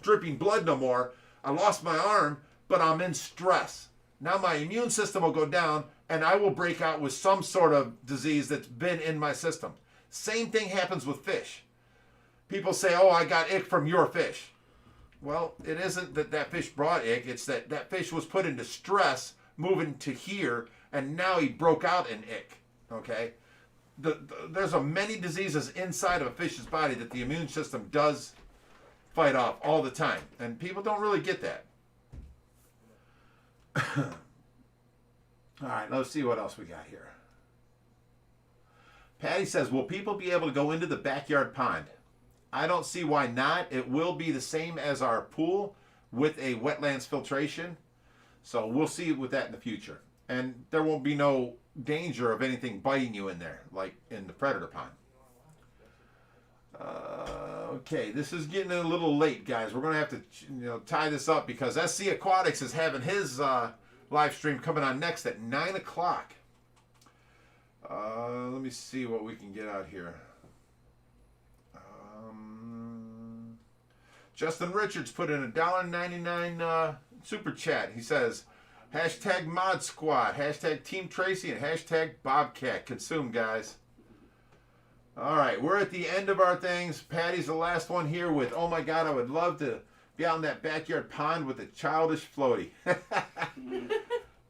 dripping blood no more. I lost my arm, but I'm in stress. Now my immune system will go down and I will break out with some sort of disease that's been in my system. Same thing happens with fish. People say, oh, I got ick from your fish. Well, it isn't that fish brought ick. It's that fish was put into stress moving to here and now he broke out in ick. Okay? There's many diseases inside of a fish's body that the immune system does fight off all the time. And people don't really get that. All right, let's see what else we got here. Patty says, will people be able to go into the backyard pond? I don't see why not. It will be the same as our pool with a wetlands filtration. So we'll see with that in the future. And there won't be no danger of anything biting you in there, like in the predator pond. Okay, this is getting a little late, guys. We're going to have to tie this up because SC Aquatics is having his live stream coming on next at 9 o'clock. Let me see what we can get out here. Justin Richards put in a $1.99 super chat. He says, hashtag Mod Squad, hashtag Team Tracy, and hashtag Bobcat. Consume, guys. All right, we're at the end of our things. Patty's the last one here with, oh my God, I would love to be out in that backyard pond with a childish floaty.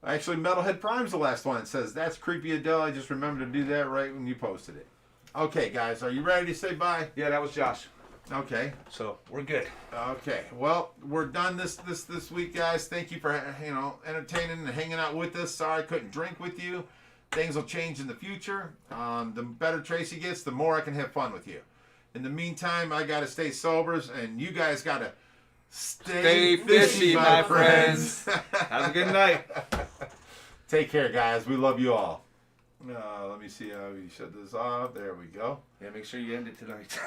Actually, Metalhead Prime's the last one. It says, that's creepy, Adele. I just remembered to do that right when you posted it. Okay, guys, are you ready to say bye?
Yeah, that was Josh.
Okay.
So we're good.
Okay. Well, we're done this week, guys. Thank you for entertaining and hanging out with us. Sorry I couldn't drink with you. Things will change in the future. The better Tracy gets, the more I can have fun with you. In the meantime, I gotta stay sober, and you guys gotta stay fishy, my friends.
Have a good night.
Take care, guys. We love you all. Let me see how we shut this off. There we go.
Yeah, make sure you end it tonight.